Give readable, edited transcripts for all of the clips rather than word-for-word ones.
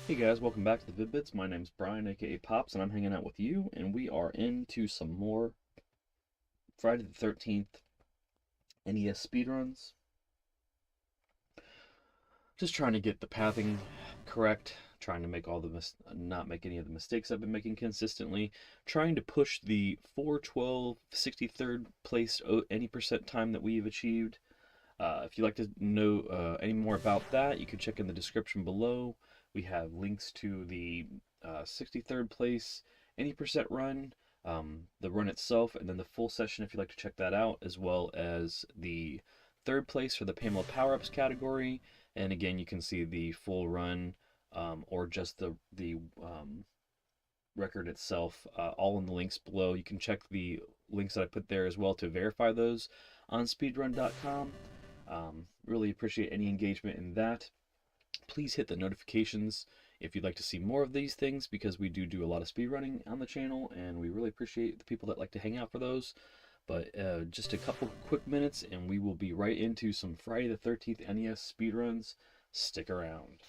Hey guys, welcome back to the Vid-Bits. My name's Brian, aka Pops, and I'm hanging out with you, and we are into some more Friday the 13th NES speedruns. Just trying to get the pathing correct, trying to make not make any of the mistakes I've been making consistently, trying to push the 412 63rd place any percent time that we've achieved. If you'd like to know any more about that, you can check in the description below. We have links to the 63rd place, any percent run, the run itself, and then the full session if you'd like to check that out, as well as the third place for the Pamela Power-Ups category. And again, you can see the full run or just the record itself, all in the links below. You can check the links that I put there as well to verify those on speedrun.com. Really appreciate any engagement in that. Please hit the notifications if you'd like to see more of these things, because we do a lot of speedrunning on the channel, and we really appreciate the people that like to hang out for those. But just a couple quick minutes, and we will be right into some Friday the 13th NES speedruns. Stick around.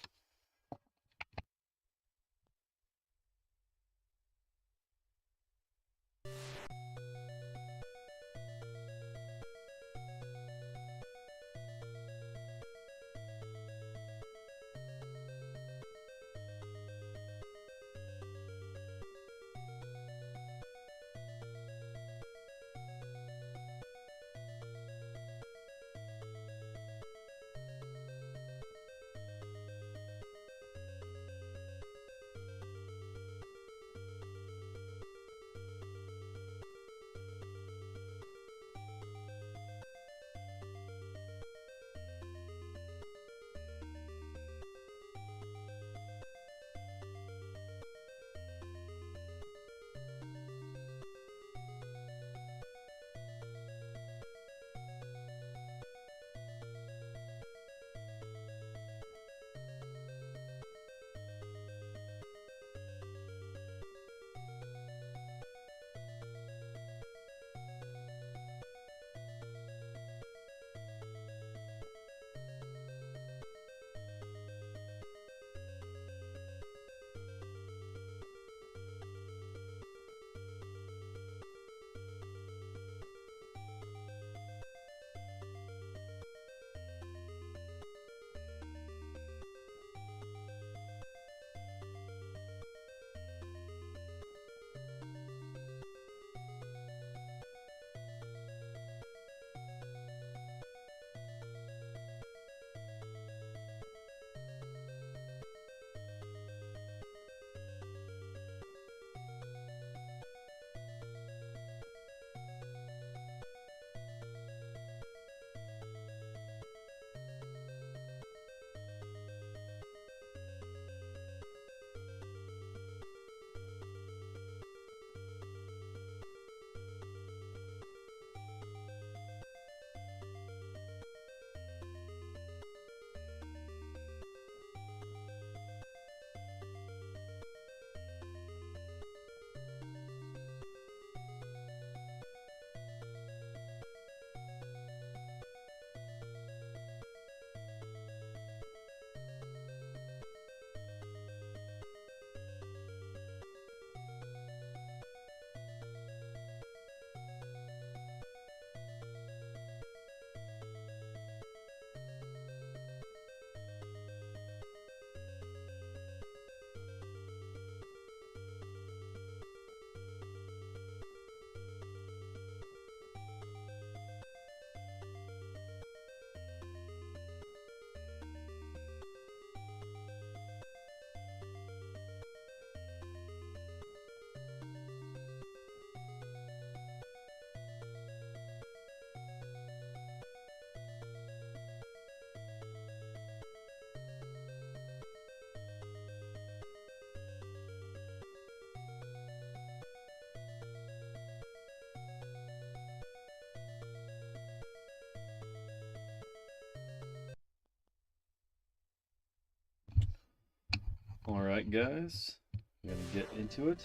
Alright, guys, I'm gonna get into it.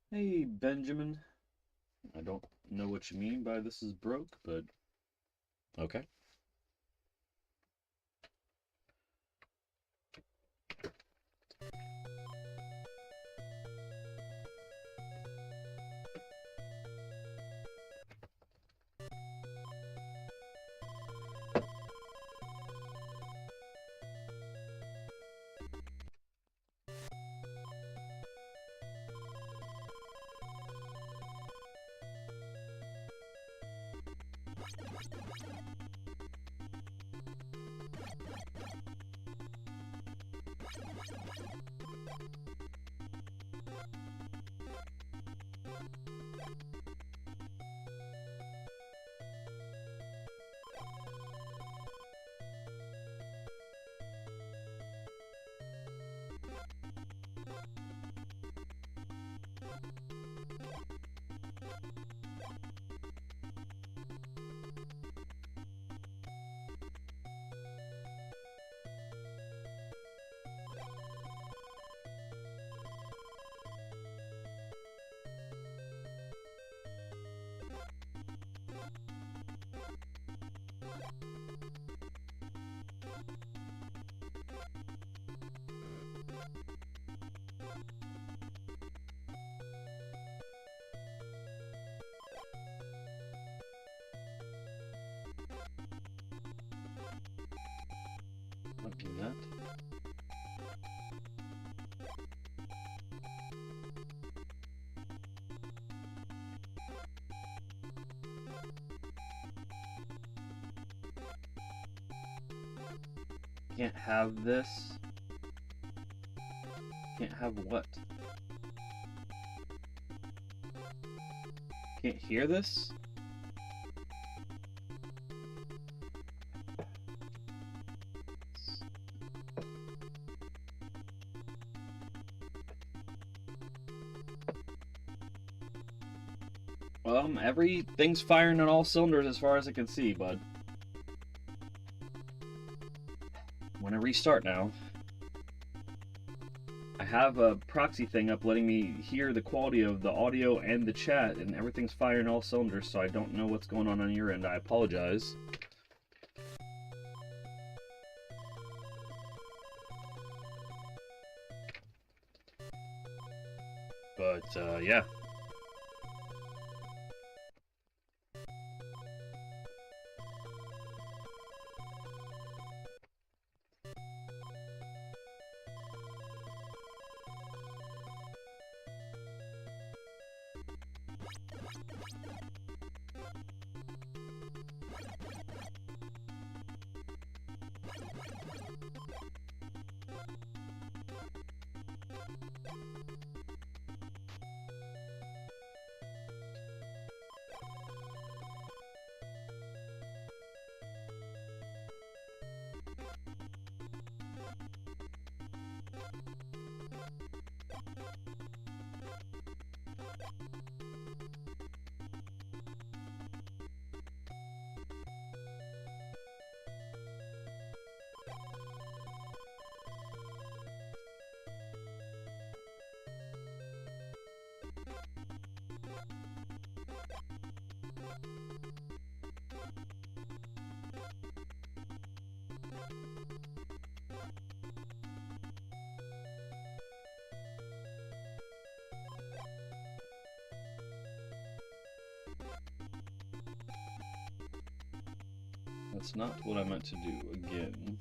Hey, Benjamin. I don't know what you mean by this is broke, but okay. Not doing that. Can't have this. Can't have what? Can't hear this? Everything's firing on all cylinders as far as I can see, bud. I'm gonna restart now. I have a proxy thing up letting me hear the quality of the audio and the chat, and everything's firing all cylinders, so I don't know what's going on your end. I apologize. But, yeah. That's not what I meant to do again.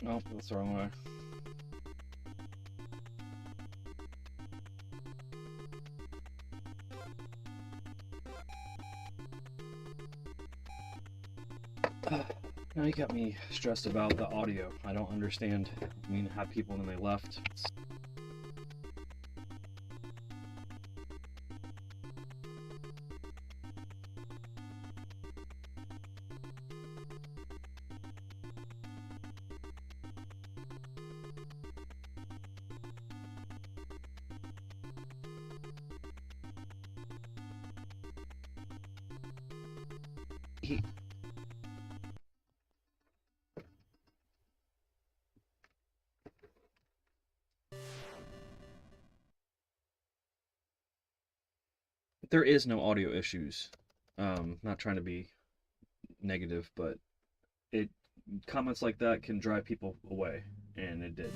Nope, that's the wrong way. Now you got me stressed about the audio. I don't understand. I mean, had people and then they left. There is no audio issues. Not trying to be negative, but comments like that can drive people away, and it did.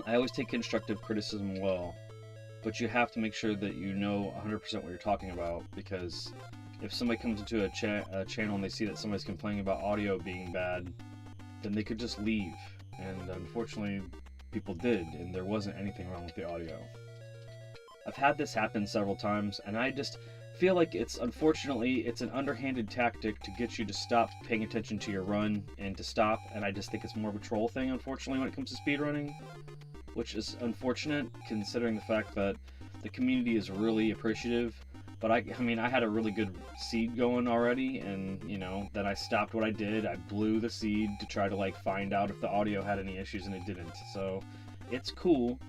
I always take constructive criticism well, but you have to make sure that you know 100% what you're talking about, because if somebody comes into a channel and they see that somebody's complaining about audio being bad, then they could just leave. And unfortunately, people did, and there wasn't anything wrong with the audio. I've had this happen several times, and I just feel like it's an underhanded tactic to get you to stop paying attention to your run and to stop, and I just think it's more of a troll thing, unfortunately, when it comes to speedrunning, which is unfortunate considering the fact that the community is really appreciative. But I mean, I had a really good seed going already, and then I stopped what I did. I blew the seed to try to find out if the audio had any issues, and it didn't. So it's cool.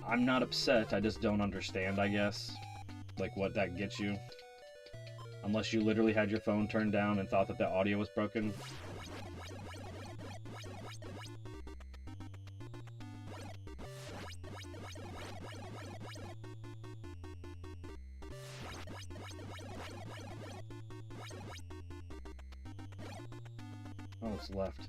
I'm not upset. I just don't understand, I guess, what that gets you. Unless you literally had your phone turned down and thought that the audio was broken. Oh, it's left.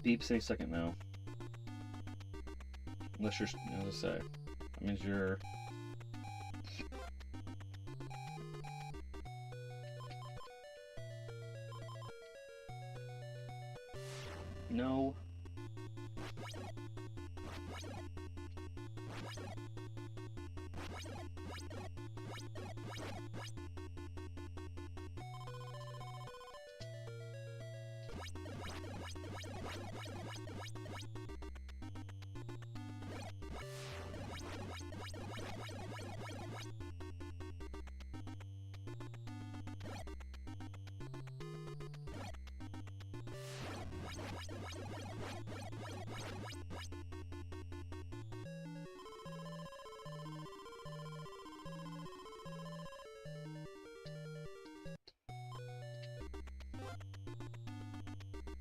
Beeps any second now. Unless you're, let's say, that means you're. No.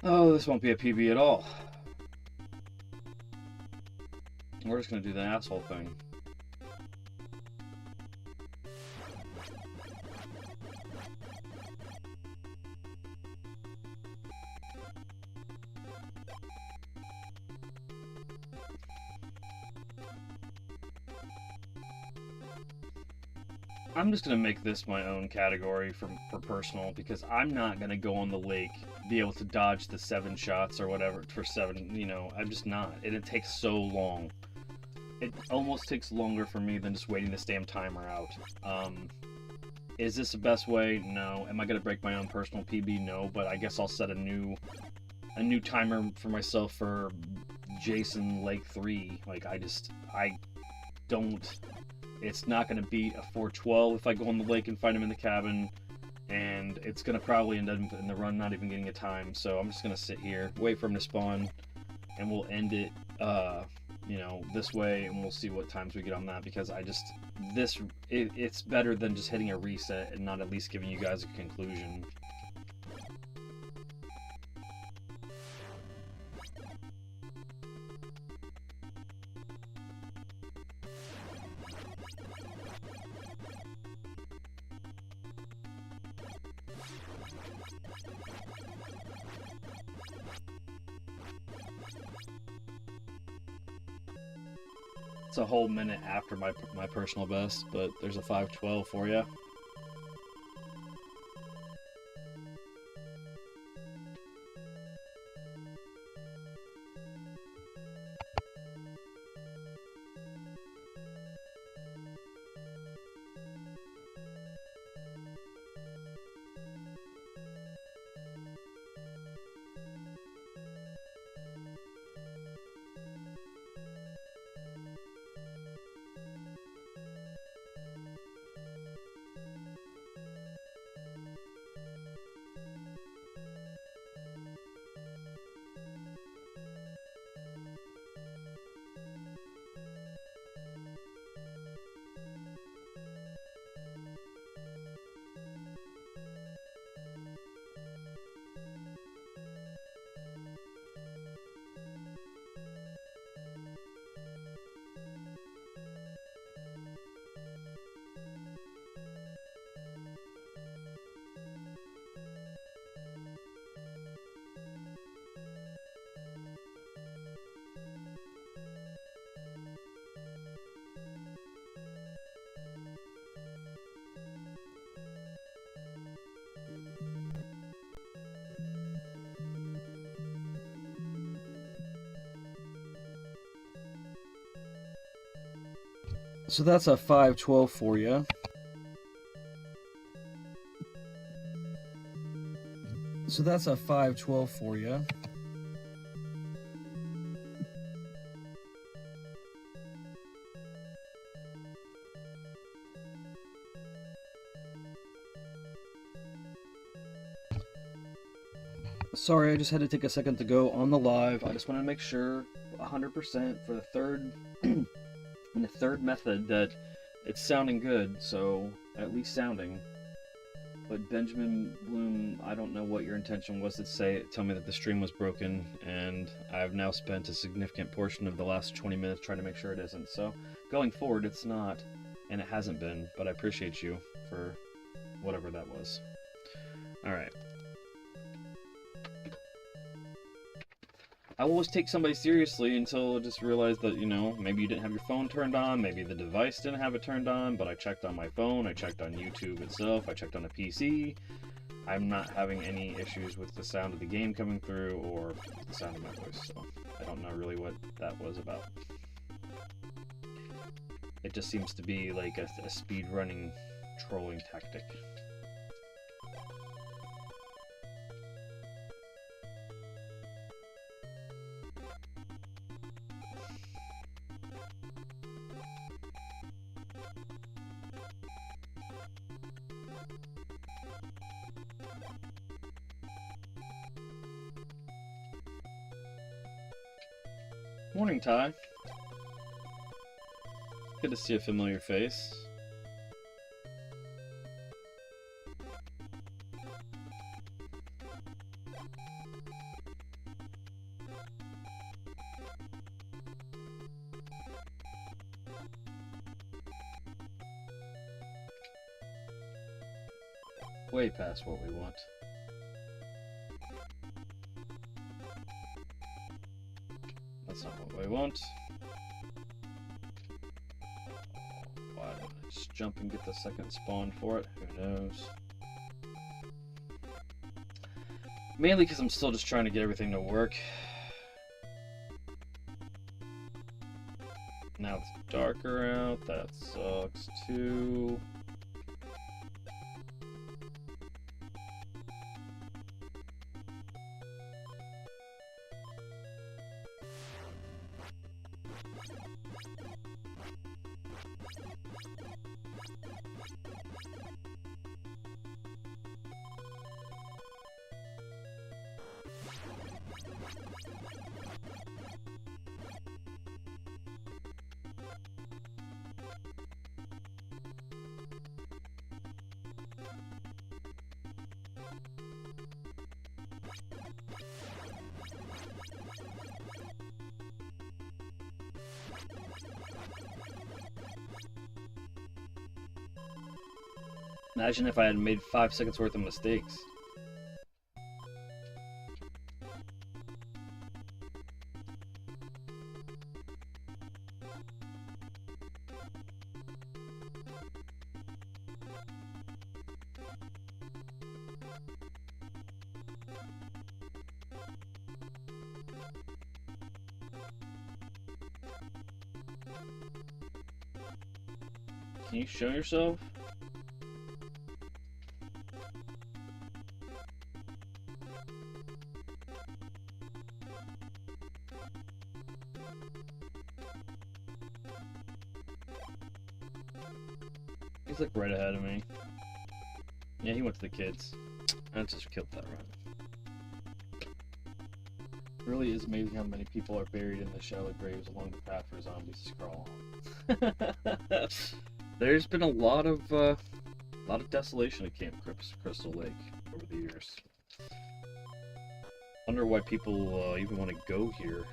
Oh, this won't be a PB at all. We're just gonna do the asshole thing. I'm just gonna make this my own category for personal, because I'm not gonna go on the lake, be able to dodge the 7 shots or whatever for 7. You know, I'm just not. And it takes so long. It almost takes longer for me than just waiting this damn timer out. Is this the best way? No. Am I gonna break my own personal PB? No. But I guess I'll set a new timer for myself for Jason Lake 3. Like, I don't. It's not going to beat a 412 if I go on the lake and find him in the cabin, and it's going to probably end up in the run not even getting a time. So I'm just going to sit here, wait for him to spawn, and we'll end it, you know, this way, and we'll see what times we get on that, because it's better than just hitting a reset and not at least giving you guys a conclusion. It's a whole minute after my personal best, but there's a 512 for you. So that's a 512 for you. So that's a 512 for you. Sorry, I just had to take a second to go on the live. I just want to make sure 100% for the third and the third method that it's sounding good, so at least sounding. But Benjamin Bloom, I don't know what your intention was to tell me that the stream was broken, and I've now spent a significant portion of the last 20 minutes trying to make sure it isn't. So going forward, it's not, and it hasn't been, but I appreciate you for whatever that was. Alright. I always take somebody seriously until I just realized that, you know, maybe you didn't have your phone turned on, maybe the device didn't have it turned on, but I checked on my phone, I checked on YouTube itself, I checked on a PC. I'm not having any issues with the sound of the game coming through or the sound of my voice, so I don't know really what that was about. It just seems to be like a speedrunning trolling tactic. Morning, Ty. Good to see a familiar face. Way past what we want. That's not what we want. Why did I just jump and get the second spawn for it. Who knows? Mainly because I'm still just trying to get everything to work. Now it's darker out. That sucks too. Imagine if I had made 5 seconds worth of mistakes. Can you show yourself? He's like right ahead of me. Yeah, he went to the kids. I just killed that run. It really is amazing how many people are buried in the shallow graves along the path for zombies to crawl on. There's been a lot of desolation at Camp Crystal Lake over the years. Wonder why people even want to go here.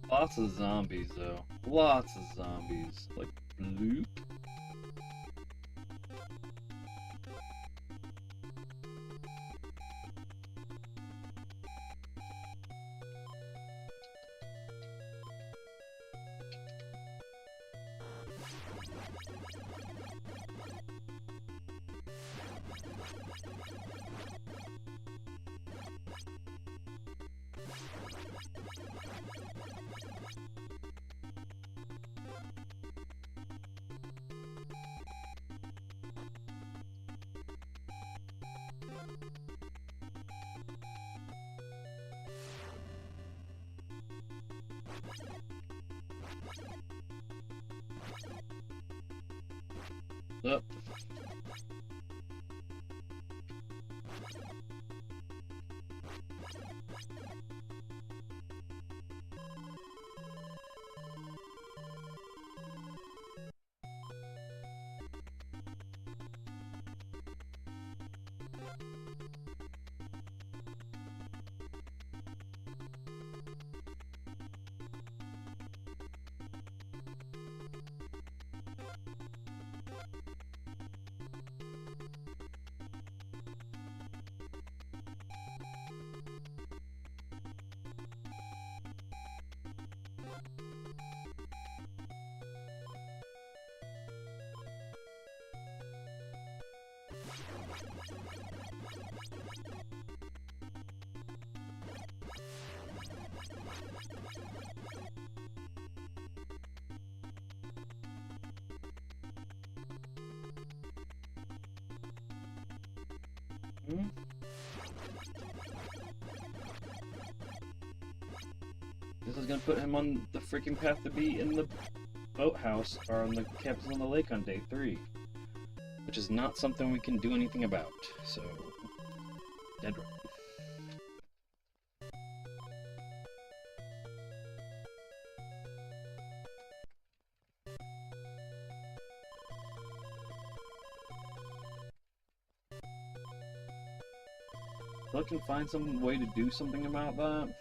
Lots of zombies, though. Lots of zombies. Like, bloop. Up. This is gonna put him on the freaking path to be in the boathouse, or on the cabins on the lake on day 3. Which is not something we can do anything about, so... dead right. So I can find some way to do something about that.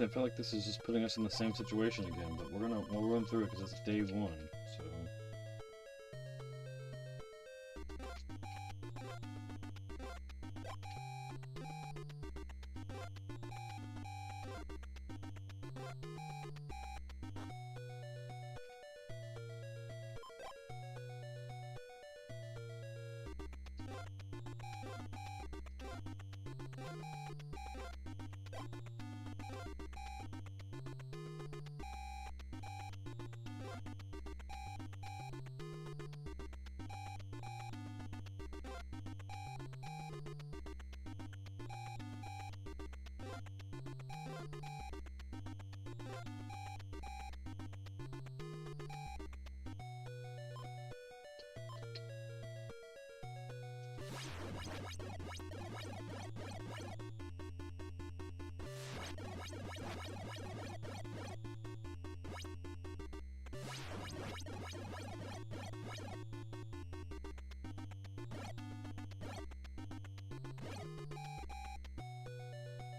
I feel like this is just putting us in the same situation again, but we'll run through it because it's day 1, so...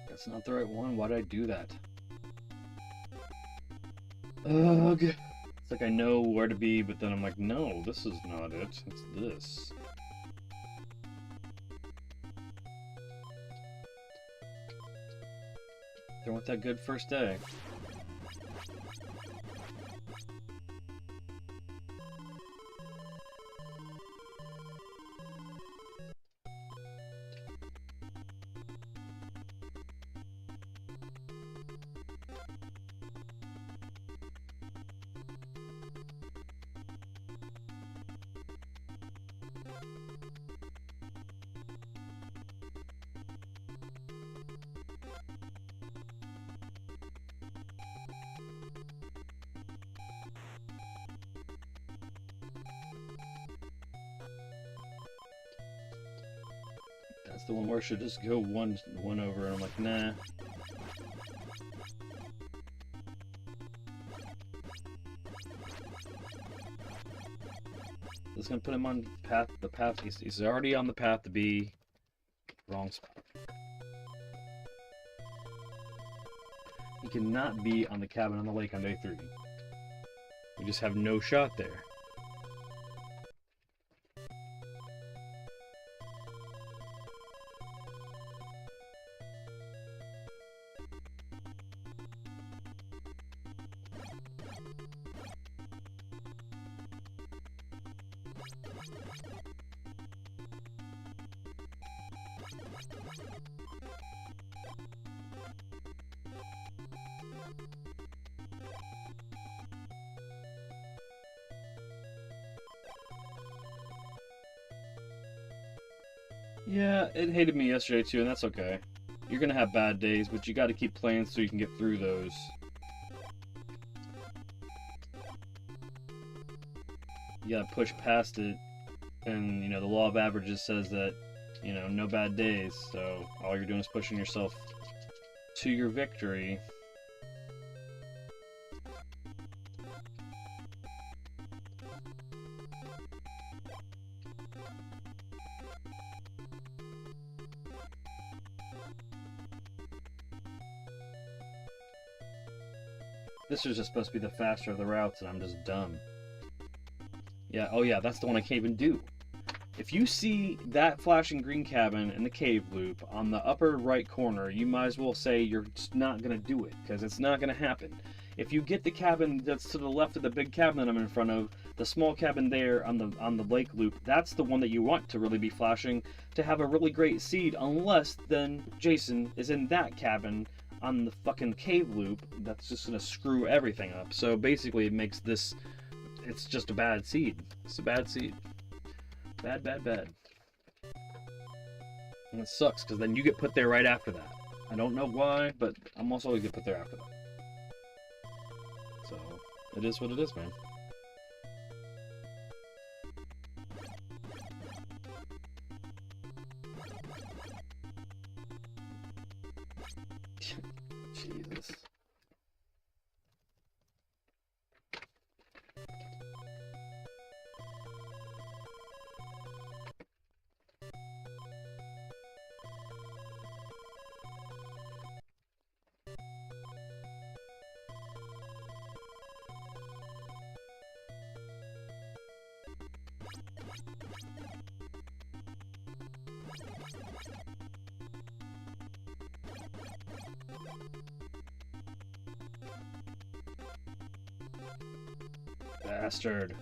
That's not the right one. Why did I do that? Ugh. It's like I know where to be, but then I'm like, no, this is not it. It's this. There went that good first day. That's the one where I should just go one over, and I'm like, nah. This is gonna put him on the path. He's already on the path to be wrong spot. He cannot be on the cabin on the lake on day 3. We just have no shot there. Yeah, it hated me yesterday too, and that's okay. You're gonna have bad days, but you gotta keep playing so you can get through those. You gotta push past it, and you know, the law of averages says that, you know, no bad days, so all you're doing is pushing yourself to your victory. This was just supposed to be the faster of the routes, and I'm just dumb. Yeah, oh yeah, that's the one I can't even do. If you see that flashing green cabin in the cave loop on the upper right corner, you might as well say you're just not going to do it, because it's not going to happen. If you get the cabin that's to the left of the big cabin that I'm in front of, the small cabin there on the lake loop, that's the one that you want to really be flashing to have a really great seed, unless then Jason is in that cabin on the fucking cave loop that's just gonna screw everything up. So basically it makes this, it's just a bad seed. It's a bad seed. Bad, bad, bad. And it sucks because then you get put there right after that. I don't know why, but I'm also gonna get put there after that. So it is what it is, man. Jesus. Bastard.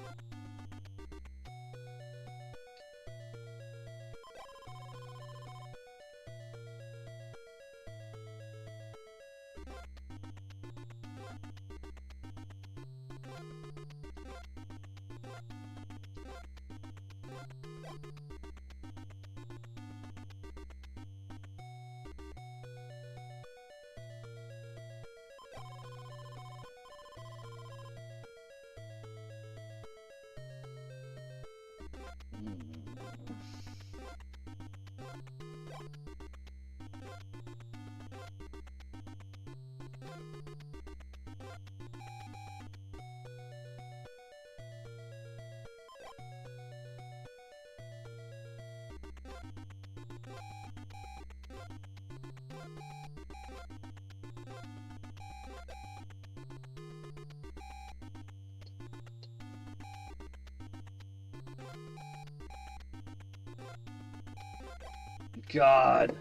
God.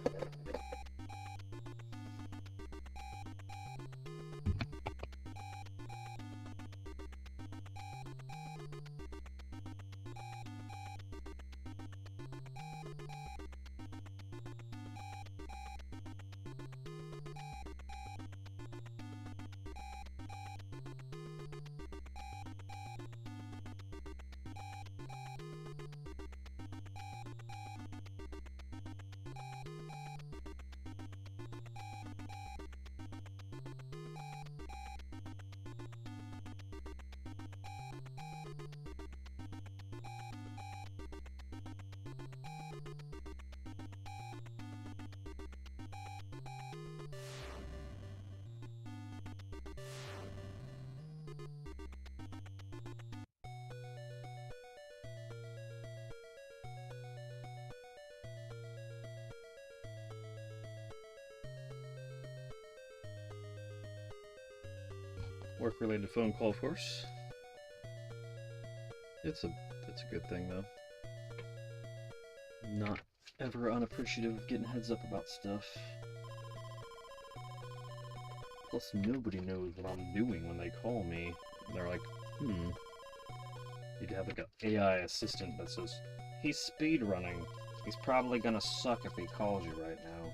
Work-related phone call, of course. It's a good thing though. Not ever unappreciative of getting heads up about stuff. Plus, nobody knows what I'm doing when they call me. They're like, You'd have like an AI assistant that says, he's speed running. He's probably gonna suck if he calls you right now.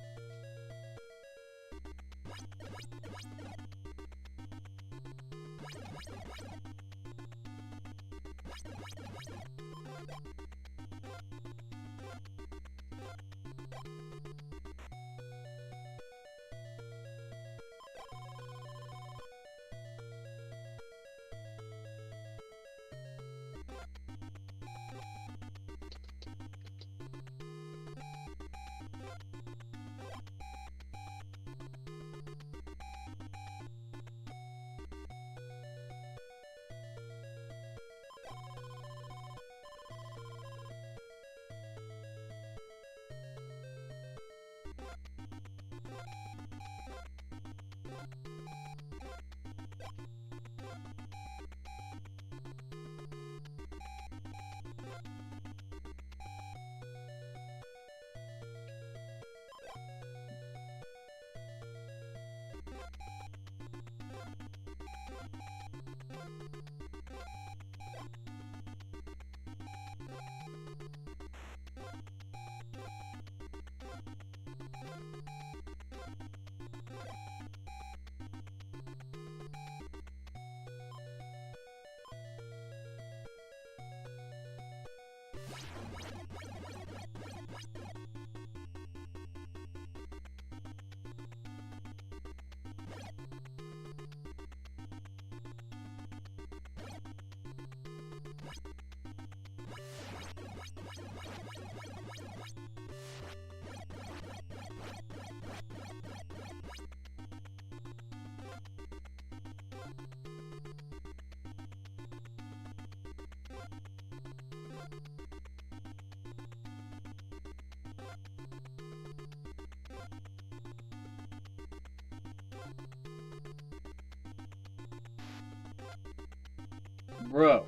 Bro.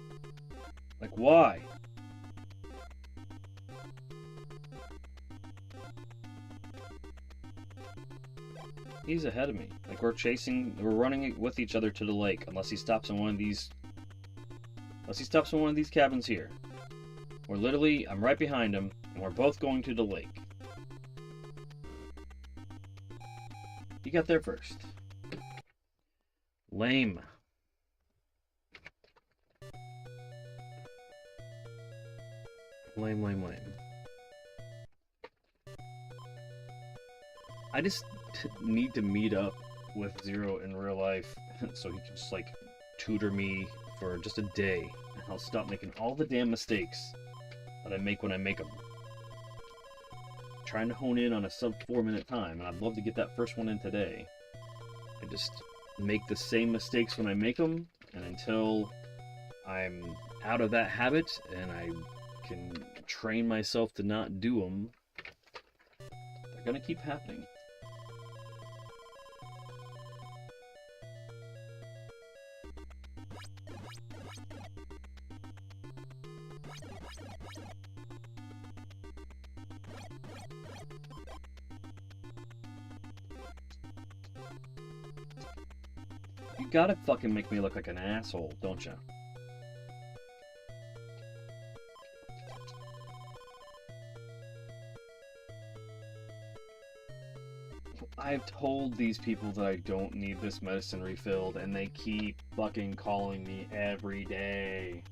Like, why? He's ahead of me. Like, we're running with each other to the lake, unless he stops in one of these cabins here. We're literally, I'm right behind him, and we're both going to the lake. He got there first. Lame. Lame. I just need to meet up with Zero in real life so he can just, like, tutor me for just a day. And I'll stop making all the damn mistakes that I make when I make them. Trying to hone in on a sub 4-minute time, and I'd love to get that first one in today. I just make the same mistakes when I make them, and until I'm out of that habit and I can train myself to not do them, they're gonna keep happening. You gotta fucking make me look like an asshole, don't you? I've told these people that I don't need this medicine refilled, and they keep fucking calling me every day.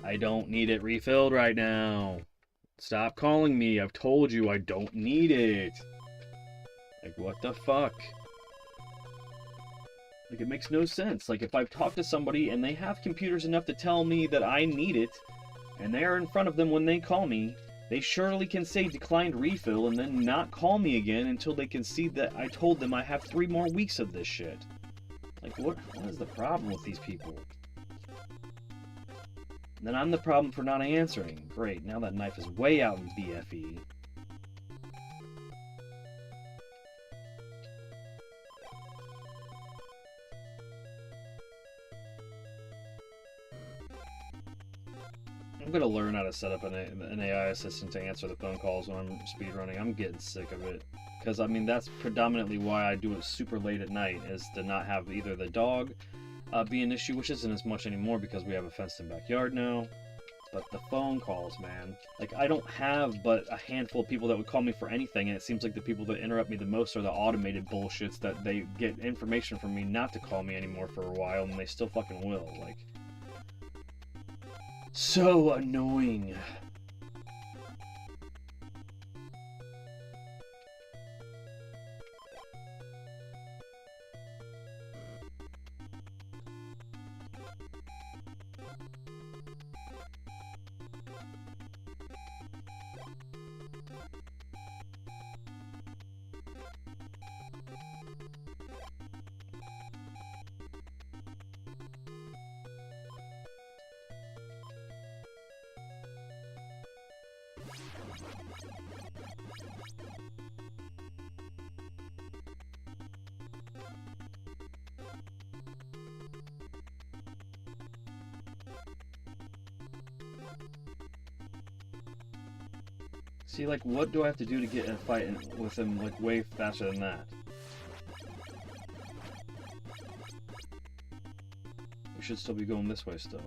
I don't need it refilled right now. Stop calling me. I've told you I don't need it. Like, what the fuck? Like, it makes no sense. Like, if I've talked to somebody and they have computers enough to tell me that I need it, and they're in front of them when they call me, they surely can say declined refill and then not call me again until they can see that I told them I have 3 more weeks of this shit. Like, what is the problem with these people? And then I'm the problem for not answering. Great, now that knife is way out in BFE. I'm gonna learn how to set up an AI assistant to answer the phone calls when I'm speedrunning. I'm getting sick of it. Because, I mean, that's predominantly why I do it super late at night, is to not have either the dog be an issue, which isn't as much anymore because we have a fenced-in backyard now. But the phone calls, man. Like, I don't have but a handful of people that would call me for anything, and it seems like the people that interrupt me the most are the automated bullshits that they get information from me not to call me anymore for a while, and they still fucking will. Like, so annoying. See, like, what do I have to do to get in a fight with him, like, way faster than that? We should still be going this way still.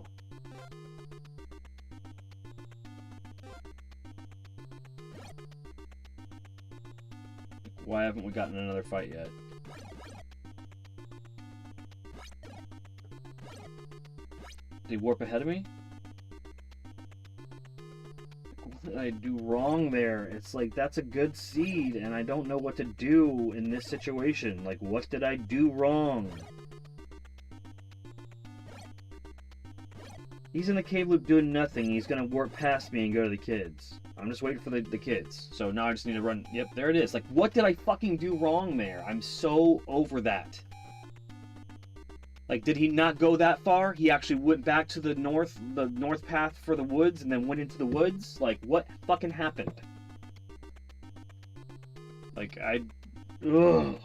Why haven't we gotten another fight yet? Did he warp ahead of me? What did I do wrong there? It's like, that's a good seed, and I don't know what to do in this situation. Like, what did I do wrong? He's in the cave loop doing nothing. He's gonna warp past me and go to the kids. I'm just waiting for the kids. So now I just need to run. Yep, there it is. Like, what did I fucking do wrong there? I'm so over that. Like, did he not go that far? He actually went back to the north path for the woods and then went into the woods? Like, what fucking happened? Like, ugh.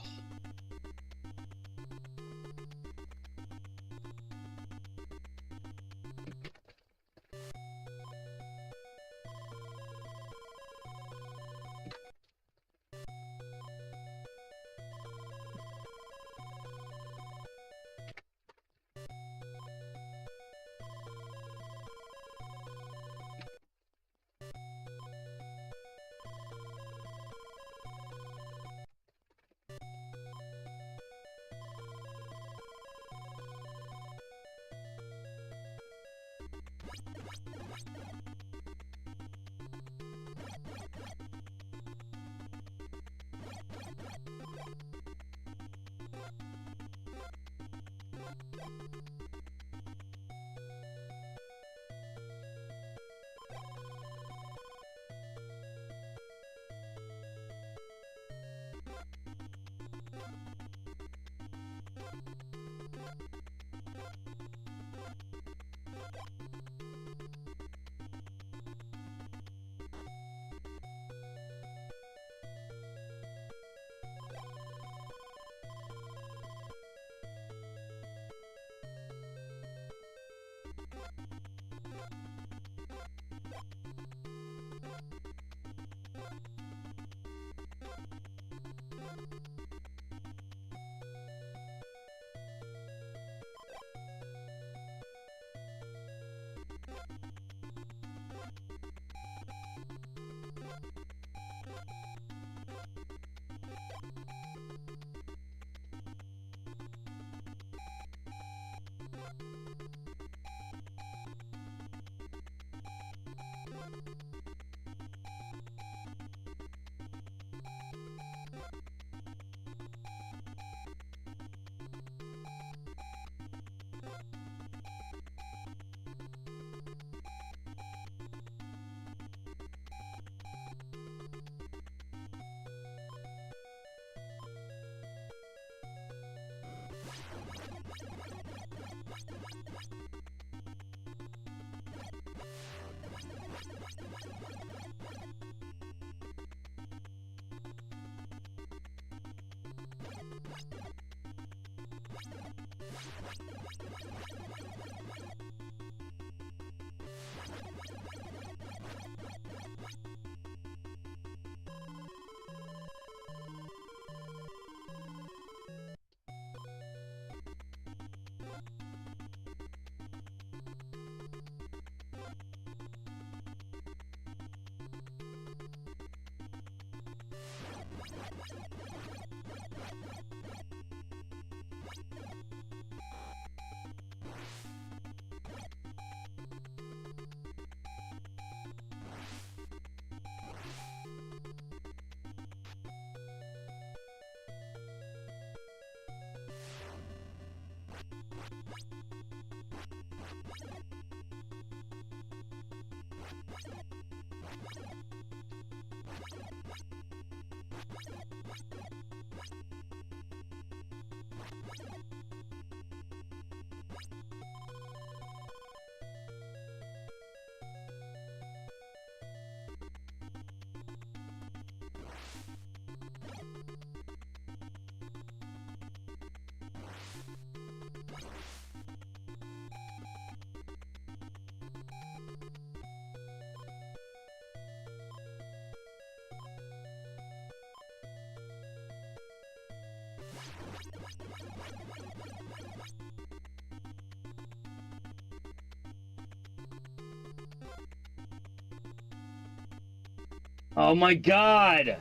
Oh my god!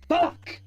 Fuck!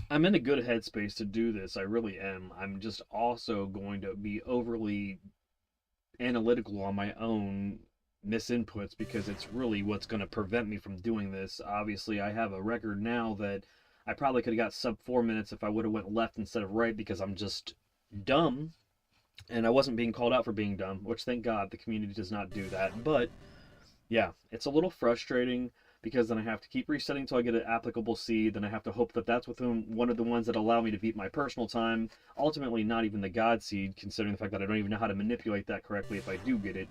I'm in a good headspace to do this. I really am. I'm just also going to be overly analytical on my own misinputs because it's really what's going to prevent me from doing this. Obviously, I have a record now that I probably could have got sub 4 minutes if I would have went left instead of right because I'm just dumb and I wasn't being called out for being dumb, which thank God the community does not do that. But yeah, it's a little frustrating because then I have to keep resetting until I get an applicable seed. Then I have to hope that that's within one of the ones that allow me to beat my personal time. Ultimately, not even the God seed, considering the fact that I don't even know how to manipulate that correctly if I do get it.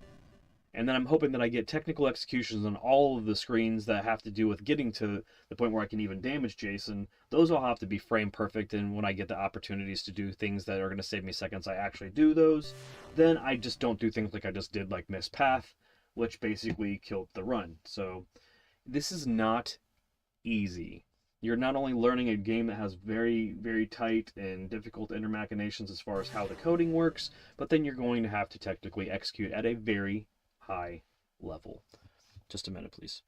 And then I'm hoping that I get technical executions on all of the screens that have to do with getting to the point where I can even damage Jason. Those all have to be frame perfect, and when I get the opportunities to do things that are going to save me seconds, I actually do those. Then I just don't do things like I just did, like Miss Path, which basically killed the run. So this is not easy. You're not only learning a game that has very, very tight and difficult inner machinations as far as how the coding works, but then you're going to have to technically execute at a very high level. Just a minute, please.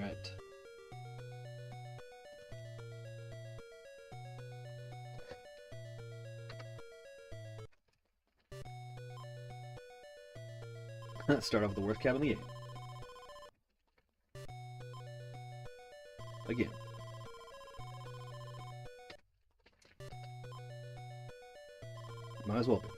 Right. Start off with the worst cab in the game. Again. Might as well be.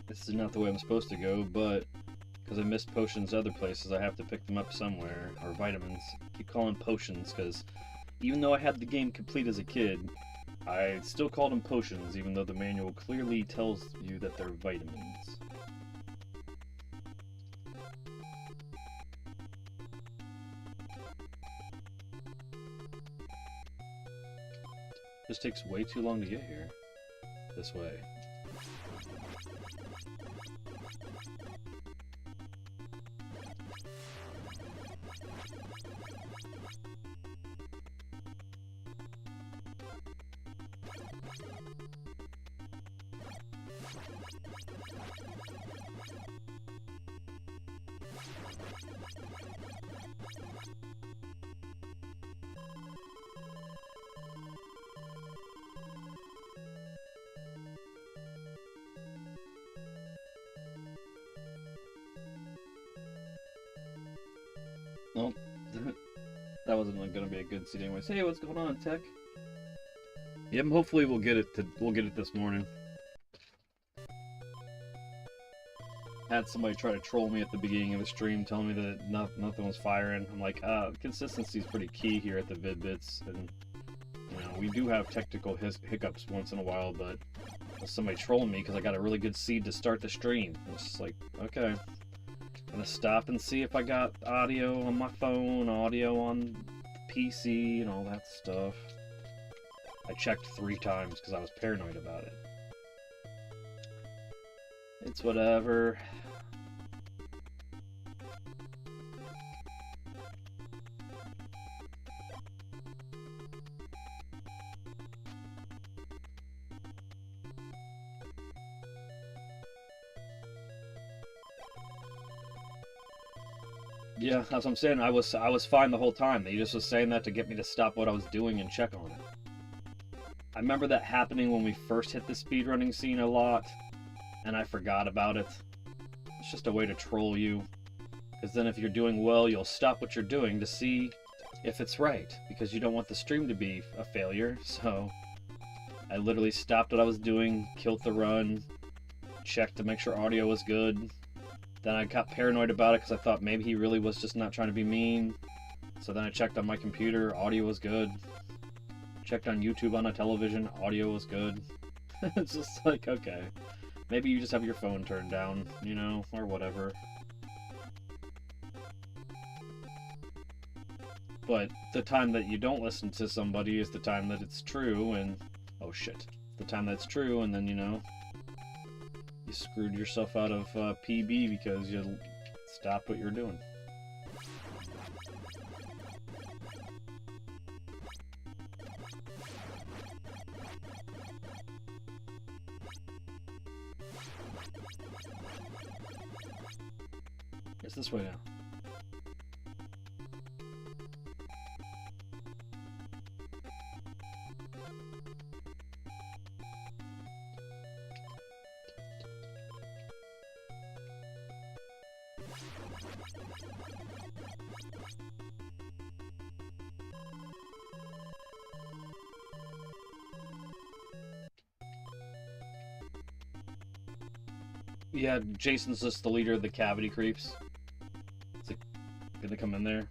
This is not the way I'm supposed to go, but because I missed potions other places, I have to pick them up somewhere. Or vitamins. I keep calling potions because even though I had the game complete as a kid, I still called them potions, even though the manual clearly tells you that they're vitamins. This takes way too long to get here. This way. Nope. That wasn't going to be a good seat anyways. Hey, what's going on, Tech? Yep, hopefully we'll get it this morning. Had somebody try to troll me at the beginning of the stream, telling me that nothing was firing. I'm like, consistency is pretty key here at the Vid-Bits, and you know, we do have technical hiccups once in a while, but somebody trolling me because I got a really good seed to start the stream. It's just like, okay. Gonna stop and see if I got audio on my phone, audio on the PC, and all that stuff. I checked 3 times because I was paranoid about it. It's whatever. Yeah, that's what I'm saying. I was fine the whole time. He just was saying that to get me to stop what I was doing and check on it. I remember that happening when we first hit the speedrunning scene a lot, and I forgot about it. It's just a way to troll you. Because then if you're doing well, you'll stop what you're doing to see if it's right. Because you don't want the stream to be a failure. So I literally stopped what I was doing, killed the run, checked to make sure audio was good. Then I got paranoid about it because I thought maybe he really was just not trying to be mean. So then I checked on my computer, audio was good. Checked on YouTube on a television, audio was good. It's just like, okay. Maybe you just have your phone turned down, you know, or whatever. But the time that you don't listen to somebody is the time that it's true, and... oh shit. The time that's true, and then, you know... you screwed yourself out of PB because you stopped what you're doing. It's this way now. Yeah, Jason's just the leader of the cavity creeps. Is it gonna come in there?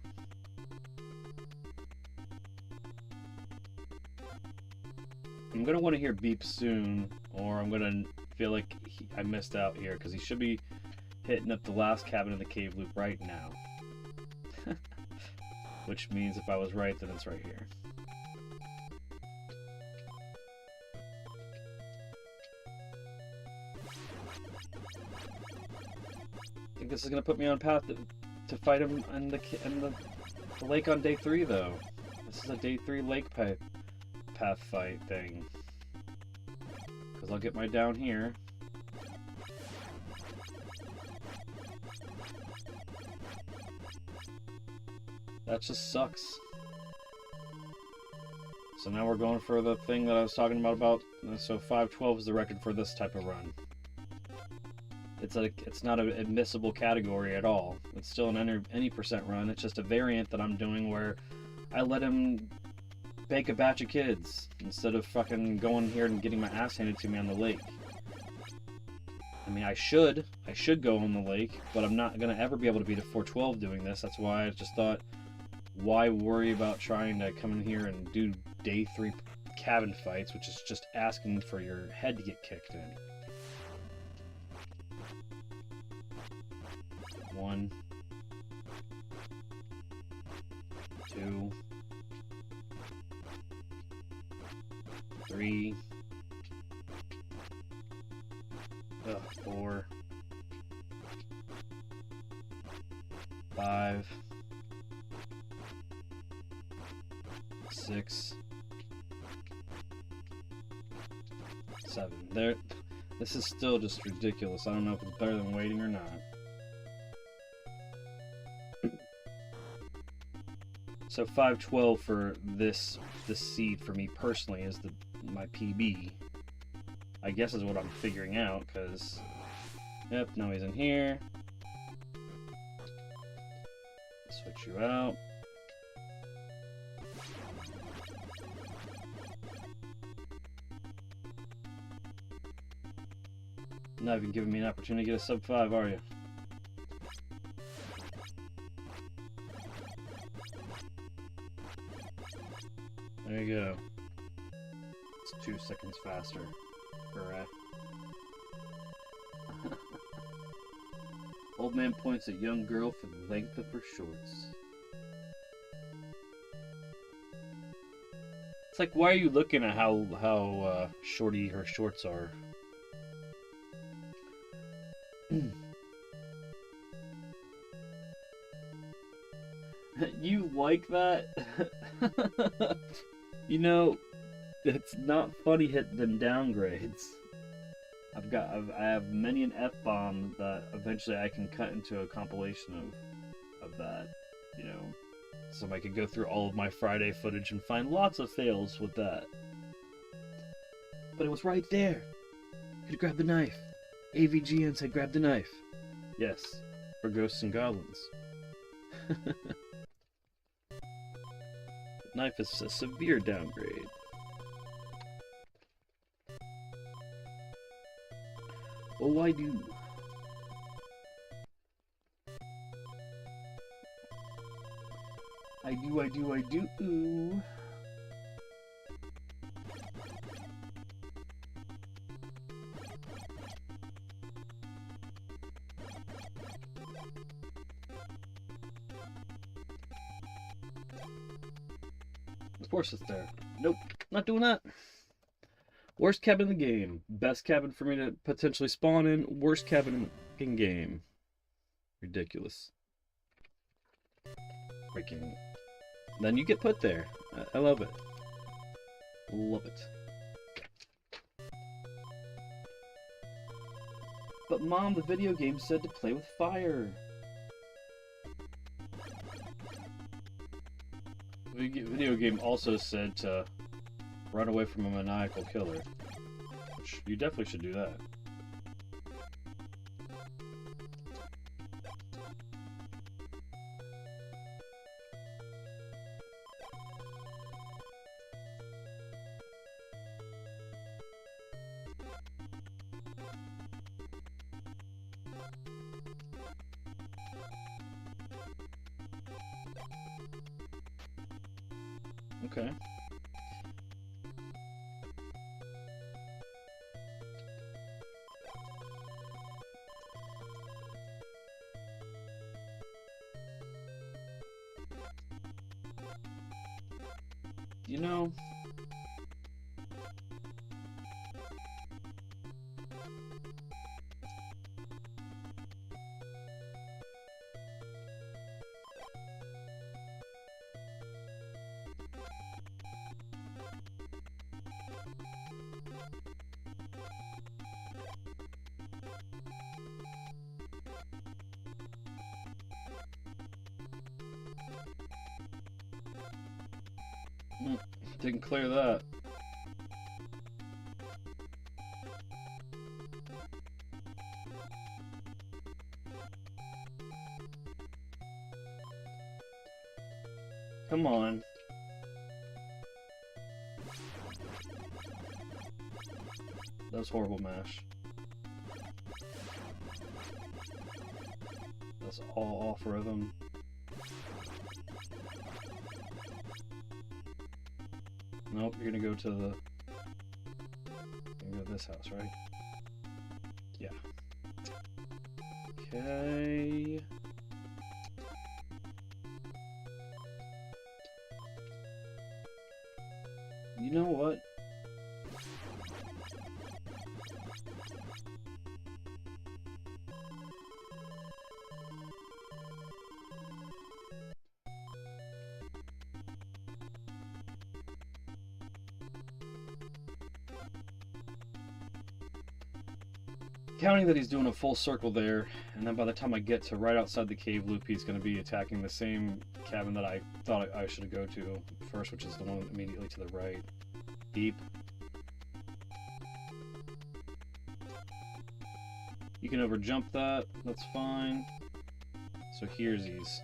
I'm gonna want to hear beep soon, or I'm gonna feel like I missed out here, because he should be hitting up the last cabin in the cave loop right now. Which means if I was right, then it's right here. I think this is gonna put me on path to fight him in the lake on day 3, though. This is a day 3 lake path fight thing. Because I'll get my down here. That just sucks. So now we're going for the thing that I was talking about. So 512 is the record for this type of run. It's not an admissible category at all. It's still an any percent run. It's just a variant that I'm doing where I let him bake a batch of kids instead of fucking going here and getting my ass handed to me on the lake. I mean, I should go on the lake, but I'm not gonna ever be able to beat a 412 doing this. That's why I just thought, why worry about trying to come in here and do day 3 cabin fights, which is just asking for your head to get kicked in. 1, 2, 3, 4, 5, 6, 7. There. This is still just ridiculous. I don't know if it's better than waiting or not. So 512 for this seed for me personally is my PB. I guess is what I'm figuring out, because yep, now he's in here. Switch you out. Not even giving me an opportunity to get a sub 5, are you? There you go. It's 2 seconds faster. Hooray. Old man points at young girl for the length of her shorts. It's like, why are you looking at how shorty her shorts are? You like that? You know, it's not funny hitting them downgrades. I have many an F-bomb that eventually I can cut into a compilation of that, you know. So I could go through all of my Friday footage and find lots of fails with that. But it was right there. Could have grabbed the knife. AVGN said grab the knife. Yes, for ghosts and goblins. Knife is a severe downgrade. Oh, I do. I do. Of course it's there. Nope, not doing that. Worst cabin in the game. Best cabin for me to potentially spawn in. Worst cabin in game. Ridiculous. Freaking. Then you get put there. I love it. Love it. But Mom, the video game said to play with fire. The video game also said to run away from a maniacal killer. Which, you definitely should do that. Okay. You know, didn't clear that. Come on. That was horrible mash. That's all off rhythm. Nope, you're gonna go to the... You're gonna go to this house, right? Yeah. Okay... You know what? Counting that he's doing a full circle there, and then by the time I get to right outside the cave loop, he's going to be attacking the same cabin that I thought I should go to first, which is the one immediately to the right. Deep. You can overjump that, that's fine. So here's these.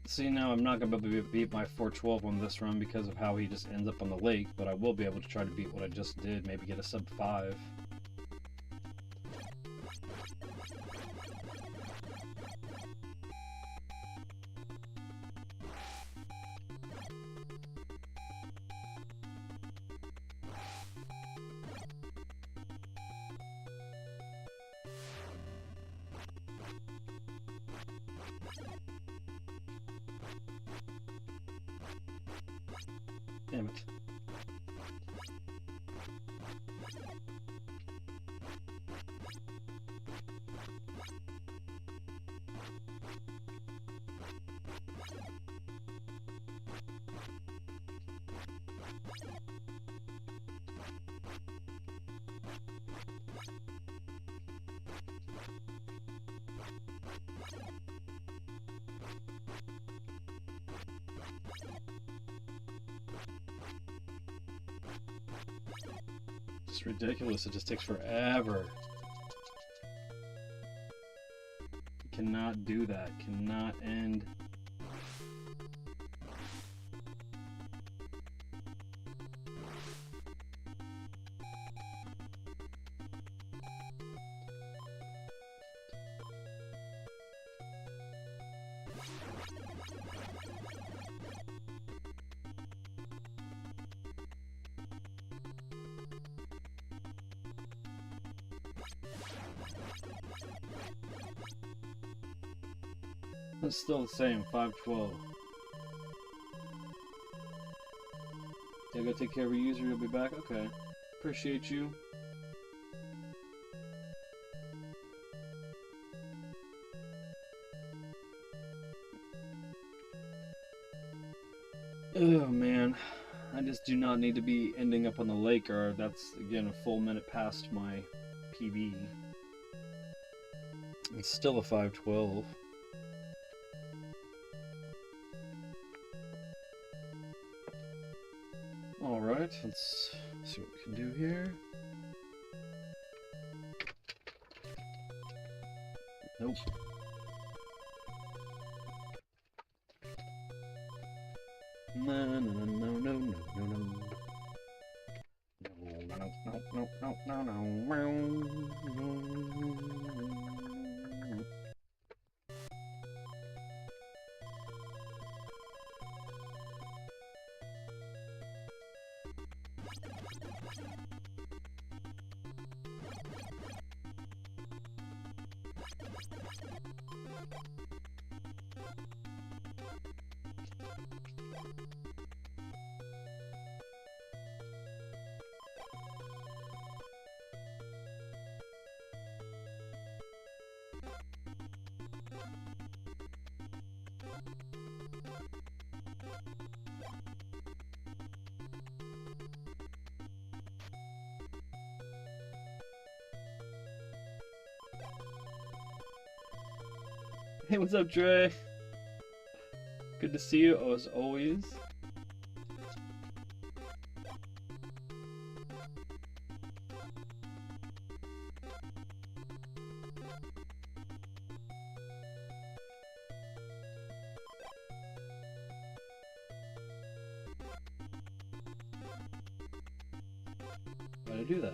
See, now I'm not going to be able to beat my 412 on this run because of how he just ends up on the lake, but I will be able to try to beat what I just did, maybe get a sub 5. Damn it. It's ridiculous, it just takes forever. You cannot do that, cannot end. It's still the same, 512. Yeah, go take care of a user, you'll be back? Okay. Appreciate you. Oh man, I just do not need to be ending up on the lake, or that's again a full minute past my PB. It's still a 512. Alright, let's see what we can do here. Nope. No, no, no, no, no, no, no, no. No, no, no, no, no. Hey, what's up, Dre? Good to see you, as always. Why'd I do that?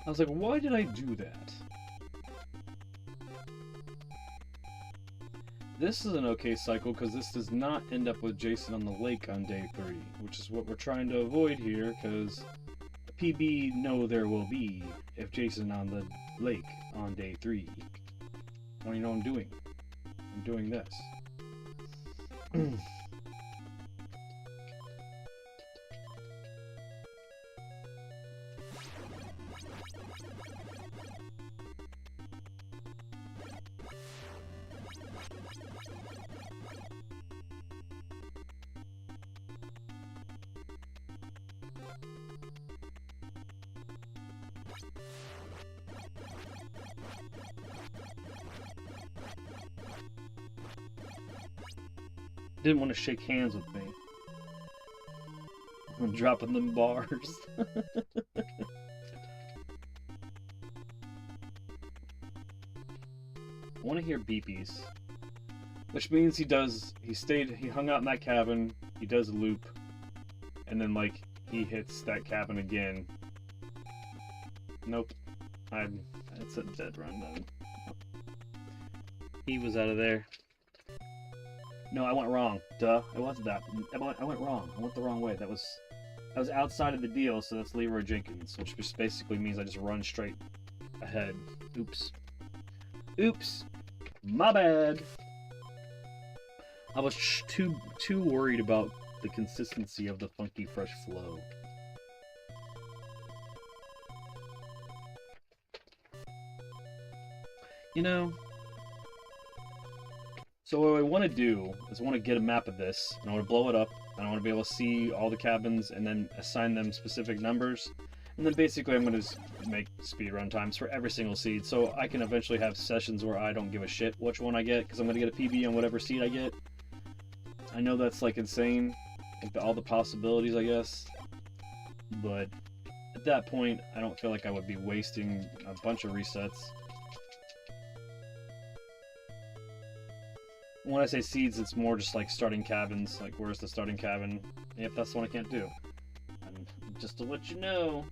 I was like, why did I do that? This is an okay cycle because this does not end up with Jason on the lake on day 3, which is what we're trying to avoid here, because PB no there will be if Jason on the lake on day 3. What do you know I'm doing? I'm doing this. Didn't want to shake hands with me. I'm dropping them bars. I want to hear beepies. Which means he hung out in that cabin, he does a loop, and then like he hits that cabin again. Nope. It's a dead run then. He was out of there. No, I went wrong. Duh. It wasn't that. I went wrong. I went the wrong way. That was outside of the deal, so that's Leroy Jenkins, which just basically means I just run straight ahead. Oops. Oops. My bad. I was too worried about the consistency of the funky fresh flow. You know, so what I want to do is I want to get a map of this, and I want to blow it up, and I want to be able to see all the cabins, and then assign them specific numbers, and then basically I'm going to just make speedrun times for every single seed, so I can eventually have sessions where I don't give a shit which one I get, because I'm going to get a PB on whatever seed I get. I know that's like insane, like all the possibilities, I guess, but at that point, I don't feel like I would be wasting a bunch of resets. When I say seeds, it's more just like starting cabins, like where's the starting cabin? Yep, that's the one I can't do. And just to let you know,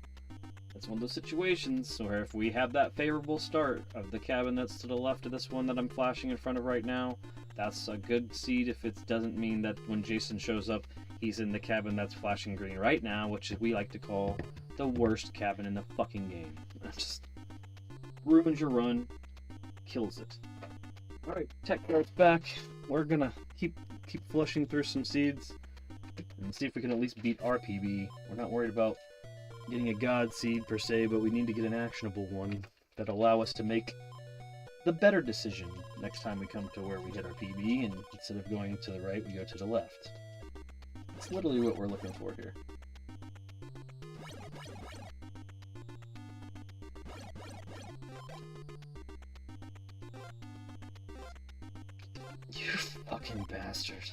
that's one of those situations, so if we have that favorable start of the cabin that's to the left of this one that I'm flashing in front of right now, That's a good seed if it doesn't mean that when Jason shows up, he's in the cabin that's flashing green right now, which we like to call the worst cabin in the fucking game. That just ruins your run, kills it. Alright, tech dart's back. We're gonna keep flushing through some seeds and see if we can at least beat our PB. We're not worried about getting a god seed per se, but we need to get an actionable one that allow us to make the better decision next time we come to where we hit our PB, and instead of going to the right, we go to the left. That's literally what we're looking for here. You fucking bastard.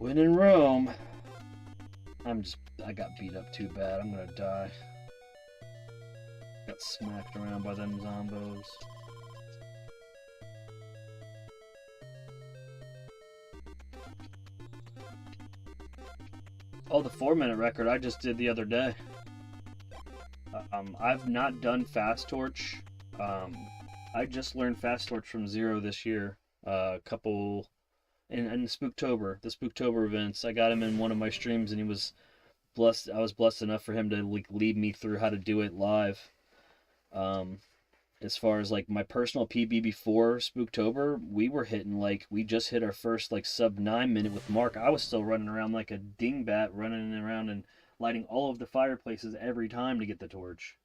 When in Rome, I got beat up too bad. I'm gonna die. Got smacked around by them zombos. Oh, the 4-minute record I just did the other day. I've not done Fast Torch. I just learned Fast Torch from Zero this year. A couple in Spooktober, the Spooktober events. I got him in one of my streams, and he was blessed. I was blessed enough for him to like lead me through how to do it live. As far as like my personal PB before Spooktober, we were hitting like we just hit our first like sub 9 minute with Mark. I was still running around like a dingbat, running around and lighting all of the fireplaces every time to get the torch.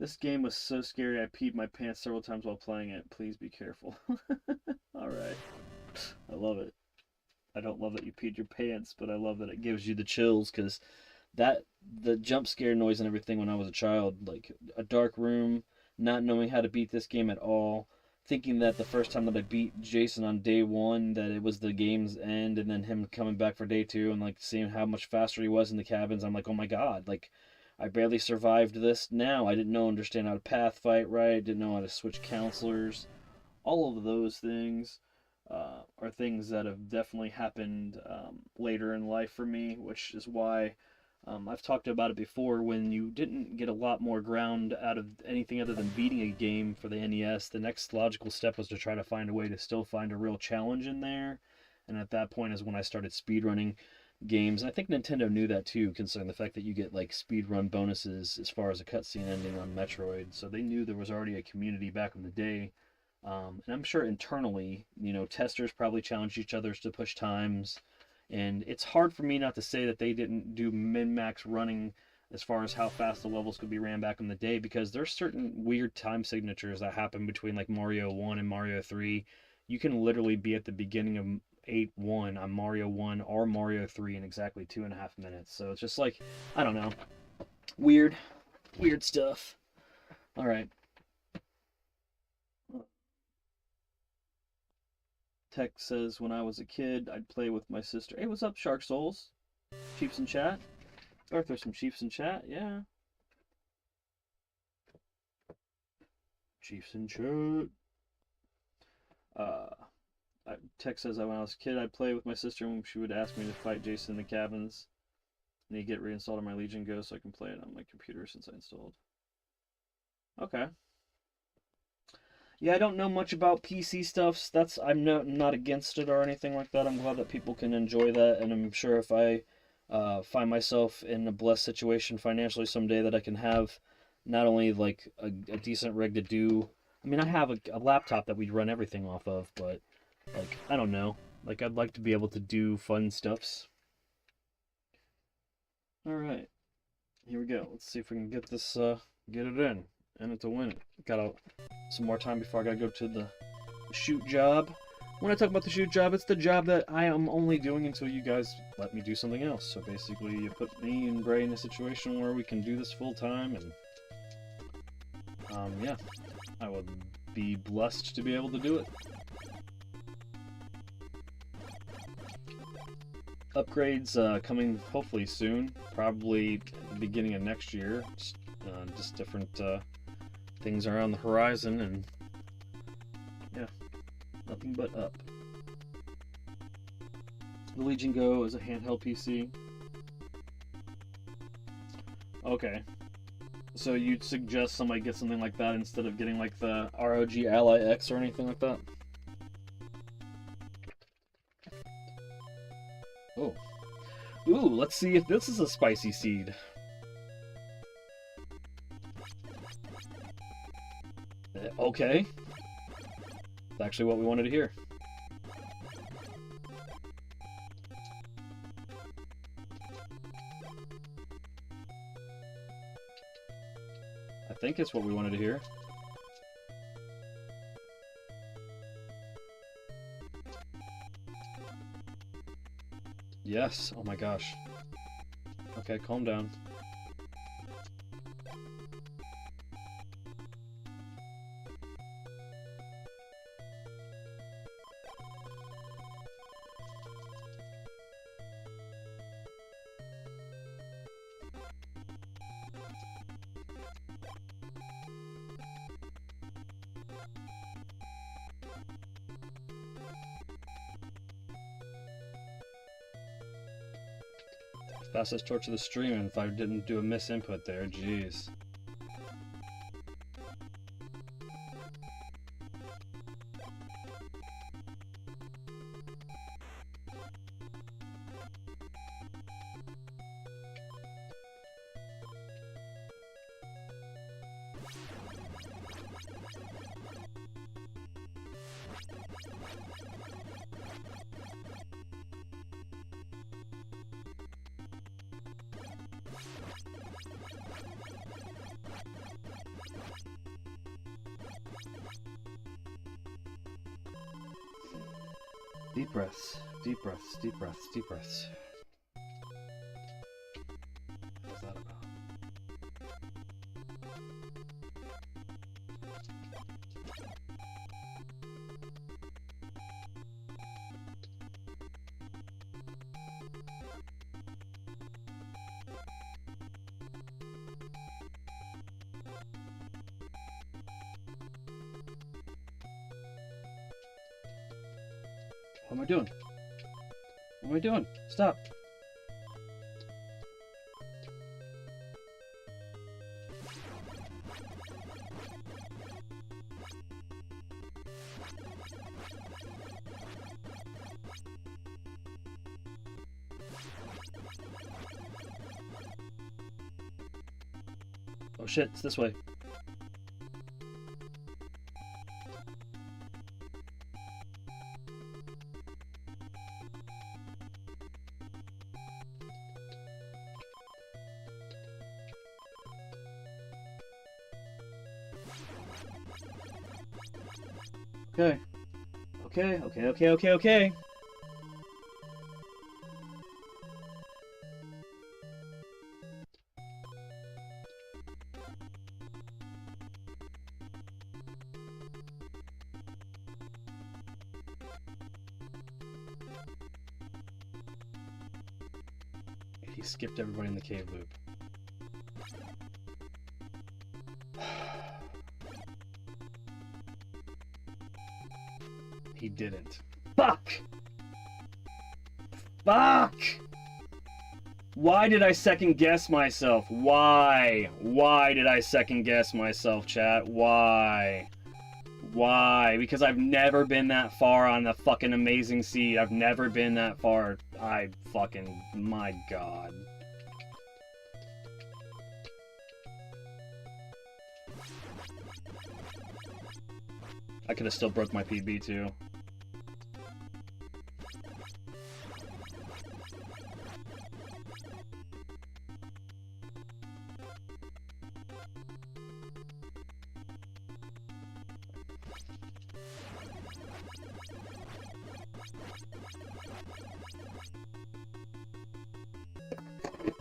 This game was so scary I peed my pants several times while playing it. Please be careful. Alright. I love it. I don't love that you peed your pants, but I love that it gives you the chills, because the jump scare noise and everything when I was a child, like a dark room, not knowing how to beat this game at all, thinking that the first time that I beat Jason on day 1 that it was the game's end, and then him coming back for day 2 and like seeing how much faster he was in the cabins, I'm like, oh my god, like I barely survived this now. I didn't understand how to path fight right, didn't know how to switch counselors. All of those things are things that have definitely happened later in life for me, which is why I've talked about it before. When you didn't get a lot more ground out of anything other than beating a game for the NES, the next logical step was to try to find a way to still find a real challenge in there. And at that point is when I started speedrunning games. And I think Nintendo knew that too, considering the fact that you get like speedrun bonuses as far as a cutscene ending on Metroid. So they knew there was already a community back in the day. And I'm sure internally, you know, testers probably challenged each other to push times. And it's hard for me not to say that they didn't do min-max running as far as how fast the levels could be ran back in the day, because there's certain weird time signatures that happen between like Mario 1 and Mario 3. You can literally be at the beginning of 8-1 on Mario 1 or Mario 3 in exactly 2.5 minutes. So it's just like, I don't know. Weird stuff. Alright. Tech says, when I was a kid, I'd play with my sister. Hey, what's up, Shark Souls? Chiefs in chat? There's some Chiefs in chat, yeah. Chiefs in chat. Tech says that when I was a kid, I'd play with my sister when she would ask me to fight Jason in the cabins. And he'd get reinstalled on my Legion Go so I can play it on my computer since I installed. Okay. Yeah, I don't know much about PC stuff. I'm not against it or anything like that. I'm glad that people can enjoy that, and I'm sure if I find myself in a blessed situation financially someday, that I can have not only like a decent rig to do. I mean, I have a laptop that we run everything off of, but like, I don't know. Like, I'd like to be able to do fun stuffs. Alright. Here we go. Let's see if we can get this, get it in. And it's a win. Got some more time before I gotta go to the shoot job. When I talk about the shoot job, it's the job that I am only doing until you guys let me do something else. So basically, you put me and Bray in a situation where we can do this full time, and yeah, I would be blessed to be able to do it. Upgrades coming hopefully soon, probably at the beginning of next year. Just different things are on the horizon, and yeah, nothing but up. The Legion Go is a handheld PC. Okay. So you'd suggest somebody get something like that instead of getting like the ROG Ally X or anything like that? Oh. Ooh, let's see if this is a spicy seed. Okay. That's actually what we wanted to hear. I think it's what we wanted to hear. Yes. Oh my gosh. Okay, calm down. Fastest torch of the stream, and if I didn't do a misinput there, jeez. Deep breaths, deep breaths, deep breaths, deep breaths. What's that about? What am I doing? What am I doing? Stop. Oh shit, it's this way. Okay. Okay. He skipped everybody in the cave loop. He didn't. Fuck! Fuck! Why did I second guess myself? Why? Why did I second guess myself, chat? Why? Why? Because I've never been that far on the fucking amazing seed. I've never been that far. I fucking... my god. I could have still broke my PB too.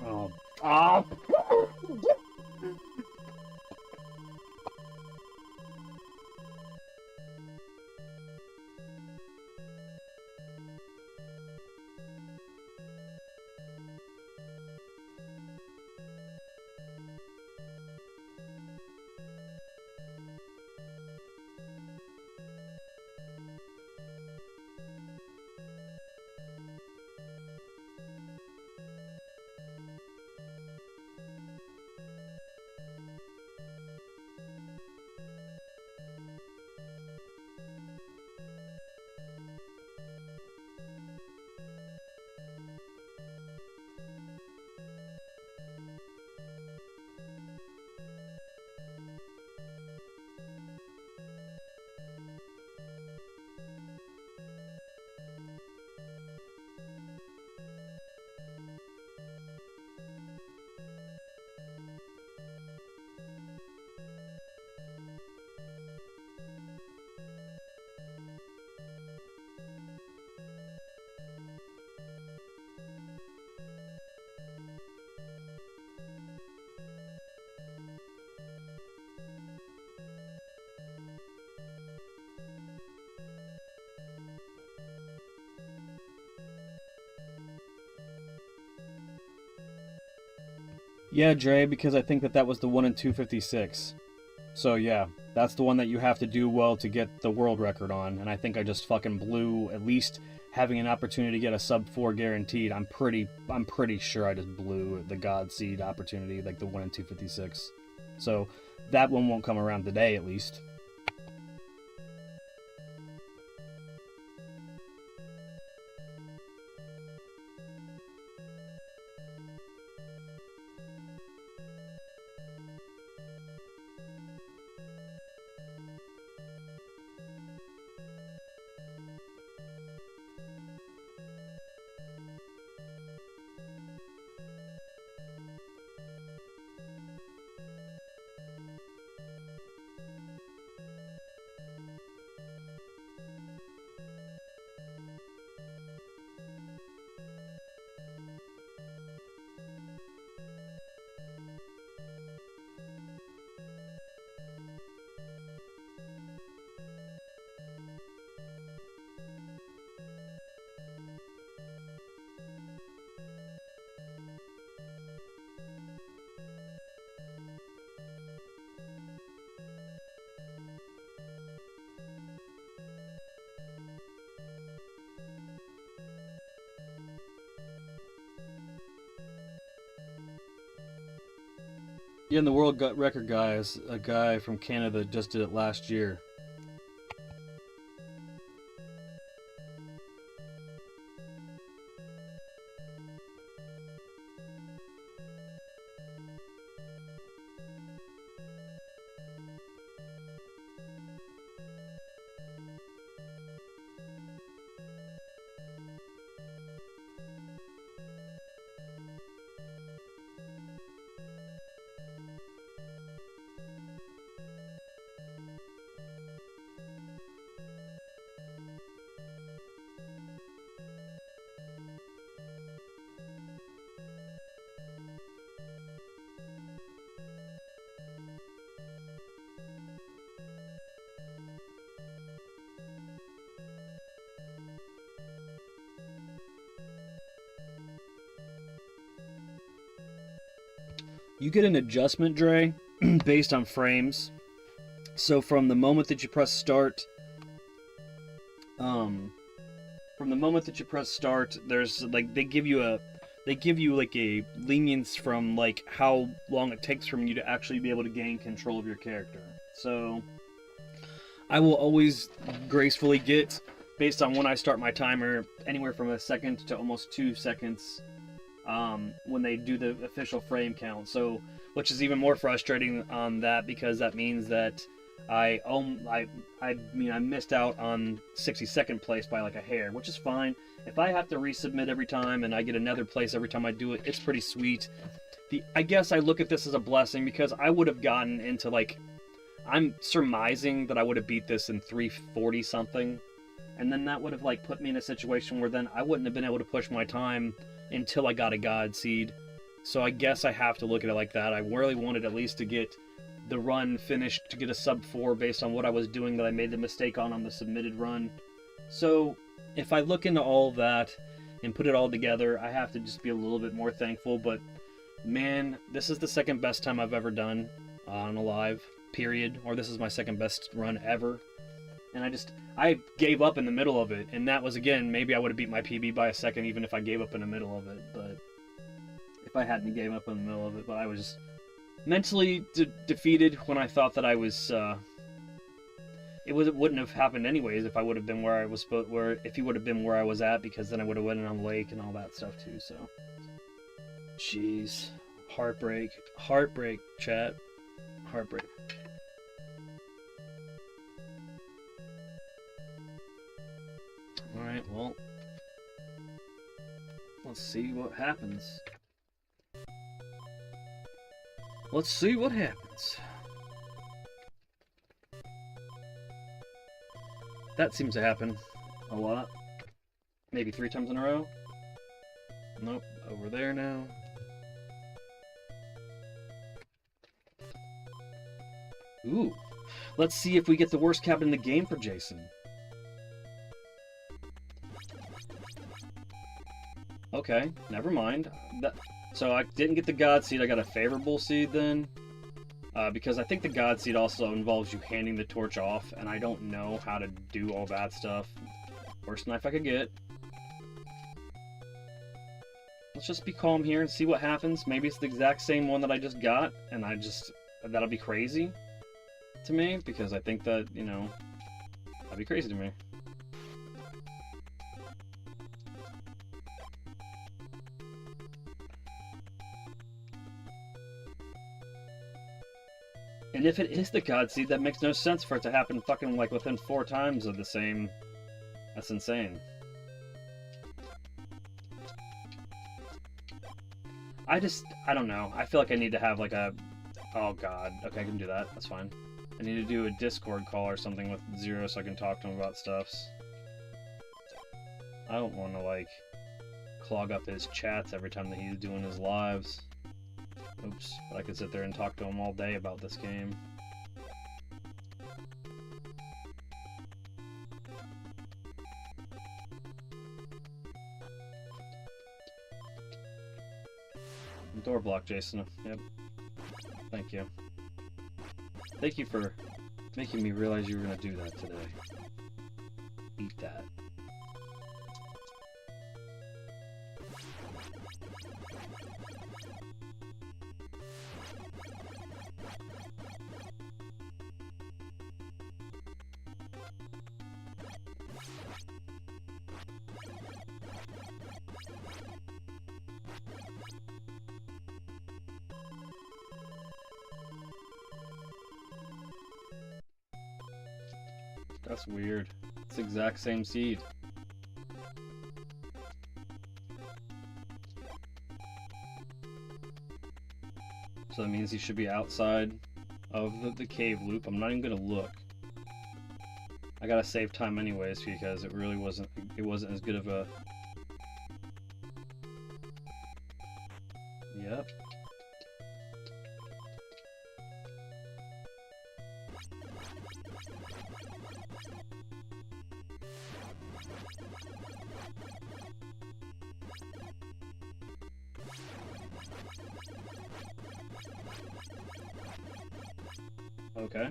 Oh. Oh. Yeah, Dre, because I think that was the one in 256. So yeah, that's the one that you have to do well to get the world record on, and I think I just fucking blew at least having an opportunity to get a sub 4 guaranteed. I'm pretty sure I just blew the God Seed opportunity, like the one in 256. So that one won't come around today, at least. Yeah, and the world record guy is a guy from Canada that just did it last year. You get an adjustment, Dre, based on frames. So from the moment that you press start, there's like they give you like a lenience from like how long it takes from you to actually be able to gain control of your character. So I will always gracefully get, based on when I start my timer, anywhere from a second to almost 2 seconds. When they do the official frame count, so which is even more frustrating on that because that means that I missed out on 62nd place by like a hair, which is fine. If I have to resubmit every time and I get another place every time I do it, it's pretty sweet. I guess I look at this as a blessing because I would have gotten into like, I'm surmising that I would have beat this in 340 something, and then that would have like put me in a situation where then I wouldn't have been able to push my time until I got a God Seed. So I guess I have to look at it like that. I really wanted at least to get the run finished, to get a sub 4 based on what I was doing that I made the mistake on the submitted run. So if I look into all of that and put it all together, I have to just be a little bit more thankful. But man, this is the second best time I've ever done on a live, period. Or this is my second best run ever. And I gave up in the middle of it, and that was, again, maybe I would have beat my PB by a second even if I gave up in the middle of it, but if I hadn't gave up in the middle of it, but I was just mentally defeated when I thought that I was, it wouldn't have happened anyways if I would have been where I was if he would have been where I was at, because then I would have went on the lake and all that stuff too, so. Jeez. Heartbreak, chat. Heartbreak. Alright, well, let's see what happens. Let's see what happens. That seems to happen a lot. Maybe 3 times in a row. Nope, over there now. Ooh, let's see if we get the worst cabin in the game for Jason. Okay, never mind. So I didn't get the God Seed, I got a favorable seed then. Because I think the God Seed also involves you handing the torch off, and I don't know how to do all that stuff. Worst knife I could get. Let's just be calm here and see what happens. Maybe it's the exact same one that I just got, and that'll be crazy to me, because I think that, you know, that'd be crazy to me. And if it is the God Seed, that makes no sense for it to happen fucking like within 4 times of the same. That's insane. I don't know. I feel like I need to have like a... Oh god. Okay, I can do that. That's fine. I need to do a Discord call or something with Zero so I can talk to him about stuffs. I don't want to like clog up his chats every time that he's doing his lives. Oops. But I could sit there and talk to him all day about this game. Door block, Jason. Yep. Thank you. Thank you for making me realize you were gonna do that today. Eat that. That's weird. It's the exact same seed. So that means he should be outside of the cave loop. I'm not even gonna look. I gotta save time anyways because it really wasn't as good of a... Yep. Okay.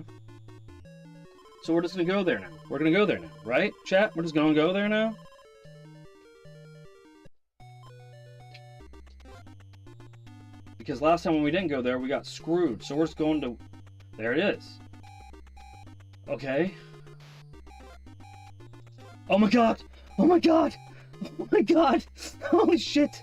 So we're just gonna go there now. We're gonna go there now, right? Chat? We're just gonna go there now? Because last time when we didn't go there, we got screwed. So we're just going to... There it is. Okay. Oh my god! Oh my god! Oh my god! Holy shit!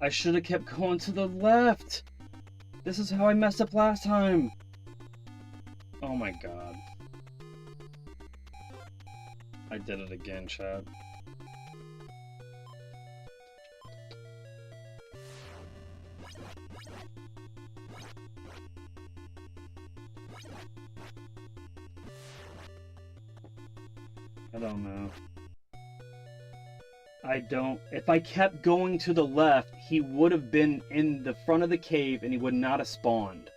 I should have kept going to the left. This is how I messed up last time. Oh my god. I did it again, Chad. I don't know. If I kept going to the left, he would have been in the front of the cave and he would not have spawned.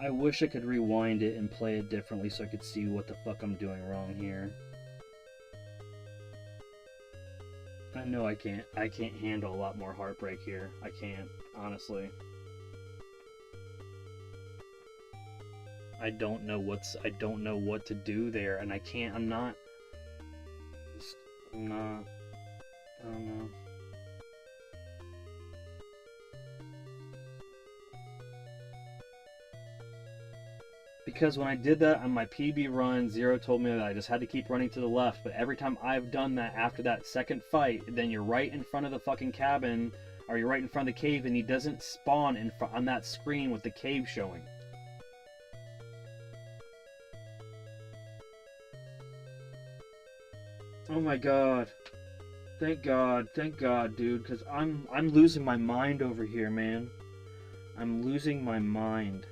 I wish I could rewind it and play it differently so I could see what the fuck I'm doing wrong here. I know I can't handle a lot more heartbreak here. I can't, honestly. I don't know what to do there, and I don't know. Because when I did that on my PB run, Zero told me that I just had to keep running to the left, but every time I've done that after that second fight, then you're right in front of the fucking cabin, or you're right in front of the cave, and he doesn't spawn on that screen with the cave showing. Oh my god. Thank God, dude, because I'm losing my mind over here, man. I'm losing my mind.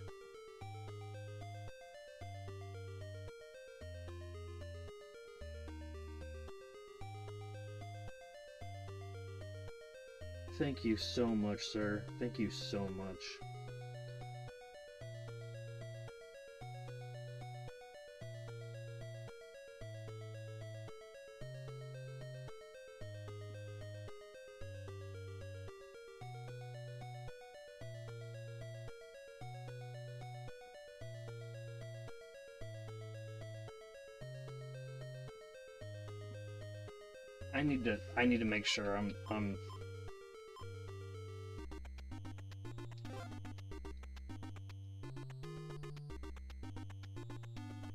Thank you so much, sir. Thank you so much. I need to make sure I'm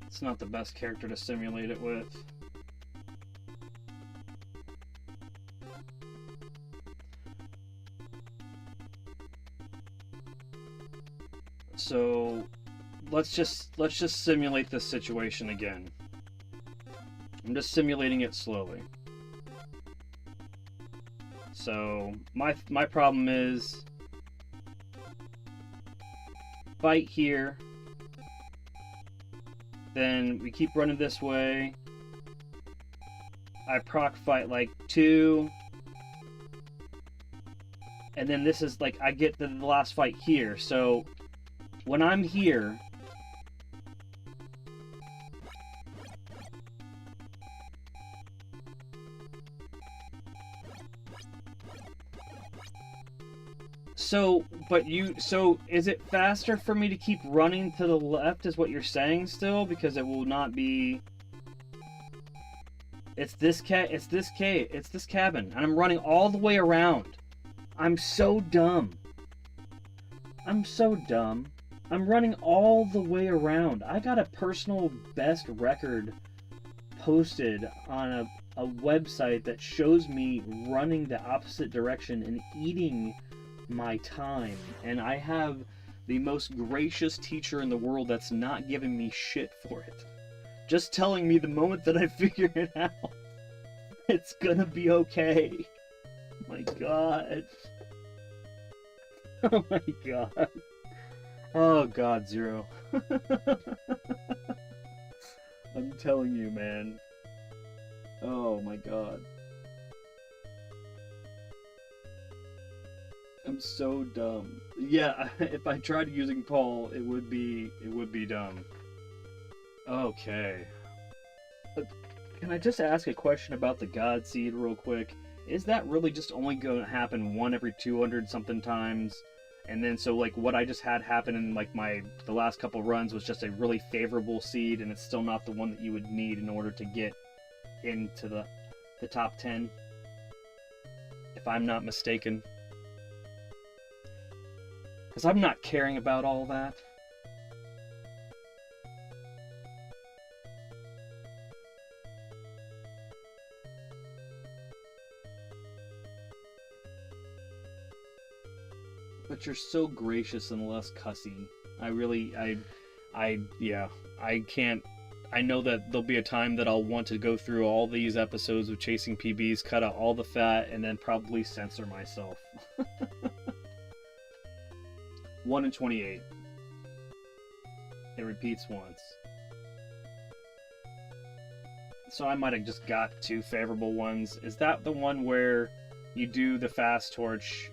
It's not the best character to simulate it with. So let's just simulate this situation again. I'm just simulating it slowly. So my problem is fight here, then we keep running this way. I proc fight like 2, and then this is like I get the last fight here. So when I'm here, so is it faster for me to keep running to the left is what you're saying still? Because it will not be... It's this cabin, and I'm running all the way around. I'm so dumb. I'm so dumb. I'm running all the way around. I got a personal best record posted on a website that shows me running the opposite direction and eating my time, and I have the most gracious teacher in the world that's not giving me shit for it, just telling me the moment that I figure it out, it's gonna be okay. My god. Oh my god. Oh god, Zero. I'm telling you, man. Oh my god. I'm so dumb. Yeah, if I tried using Paul, it would be dumb. Okay. But can I just ask a question about the God Seed real quick? Is that really just only going to happen 1 every 200 something times? And then so like what I just had happen in like the last couple runs was just a really favorable seed, and it's still not the one that you would need in order to get into the top 10, if I'm not mistaken. Because I'm not caring about all that. But you're so gracious and less cussy. Yeah, I can't. I know that there'll be a time that I'll want to go through all these episodes of Chasing PBs, cut out all the fat, and then probably censor myself. 1 in 28. It repeats once. So I might have just got 2 favorable ones. Is that the one where you do the fast torch?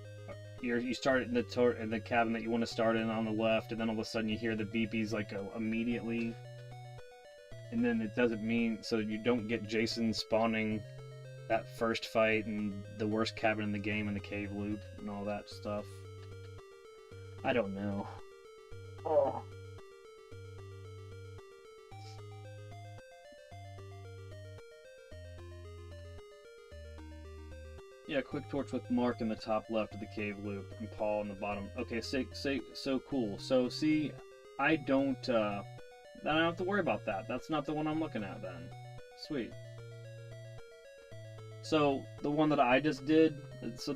You start in the cabin that you want to start in on the left, and then all of a sudden you hear the beepies like immediately, and then it doesn't mean so you don't get Jason spawning that first fight and the worst cabin in the game in the cave loop and all that stuff. I don't know. Oh. Yeah, quick torch with Mark in the top left of the cave loop and Paul in the bottom. Okay, so cool. So see, I don't Then I don't have to worry about that. That's not the one I'm looking at then. Sweet. So the one that I just did, so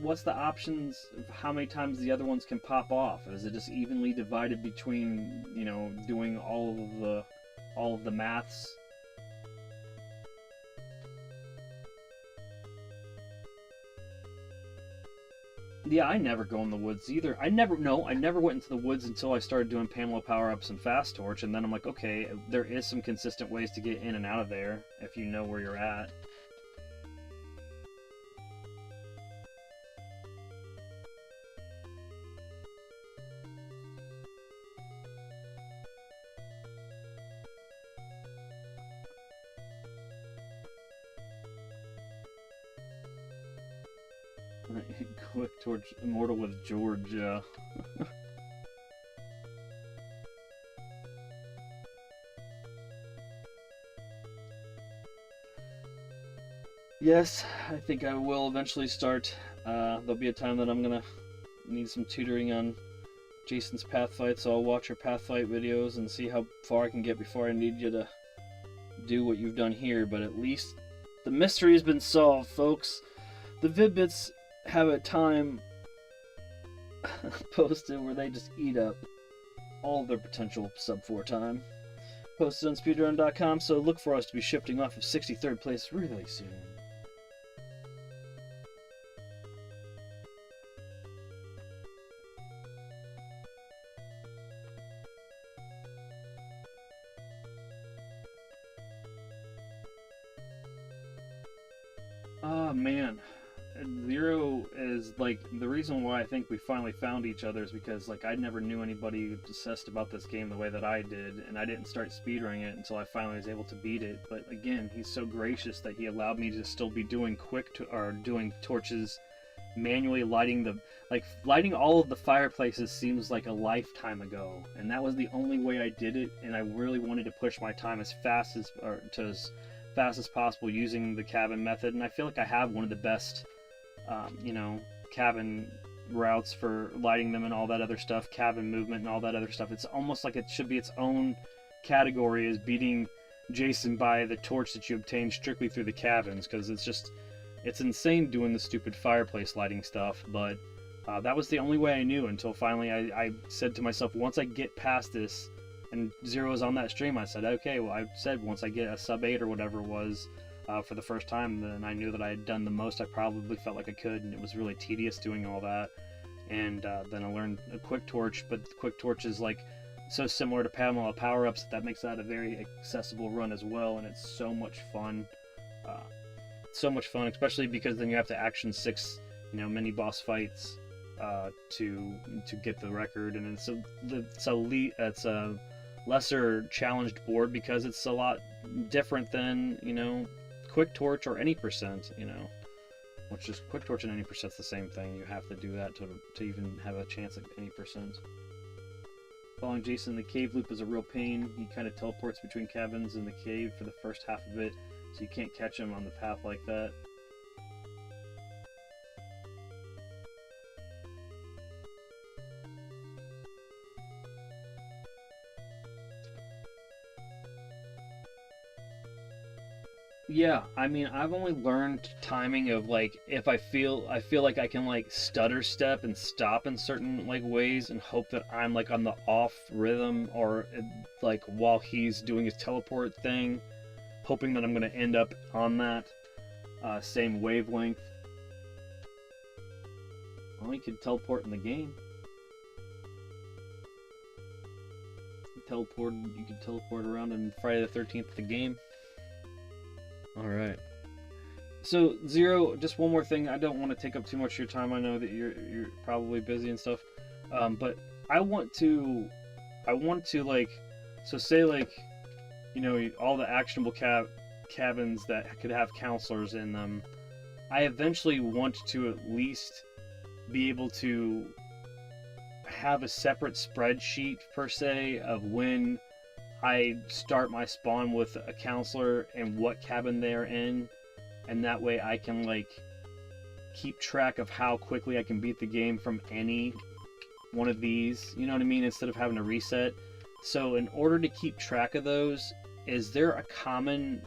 what's the options of how many times the other ones can pop off? Is it just evenly divided between, you know, doing all of the maths? Yeah, I never go in the woods either. I never went into the woods until I started doing Pamela power-ups and Fast Torch, and then I'm like, okay, there is some consistent ways to get in and out of there if you know where you're at. Quick Torch Immortal with George. Yes, I think I will eventually start. There'll be a time that I'm gonna need some tutoring on Jason's path fight, so I'll watch your path fight videos and see how far I can get before I need you to do what you've done here. But at least the mystery has been solved, folks. The Vid-Bits have a time posted where they just eat up all of their potential sub-4 time. Posted on speedrun.com, so look for us to be shifting off of 63rd place really soon. Oh man. Zero is like the reason why I think we finally found each other is because like I never knew anybody obsessed about this game the way that I did, and I didn't start speedrunning it until I finally was able to beat it. But again, he's so gracious that he allowed me to still be doing doing torches, manually lighting all of the fireplaces seems like a lifetime ago, and that was the only way I did it. And I really wanted to push my time as fast as possible using the cabin method, and I feel like I have one of the best cabin routes for lighting them and all that other stuff, cabin movement and all that other stuff. It's almost like it should be its own category as beating Jason by the torch that you obtain strictly through the cabins, because it's insane doing the stupid fireplace lighting stuff. But that was the only way I knew until finally I said to myself, once I get past this, and Zero was on that stream, I said, okay, well, I said once I get a sub 8 or whatever it was, for the first time, then I knew that I had done the most I probably felt like I could, and it was really tedious doing all that. And then I learned a Quick Torch, but the Quick Torch is like so similar to Pamela power-ups that makes that a very accessible run as well, and it's so much fun. So much fun, especially because then you have to action 6, mini boss fights to get the record, and it's a lesser challenged board because it's a lot different than Quick Torch or any percent, which is Quick Torch and any percent's the same thing. You have to do that to even have a chance at any percent. Following Jason in the cave loop is a real pain. He kind of teleports between cabins in the cave for the first half of it, so you can't catch him on the path like that. Yeah, I mean, I've only learned timing of like if I feel like I can like stutter step and stop in certain like ways and hope that I'm like on the off rhythm, or like while he's doing his teleport thing, hoping that I'm gonna end up on that same wavelength. Well, you can teleport in the game. You can teleport around in Friday the 13th the game. Alright. So, Zero, just one more thing. I don't want to take up too much of your time. I know that you're probably busy and stuff. But I want to like, so say like, all the actionable cabins that could have counselors in them. I eventually want to at least be able to have a separate spreadsheet per se of when I start my spawn with a counselor and what cabin they're in, and that way I can like keep track of how quickly I can beat the game from any one of these, you know what I mean, instead of having to reset. So in order to keep track of those, is there a commonly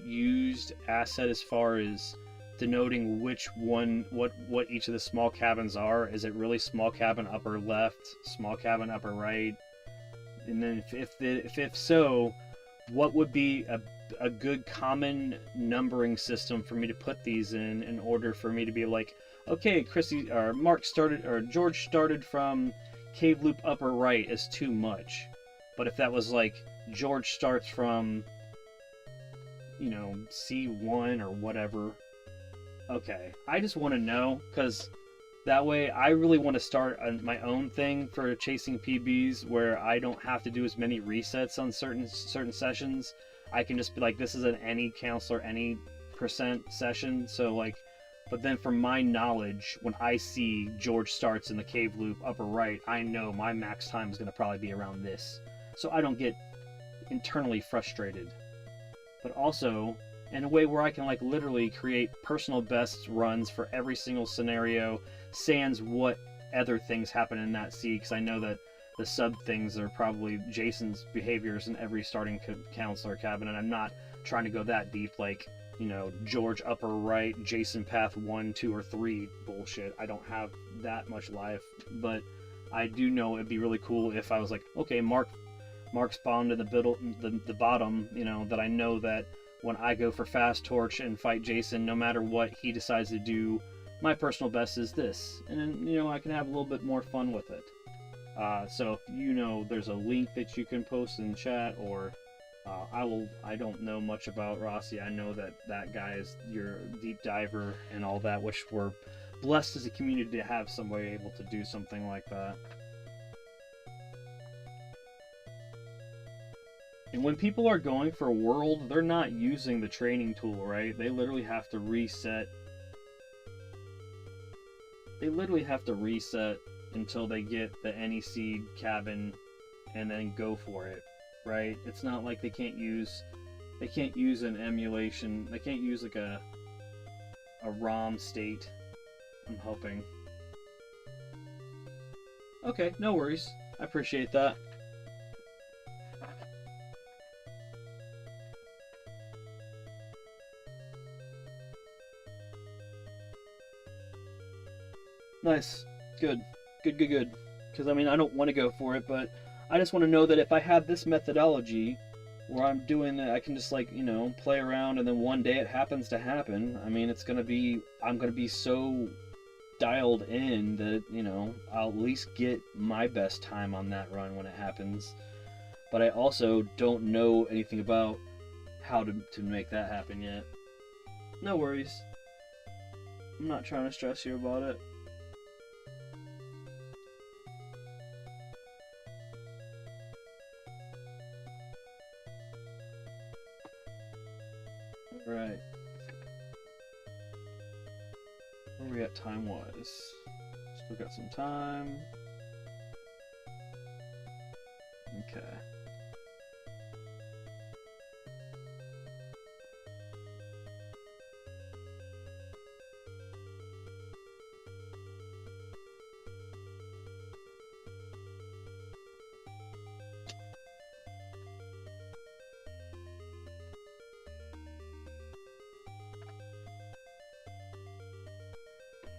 used asset as far as denoting which one, what each of the small cabins are? Is it really small cabin upper left, small cabin upper right? And then if so, what would be a good common numbering system for me to put these in order for me to be like, okay, Chrissy or Mark started or George started from cave loop upper right is too much. But if that was like George starts from, you know, C1 or whatever, okay, I just want to know, because that way I really want to start my own thing for chasing PBs where I don't have to do as many resets on certain sessions. I can just be like, this is an any counselor, any percent session. So like, but then from my knowledge, when I see George starts in the cave loop upper right, I know my max time is going to probably be around this. So I don't get internally frustrated. But also in a way where I can like literally create personal best runs for every single scenario, sans what other things happen in that seed, because I know that the sub things are probably Jason's behaviors in every starting counselor cabin, and I'm not trying to go that deep, like, you know, George upper right, Jason path 1, 2, or 3 bullshit. I don't have that much life, but I do know it'd be really cool if I was like, okay, Mark spawned in the bottom, you know, that I know that when I go for fast torch and fight Jason, no matter what he decides to do, my personal best is this, and then, you know, I can have a little bit more fun with it. So if you know there's a link that you can post in chat, or I don't know much about Rossi. I know that guy is your deep diver and all that, which we're blessed as a community to have some way able to do something like that. And when people are going for a world, they're not using the training tool, right? They literally have to reset. They literally have to reset until they get the NEC cabin and then go for it, right? It's not like they can't use an emulation. They can't use like a ROM state, I'm hoping. Okay, no worries. I appreciate that. Nice. Good. Good. Because, I mean, I don't want to go for it, but I just want to know that if I have this methodology where I'm doing it, I can just, like, you know, play around, and then one day it happens to happen. I mean, I'm going to be so dialed in that, you know, I'll at least get my best time on that run when it happens. But I also don't know anything about how to make that happen yet. No worries. I'm not trying to stress you about it. Right. Where are we at time-wise? Still got some time. Okay.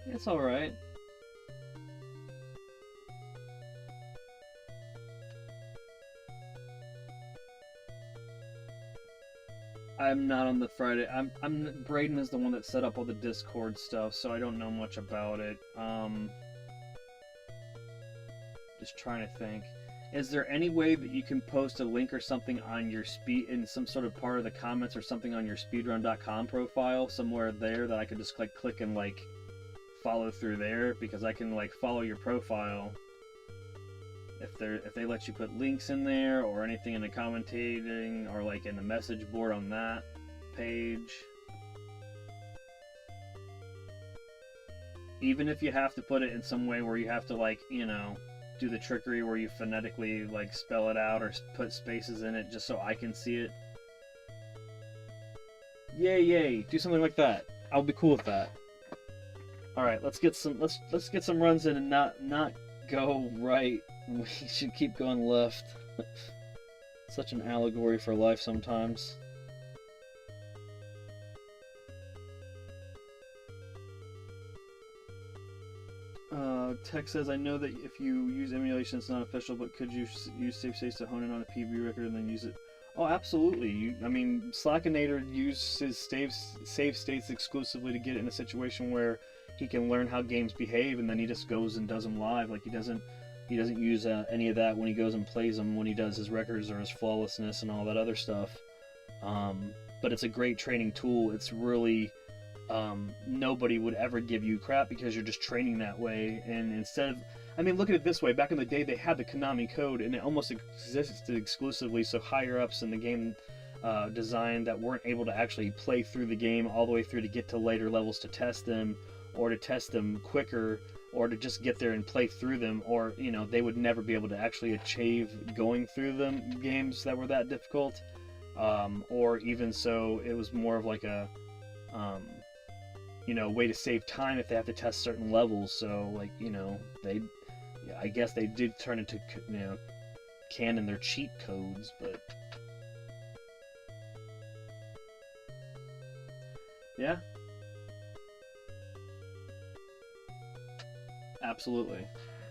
It's alright. I'm not on the Friday. Braden is the one that set up all the Discord stuff, so I don't know much about it. Just trying to think. Is there any way that you can post a link or something on your in some sort of part of the comments or something on your speedrun.com profile somewhere there that I could just click and like follow through there, because I can like follow your profile if they let you put links in there or anything in the commentating or like in the message board on that page. Even if you have to put it in some way where you have to, like, you know, do the trickery where you phonetically like spell it out or put spaces in it just so I can see it. Yay, do something like that. I'll be cool with that. Alright, let's get some runs in and not go right. We should keep going left. Such an allegory for life sometimes. Tech says, I know that if you use emulation, it's not official, but could you use save states to hone in on a PB record and then use it? Oh, absolutely. I mean, Slackinator uses save states exclusively to get in a situation where he can learn how games behave, and then he just goes and does them live. Like, he doesn't use any of that when he goes and plays them, when he does his records or his flawlessness and all that other stuff. But it's a great training tool. It's really... nobody would ever give you crap because you're just training that way. And instead of, I mean, look at it this way, back in the day they had the Konami code and it almost existed exclusively, so higher ups in the game design that weren't able to actually play through the game all the way through to get to later levels to test them, or to test them quicker, or to just get there and play through them, or, you know, they would never be able to actually achieve going through them games that were that difficult. Or even so, it was more of like a you know, way to save time if they have to test certain levels. So, like, you know, I guess they did turn into, you know, canon their cheat codes, but yeah, absolutely,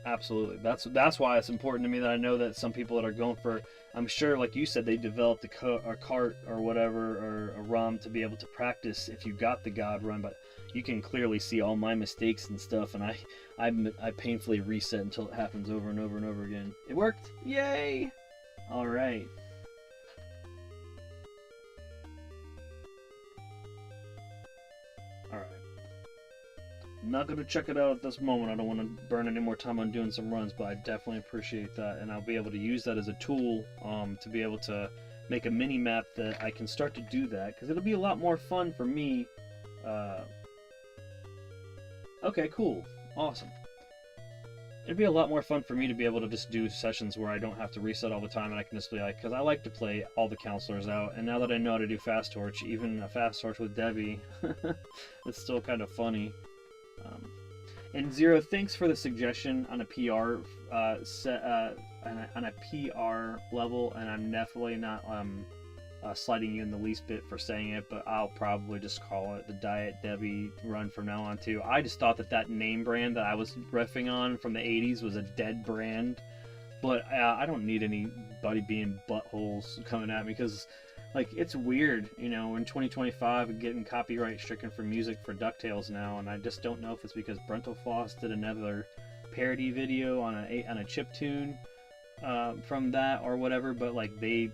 absolutely. That's why it's important to me that I know that some people that are going for, I'm sure, like you said, they developed a cart or whatever, or a ROM to be able to practice if you got the God run, but you can clearly see all my mistakes and stuff, and I painfully reset until it happens over and over and over again. It worked! Yay! Alright. Alright. I'm not going to check it out at this moment. I don't want to burn any more time on doing some runs, but I definitely appreciate that, and I'll be able to use that as a tool to be able to make a mini-map that I can start to do that, because it'll be a lot more fun for me. Okay, cool. Awesome. It'd be a lot more fun for me to be able to just do sessions where I don't have to reset all the time, and I can just be like, because I like to play all the counselors out, and now that I know how to do Fast Torch, even a Fast Torch with Debbie, it's still kind of funny. And Zero, thanks for the suggestion on a PR on a PR level, and I'm definitely not slighting you in the least bit for saying it, but I'll probably just call it the Diet Debbie run from now on too. I just thought that name brand that I was riffing on from the 80s was a dead brand, but I don't need anybody being buttholes coming at me, because like, it's weird, you know, in 2025 getting copyright stricken for music for DuckTales now, and I just don't know if it's because Brentalfloss did another parody video on a chiptune from that or whatever, but like they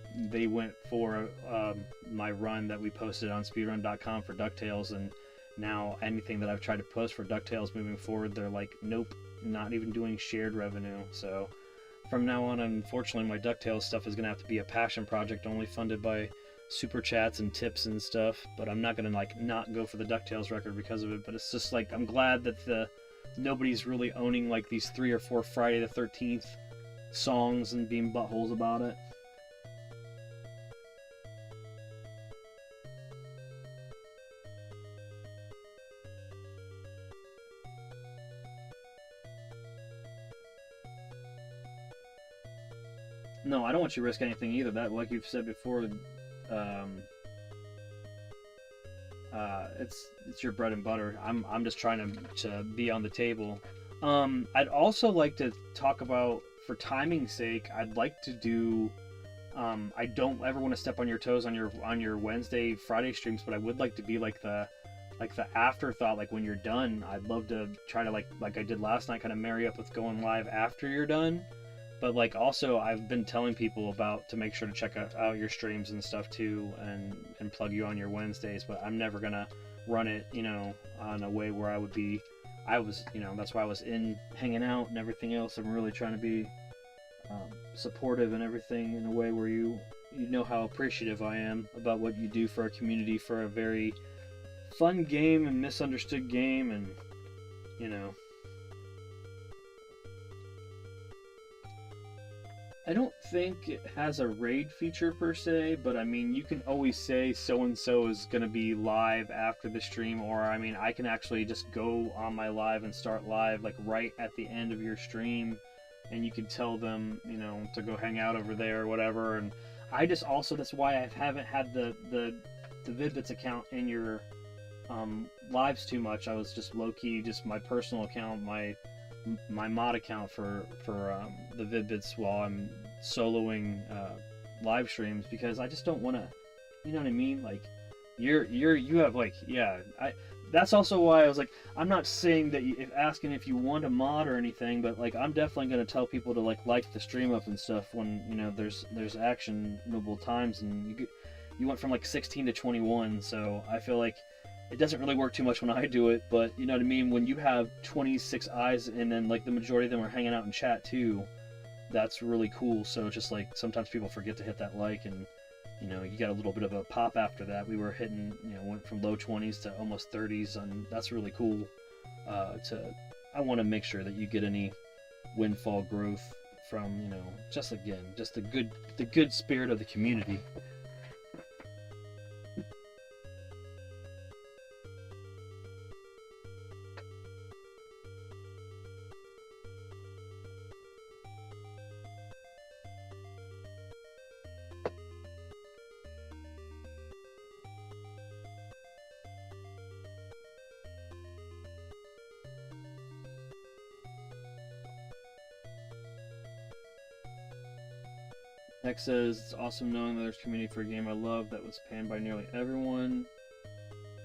went for my run that we posted on speedrun.com for DuckTales, and now anything that I've tried to post for DuckTales moving forward, they're like, nope, not even doing shared revenue. So from now on, unfortunately, my DuckTales stuff is gonna have to be a passion project only funded by super chats and tips and stuff, but I'm not gonna like not go for the DuckTales record because of it. But it's just like, I'm glad that nobody's really owning like these 3 or 4 Friday the 13th songs and being buttholes about it. No, I don't want you to risk anything either. That, like you've said before, it's your bread and butter. I'm just trying to be on the table. I'd also like to talk about, for timing's sake, I'd like to do. I don't ever want to step on your toes on your Wednesday, Friday streams, but I would like to be like the afterthought, like when you're done. I'd love to try to like I did last night, kind of marry up with going live after you're done. But like also, I've been telling people to make sure to check out your streams and stuff too, and plug you on your Wednesdays. But I'm never gonna run it, you know, on a way where I was, you know, that's why I was hanging out and everything else. I'm really trying to be supportive and everything in a way where you know how appreciative I am about what you do for our community, for a very fun game and misunderstood game, and you know. I don't think it has a raid feature per se, but I mean, you can always say so-and-so is going to be live after the stream, or I mean, I can actually just go on my live and start live like right at the end of your stream and you could tell them, you know, to go hang out over there or whatever. And I just also, that's why I haven't had the Vid-Bits account in your lives too much. I was just low key, just my personal account, my mod account for the Vid-Bits while I'm soloing live streams, because I just don't want to, you know what I mean? Like, you have like, yeah, that's also why I was like, I'm not saying that asking if you want a mod or anything, but like, I'm definitely going to tell people to like the stream up and stuff when, you know, there's actionable times, and you went from like 16 to 21, so I feel like it doesn't really work too much when I do it, but you know what I mean? When you have 26 eyes and then like the majority of them are hanging out in chat too, that's really cool. So just like sometimes people forget to hit that like, and you know, you got a little bit of a pop after that. We were hitting, you know, went from low 20s to almost 30s, and that's really cool. I want to make sure that you get any windfall growth from, you know, just the good spirit of the community. Next says, it's awesome knowing that there's community for a game I love that was panned by nearly everyone.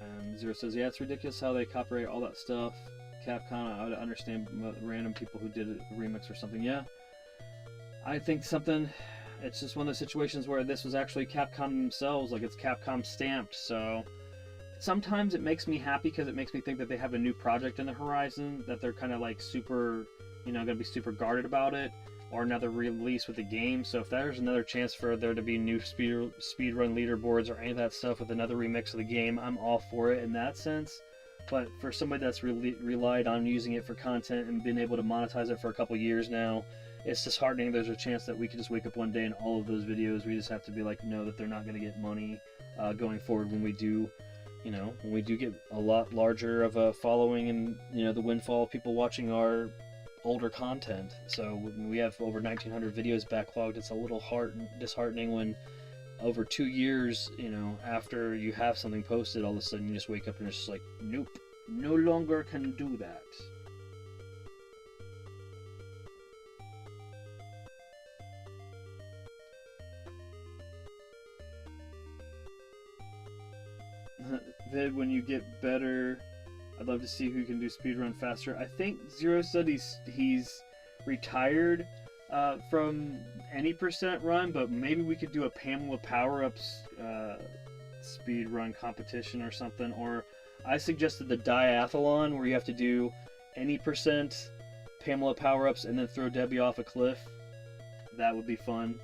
And Zero says, yeah, it's ridiculous how they copyright all that stuff. Capcom, I would understand random people who did a remix or something. Yeah, I think it's just one of those situations where this was actually Capcom themselves, like it's Capcom stamped, so sometimes it makes me happy because it makes me think that they have a new project in the horizon, that they're kind of like super, you know, gonna be super guarded about it, or another release with the game. So if there's another chance for there to be new speedrun leaderboards or any of that stuff with another remix of the game, I'm all for it in that sense. But for somebody that's relied on using it for content and been able to monetize it for a couple years now, it's disheartening. There's a chance that we could just wake up one day and all of those videos, we just have to be like, no, that they're not going to get money going forward when we do, you know, when we do get a lot larger of a following and, you know, the windfall of people watching our older content. So when we have over 1,900 videos backlogged, it's a little disheartening when over 2 years, you know, after you have something posted, all of a sudden you just wake up and it's just like, nope, no longer can do that. Vid, when you get better, I'd love to see who can do speedrun faster. I think Zero said he's retired from any percent run, but maybe we could do a Pamela Power-Ups speedrun competition or something. Or I suggested the diathlon where you have to do any percent Pamela Power-Ups and then throw Debbie off a cliff. That would be fun.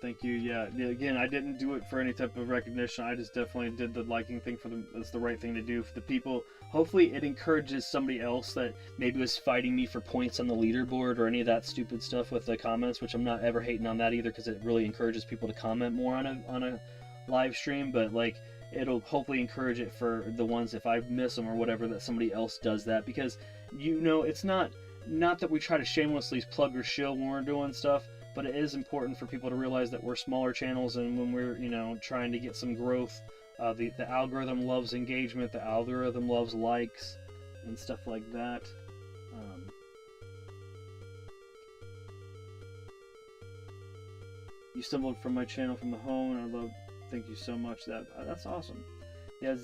Thank you. Yeah, again, I didn't do it for any type of recognition. I just definitely did the liking thing for them. It's the right thing to do for the people. Hopefully it encourages somebody else that maybe was fighting me for points on the leaderboard or any of that stupid stuff with the comments, which I'm not ever hating on that either, because it really encourages people to comment more on a live stream. But like, it'll hopefully encourage it for the ones, if I miss them or whatever, that somebody else does that, because, you know, it's not that we try to shamelessly plug or shill when we're doing stuff, but it is important for people to realize that we're smaller channels, and when we're, you know, trying to get some growth, the algorithm loves engagement, the algorithm loves likes and stuff like that. You stumbled from my channel from the home, and I love. Thank you so much. That's awesome. Yeah.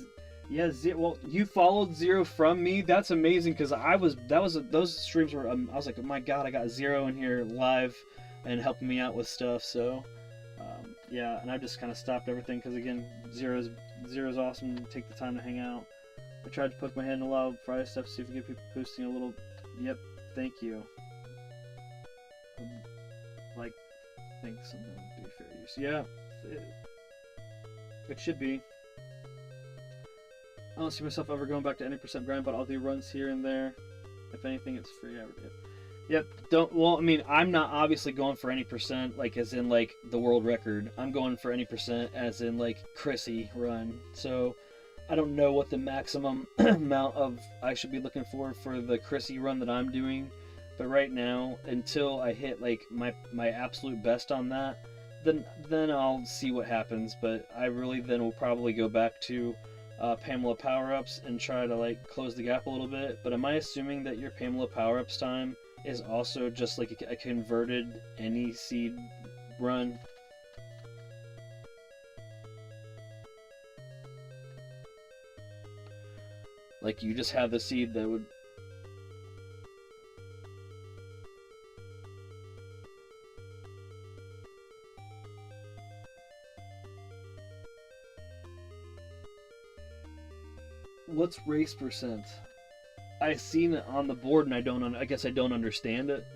Well, you followed Zero from me. That's amazing, because those streams were. I was like, oh my god, I got Zero in here live and helping me out with stuff. So yeah, and I just kind of stopped everything because, again, Zero's awesome. Take the time to hang out. I tried to poke my head in a lot of Friday stuff to see if we get people posting a little. Yep, thank you. Like, think something would be fair use. Yeah, it should be. I don't see myself ever going back to any percent grind, but I'll do runs here and there. If anything, it's free. Yep. Don't. Well, I mean, I'm not obviously going for any percent, like as in like the world record. I'm going for any percent, as in like Chrissy run. So, I don't know what the maximum amount of I should be looking for the Chrissy run that I'm doing. But right now, until I hit like my absolute best on that, then I'll see what happens. But I really then will probably go back to Pamela power ups and try to like close the gap a little bit. But am I assuming that your Pamela power ups time is also just like a converted any seed run? Like you just have the seed that would. What's race percent? I seen it on the board and I don't. I guess I don't understand it.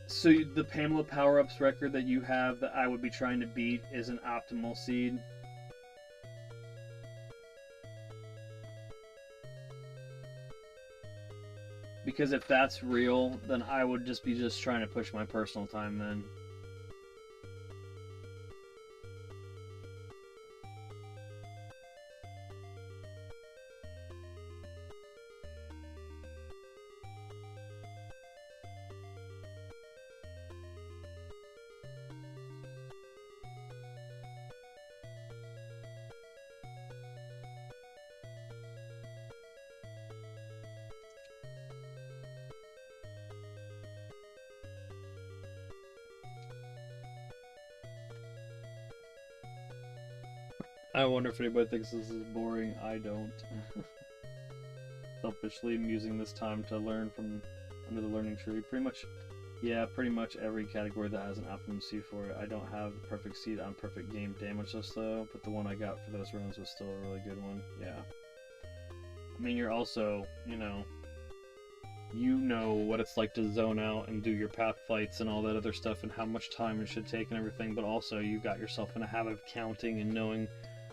So the Pamela power-ups record that you have that I would be trying to beat is an optimal seed. Because if that's real, then I would just be trying to push my personal time then. I wonder if anybody thinks this is boring. I don't. Selfishly, I'm using this time to learn from under the learning tree. Pretty much every category that has an optimum seed for it. I don't have the perfect seed on perfect game damage list though, but the one I got for those runs was still a really good one. Yeah. I mean, you're also, you know what it's like to zone out and do your path fights and all that other stuff and how much time it should take and everything, but also you got yourself in a habit of counting and knowing.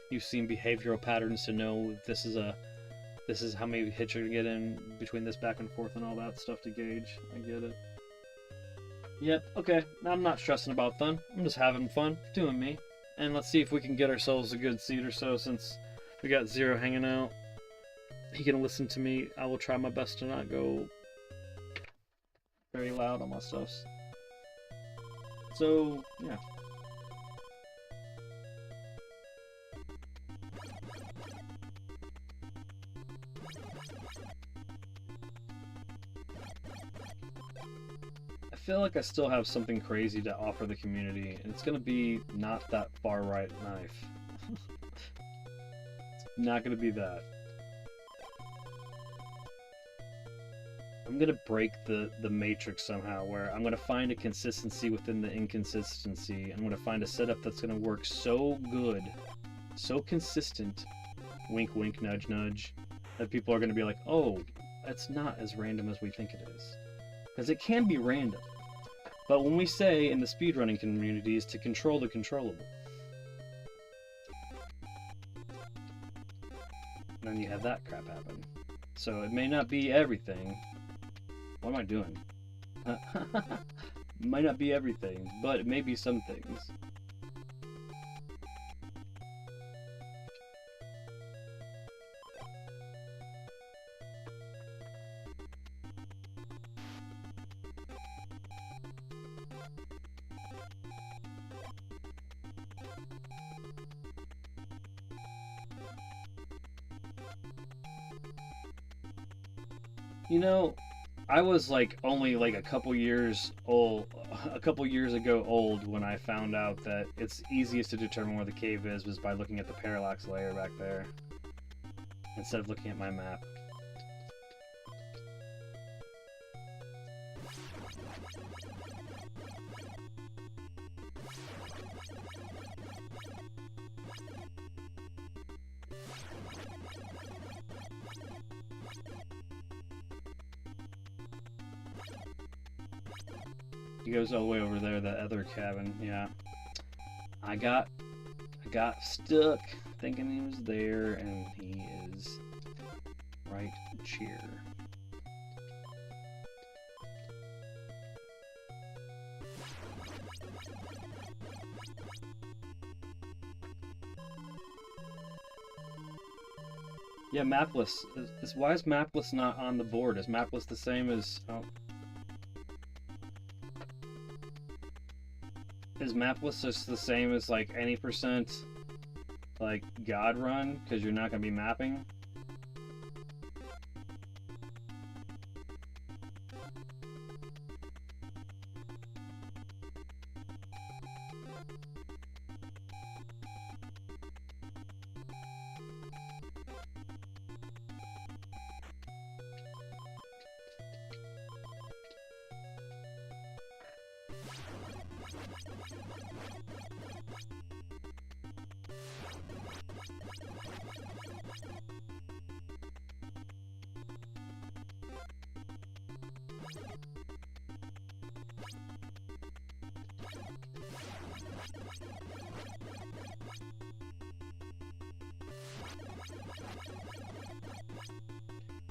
You've seen behavioral patterns to know this is how many hits you're gonna get in between this back and forth and all that stuff to gauge. I get it. Yep, okay. I'm not stressing about fun. I'm just having fun, doing me. And let's see if we can get ourselves a good seed or so since we got Zero hanging out. He can listen to me. I will try my best to not go very loud on my stuff. So, yeah. I feel like I still have something crazy to offer the community, and it's gonna be not that far right knife. It's not gonna be that. I'm gonna break the matrix somehow, where I'm gonna find a consistency within the inconsistency. I'm gonna find a setup that's gonna work so good, so consistent, wink wink nudge nudge, that people are gonna be like, oh, it's not as random as we think it is. Because it can be random. But when we say in the speedrunning communities to control the controllable, then you have that crap happen. So it may not be everything. What am I doing? Might not be everything, but it may be some things. You know, I was like only like a couple years ago old when I found out that it's easiest to determine where the cave is was by looking at the parallax layer back there instead of looking at my map. He goes all the way over there, that other cabin. Yeah. I got stuck thinking he was there, and he is right here. Yeah, mapless. Why is mapless not on the board? Is mapless the same as... Oh. Is mapless just the same as, like, any percent, like, God run? Because you're not going to be mapping?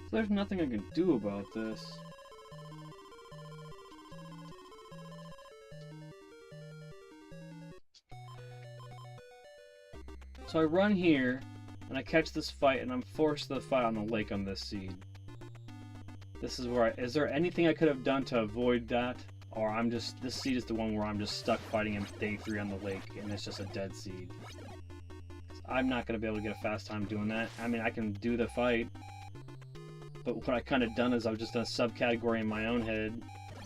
So there's nothing I can do about this. So I run here, and I catch this fight, and I'm forced to the fight on the lake on this seed. This is where is there anything I could have done to avoid that? Or this seed is the one where I'm just stuck fighting him day 3 on the lake, and it's just a dead seed. I'm not going to be able to get a fast time doing that. I mean, I can do the fight, but what I kind of done is I've just done a subcategory in my own head,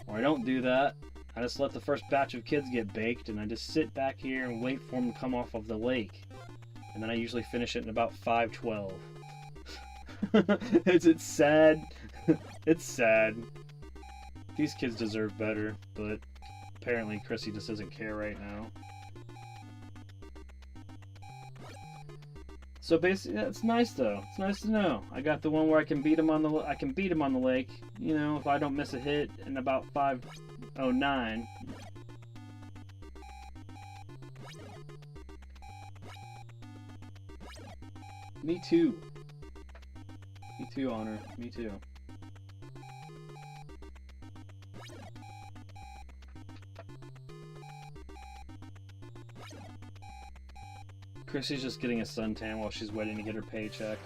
or I don't do that. I just let the first batch of kids get baked, and I just sit back here and wait for them to come off of the lake. And then I usually finish it in about 5:12. It's sad. It's sad. These kids deserve better, but apparently Chrissy just doesn't care right now. So basically, it's nice though. It's nice to know. I got the one where I can beat him on the lake. You know, if I don't miss a hit in about 5:09. Me too. Me too, Honor. Me too. Chrissy's just getting a suntan while she's waiting to get her paycheck.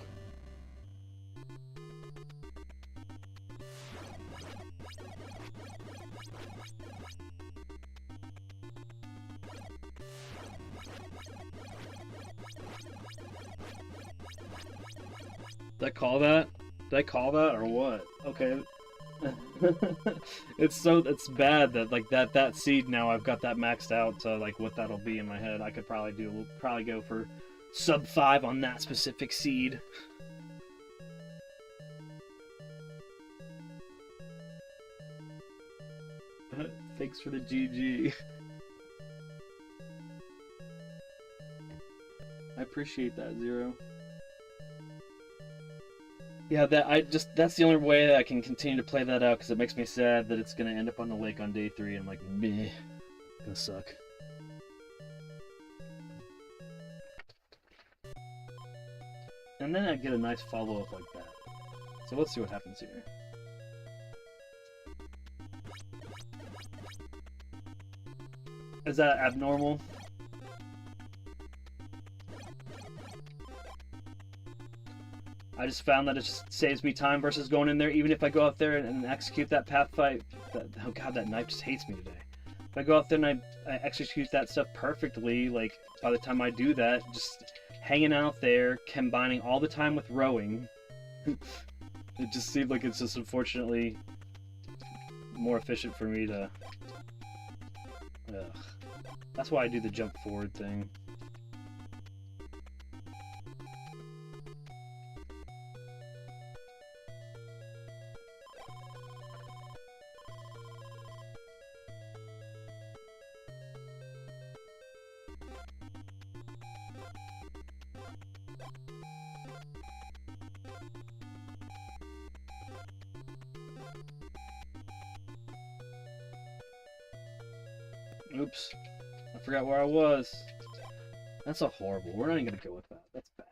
Did I call that? Did I call that or what? Okay. It's bad that like that seed now I've got that maxed out to like what that'll be in my head. I could probably go for sub 5 on that specific seed. Thanks for the GG. I appreciate that, Zero. Yeah, that's the only way that I can continue to play that out, because it makes me sad that it's gonna end up on the lake on day 3, and I'm like, meh, gonna suck. And then I get a nice follow-up like that. So let's see what happens here. Is that abnormal? I just found that it just saves me time versus going in there, even if I go out there and execute that path fight. Oh god, that knife just hates me today. If I go out there and I execute that stuff perfectly, like, by the time I do that, just hanging out there, combining all the time with rowing, it just seems like it's just unfortunately more efficient for me to... Ugh. That's why I do the jump forward thing. Oops. I forgot where I was. That's a horrible. We're not even gonna go with that. That's bad.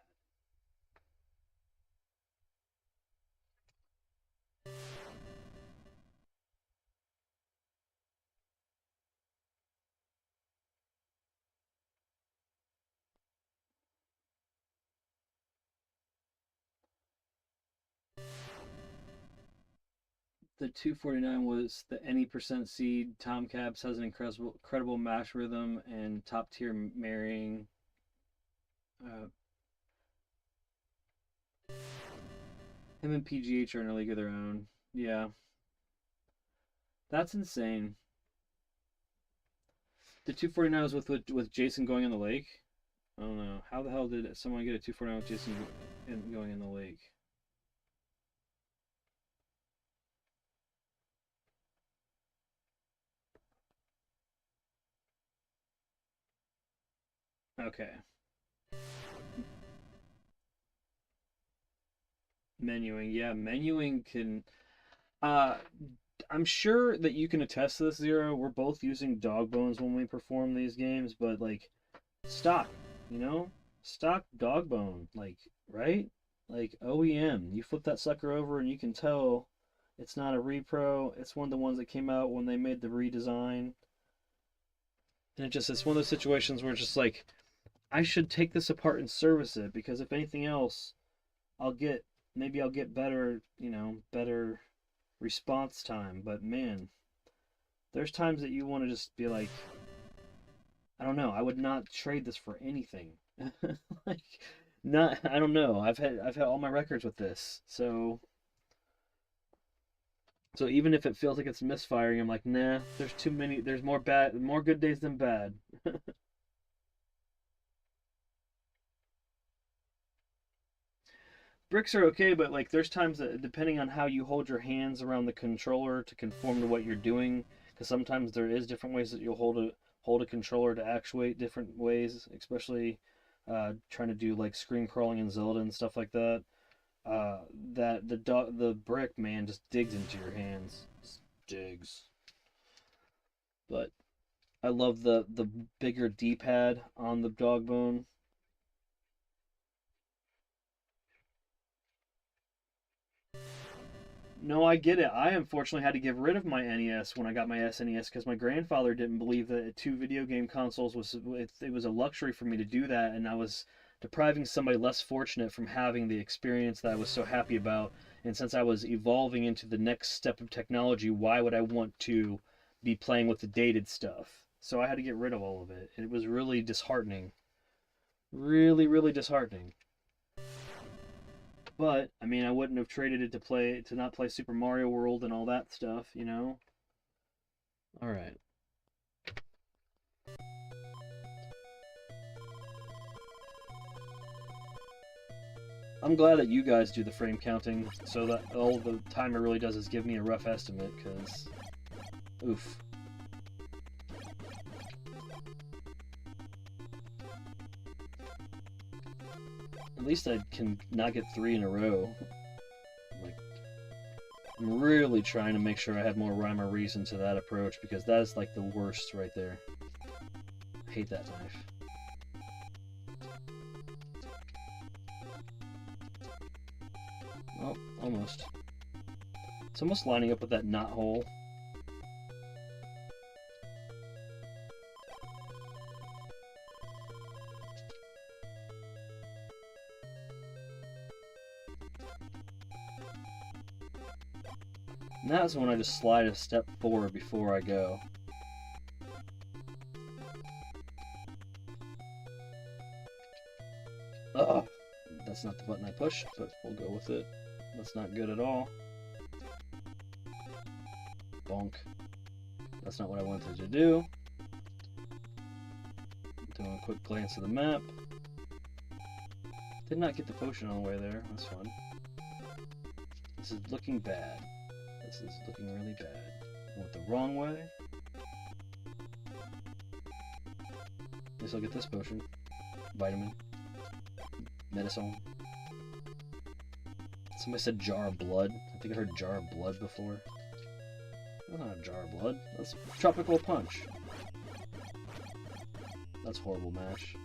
The 249 was the any percent seed. Tom Cabs has an incredible mash rhythm and top tier marrying. Uh, him and PGH are in a league of their own. Yeah, that's insane. The 249 was with Jason going in the lake. I don't know. How the hell did someone get a 249 with Jason going in the lake? Okay. Menuing. Yeah, menuing can. Uh, I'm sure that you can attest to this, Zero. We're both using dog bones when we perform these games, but like stock, you know? Stock dog bone, like, right? Like OEM. You flip that sucker over and you can tell it's not a repro. It's one of the ones that came out when they made the redesign. And it's one of those situations where it's just like I should take this apart and service it because if anything else, I'll get maybe I'll get better, better response time. But man, there's times that you want to just be like, I don't know, I would not trade this for anything. Like, not, I don't know. I've had all my records with this, so even if it feels like it's misfiring, I'm like, nah. There's too many. There's more good days than bad. Bricks are okay, but like there's times that depending on how you hold your hands around the controller to conform to what you're doing, because sometimes there is different ways that you'll hold a controller to actuate different ways, especially trying to do like screen crawling in Zelda and stuff like that. That the brick man just digs into your hands, just digs. But I love the bigger D-pad on the dog bone. No, I get it. I unfortunately had to get rid of my NES when I got my SNES because my grandfather didn't believe that two video game consoles it was a luxury for me to do that, and I was depriving somebody less fortunate from having the experience that I was so happy about. And since I was evolving into the next step of technology, why would I want to be playing with the dated stuff? So I had to get rid of all of it. It was really disheartening. Really, really disheartening. But I mean, I wouldn't have traded it to not play Super Mario World and all that stuff. All right. I'm glad that you guys do the frame counting, so that all the timer really does is give me a rough estimate. Cause, oof. At least I can not get 3 in a row. Like, I'm really trying to make sure I have more rhyme or reason to that approach because that is like the worst right there. I hate that knife. Oh, almost. It's almost lining up with that knot hole. And that's when I just slide a step forward before I go. Ugh! That's not the button I pushed, but we'll go with it. That's not good at all. Bonk. That's not what I wanted to do. Doing a quick glance at the map. Did not get the potion all the way there. That's fun. This is looking bad. This is looking really bad. I went the wrong way. At least I'll get this potion. Vitamin. Medicine. Somebody said jar of blood. I think I heard jar of blood before. That's not a jar of blood. That's tropical punch. That's a horrible match.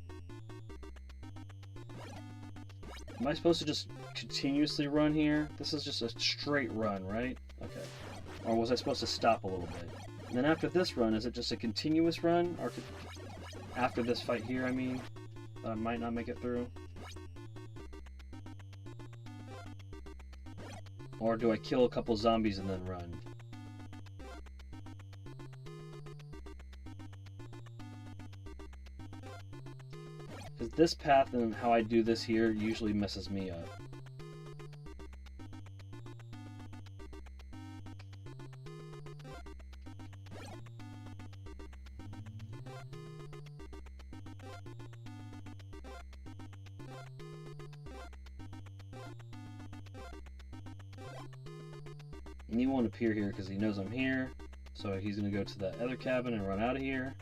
Am I supposed to just continuously run here? This is just a straight run, right? Okay. Or was I supposed to stop a little bit? And then after this run, is it just a continuous run? Or after this fight here, I mean? I might not make it through. Or do I kill a couple zombies and then run? Because this path and how I do this here usually messes me up. And he won't appear here because he knows I'm here. So he's going to go to that other cabin and run out of here.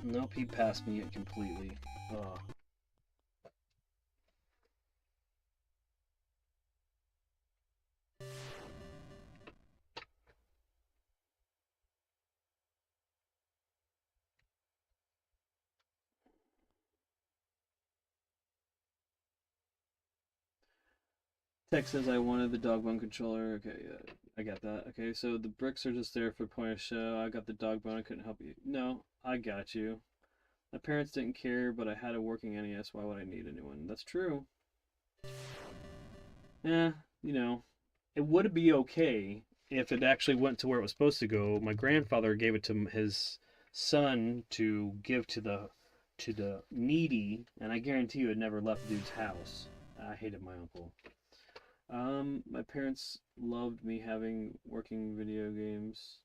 Nope, he passed me it completely. Oh. Tech says I wanted the dog bone controller. Okay, yeah, I got that. Okay, so the bricks are just there for point of show. I got the dog bone. I couldn't help you. No, I got you. My parents didn't care, but I had a working NES. Why would I need a new one? That's true. Yeah, you know, it would be okay if it actually went to where it was supposed to go. My grandfather gave it to his son to give to the needy, and I guarantee you it never left the dude's house. I hated my uncle. My parents loved me having working video games.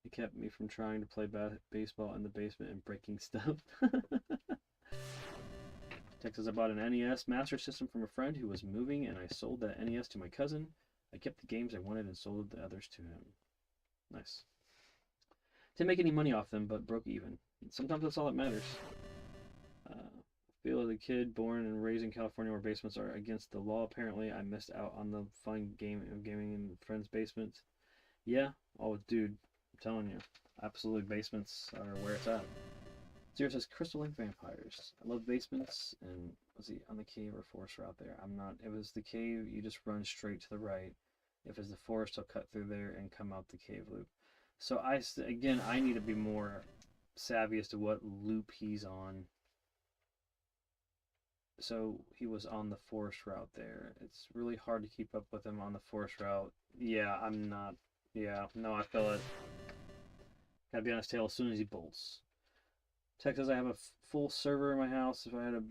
It kept me from trying to play baseball in the basement and breaking stuff. Texas, I bought an NES Master System from a friend who was moving, and I sold that NES to my cousin. I kept the games I wanted and sold the others to him. Nice. Didn't make any money off them, but broke even. Sometimes that's all that matters. Feel as a kid born and raised in California where basements are against the law. Apparently, I missed out on the fun game of gaming in friends' basements. Yeah, oh, dude, I'm telling you, absolutely, basements are where it's at. Zero says Crystal Lake Vampires. I love basements, and was he on the cave or forest route there? I'm not. It was the cave. You just run straight to the right. If it's the forest, I'll cut through there and come out the cave loop. So I need to be more savvy as to what loop he's on. So he was on the forest route there. It's really hard to keep up with him on the forest route. Yeah, I'm not. Yeah, no, I feel it. Gotta be on his tail as soon as he bolts. Tech says I have a full server in my house. If I had a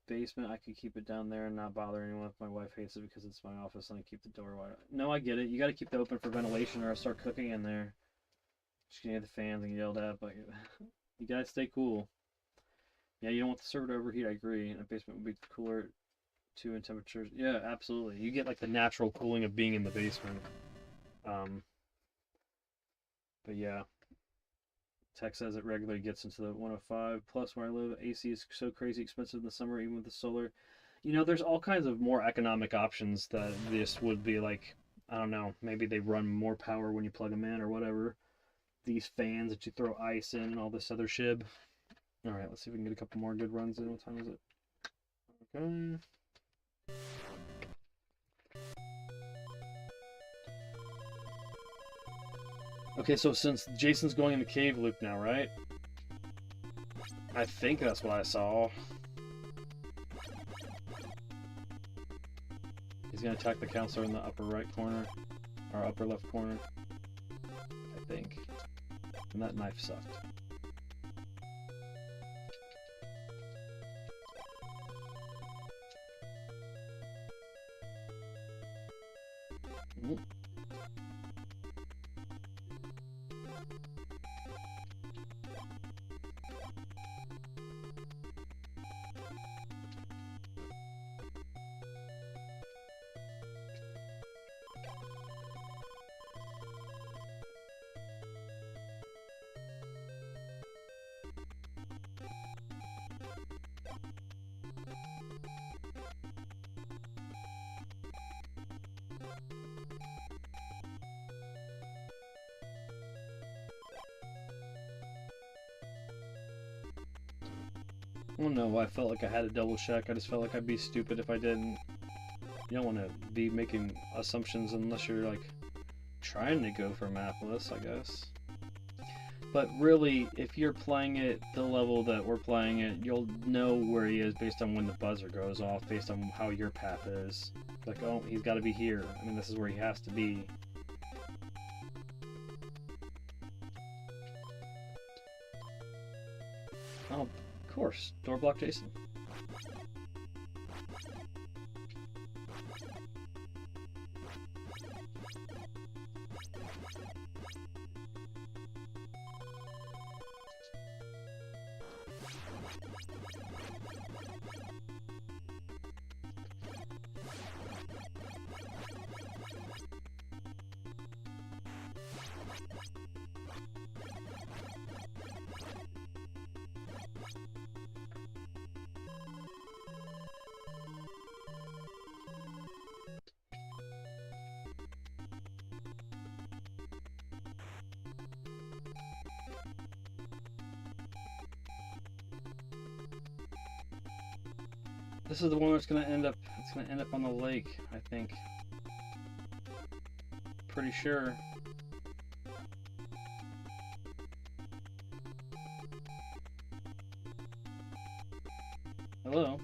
basement, I could keep it down there and not bother anyone. If my wife hates it because it's my office and I keep the door wide. No, I get it. You gotta keep it open for ventilation or I'll start cooking in there. Just gonna hear the fans and get yelled at, but you gotta stay cool. Yeah, you don't want the server to overheat. I agree. And a basement would be cooler too in temperatures. Yeah, absolutely. You get like the natural cooling of being in the basement. But yeah, Tech says it regularly gets into the 105. Plus, where I live, AC is so crazy expensive in the summer, even with the solar. You know, there's all kinds of more economic options that this would be like. I don't know. Maybe they run more power when you plug them in or whatever. These fans that you throw ice in and all this other shib. Alright, let's see if we can get a couple more good runs in. What time is it? Okay. Okay, so since Jason's going in the cave loop now, right? I think that's what I saw. He's gonna attack the counselor in the upper right corner. Or upper left corner. I think. And that knife sucked. I don't know why I felt like I had to double check. I just felt like I'd be stupid if I didn't. You don't want to be making assumptions unless you're like trying to go for mapless, I guess. But really, if you're playing it the level that we're playing it, you'll know where he is based on when the buzzer goes off, based on how your path is. Like, oh, he's got to be here. I mean, this is where he has to be. Oh, of course. Door block Jason. This is the one that's gonna end up. It's gonna end up on the lake, I think. Pretty sure. Hello.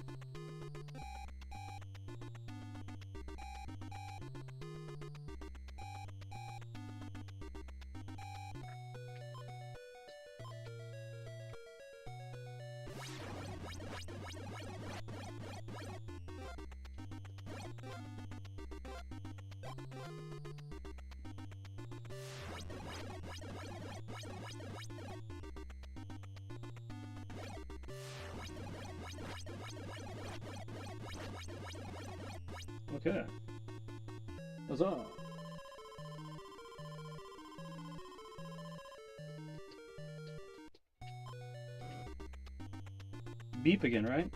Okay. Huzzah! Beep again, right?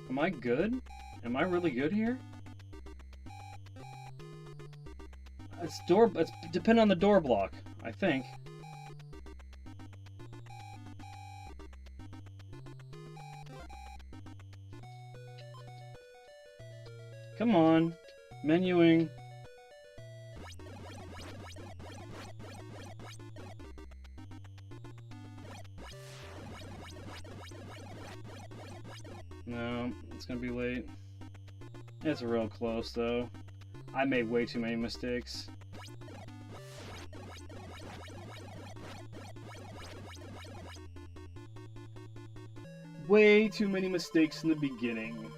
Am I good? Am I really good here? It's depend on the door block, I think. Come on. Menuing. No, it's gonna be late. It's real close though. I made way too many mistakes. Way too many mistakes in the beginning.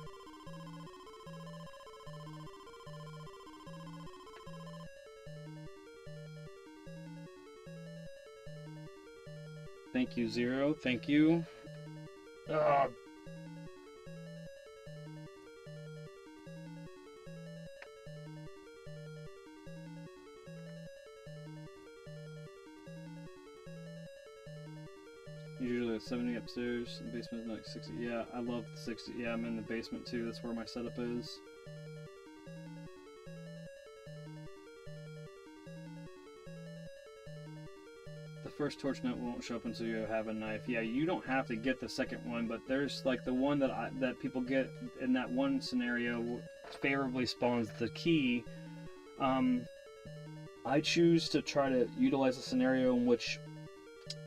Thank you, Zero. Thank you. Usually at 70 upstairs, the basement is like 60. Yeah, I love the 60. Yeah, I'm in the basement too. That's where my setup is. The first torch note won't show up until you have a knife. Yeah, you don't have to get the second one, but there's like the one that people get in that one scenario favorably spawns the key. I choose to try to utilize a scenario in which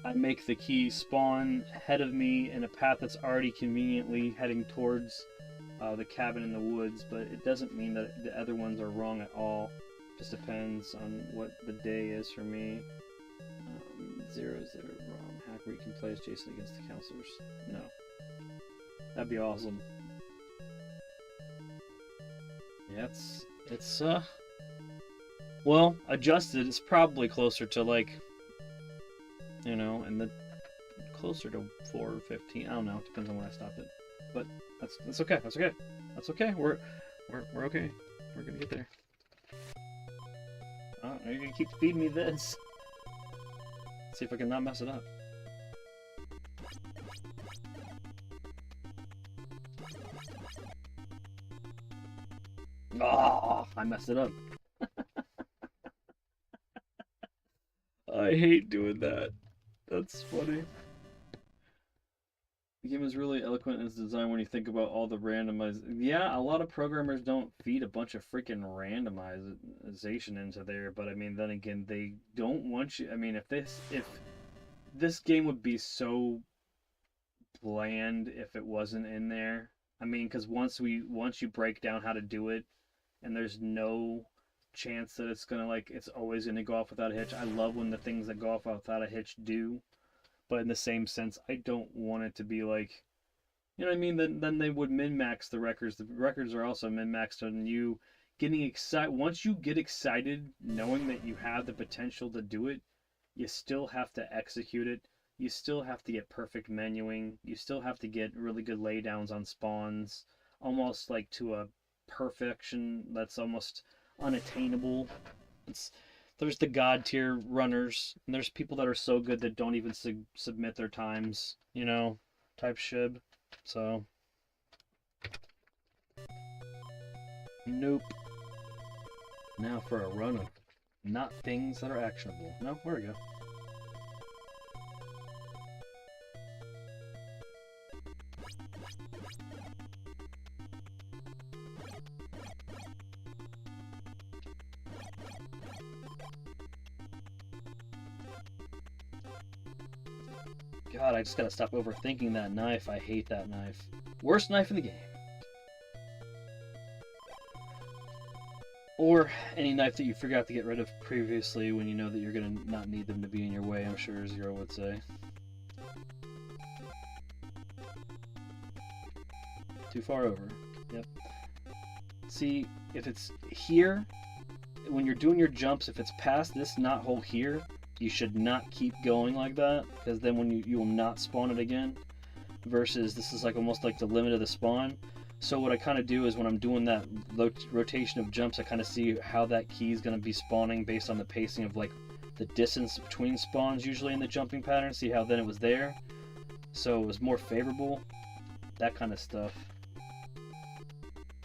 I make the key spawn ahead of me in a path that's already conveniently heading towards the cabin in the woods, but it doesn't mean that the other ones are wrong at all. Just depends on what the day is for me. 0 is there wrong hack where you can play as Jason against the counselors? No. That'd be awesome. Yeah, it's well, adjusted, it's probably closer to like, you know, and the closer to 4 or 15. I don't know. It depends on when I stopped it. But that's okay. That's okay. That's okay. We're okay. We're gonna get there. Oh, you're gonna keep feeding me this. See if I can not mess it up. Oh, I messed it up. I hate doing that. That's funny. The game is really eloquent in its design when you think about all the randomized. Yeah, a lot of programmers don't feed a bunch of freaking randomization into there, but I mean, then again, they don't want you. I mean, if this game would be so bland if it wasn't in there. I mean, because once you break down how to do it, and there's no chance that it's gonna like it's always gonna go off without a hitch. I love when the things that go off without a hitch do, but in the same sense, I don't want it to be like, you know what I mean? Then they would min max the records. The records are also min maxed on you getting excited. Once you get excited, knowing that you have the potential to do it, you still have to execute it. You still have to get perfect menuing. You still have to get really good laydowns on spawns, almost like to a perfection that's almost unattainable. It's there's the god tier runners, and there's people that are so good that don't even submit their times, you know, type shib. So, nope. Now for a run of not things that are actionable. No, where we go. God, I just gotta stop overthinking that knife. I hate that knife. Worst knife in the game. Or any knife that you forgot to get rid of previously when you know that you're gonna not need them to be in your way, I'm sure Zero would say. Too far over. Yep. See, if it's here, when you're doing your jumps, if it's past this knot hole here, you should not keep going like that, because then when you will not spawn it again. Versus this is like almost like the limit of the spawn. So what I kind of do is when I'm doing that rotation of jumps, I kind of see how that key is going to be spawning based on the pacing of like the distance between spawns usually in the jumping pattern. See how then it was there, so it was more favorable. That kind of stuff.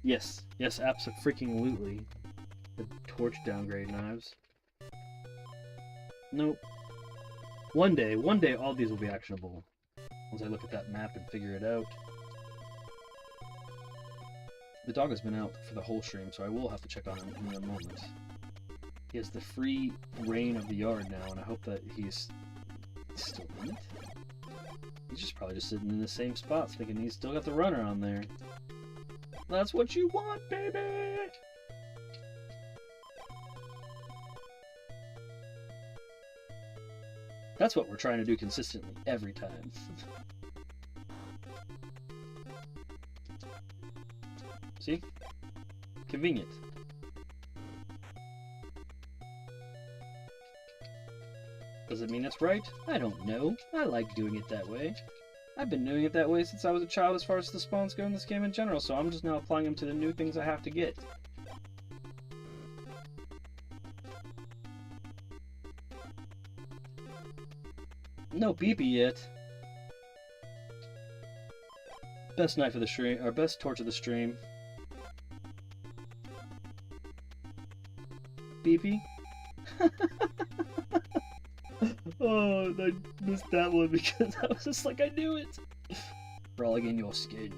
Yes, yes, absolutely. The torch downgrade knives. Nope. One day, all these will be actionable. Once I look at that map and figure it out. The dog has been out for the whole stream, so I will have to check on him in a moment. He has the free reign of the yard now, and I hope that he's still in it. He's just probably just sitting in the same spot, thinking he's still got the runner on there. That's what you want, baby! That's what we're trying to do consistently, every time. See? Convenient. Does it mean it's right? I don't know. I like doing it that way. I've been doing it that way since I was a child as far as the spawns go in this game in general, so I'm just now applying them to the new things I have to get. No beepy yet. Best knife of the stream, or best torch of the stream. Beepy? Oh, I missed that one because I was just like, I knew it. Crawling in your skin.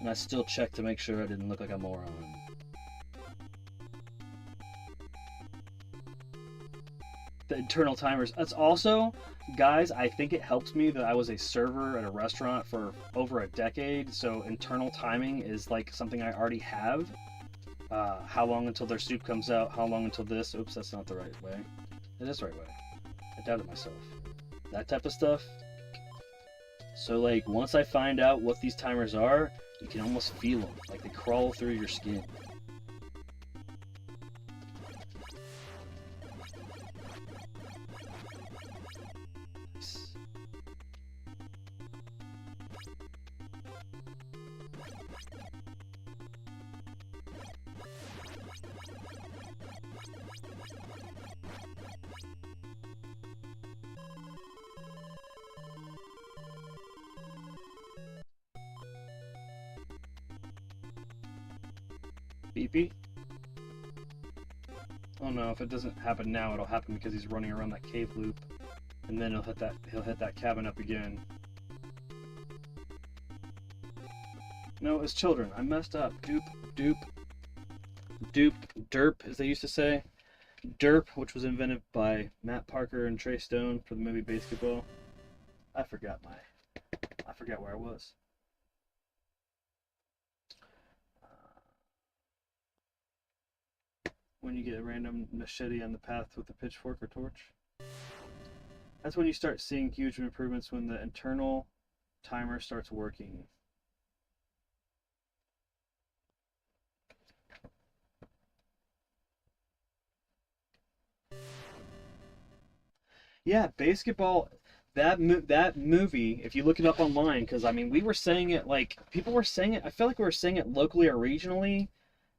And I still checked to make sure I didn't look like a moron. The internal timers. That's also, guys, I think it helps me that I was a server at a restaurant for over a decade, so internal timing is like something I already have. How long until their soup comes out? How long until this? Oops, that's not the right way. It is the right way. I doubted myself. That type of stuff. So like, once I find out what these timers are, you can almost feel them. Like they crawl through your skin. Beep beep. Oh no, if it doesn't happen now, it'll happen because he's running around that cave loop. And then he'll hit that cabin up again. No, it's children. I messed up. Doop, derp, as they used to say. Derp, which was invented by Matt Parker and Trey Stone for the movie Basketball. I forgot where I was. When you get a random machete on the path with a pitchfork or torch. That's when you start seeing huge improvements, when the internal timer starts working. Yeah, Basketball, that movie, if you look it up online, because I mean, we were saying it like, people were saying it, I feel like we were saying it locally or regionally,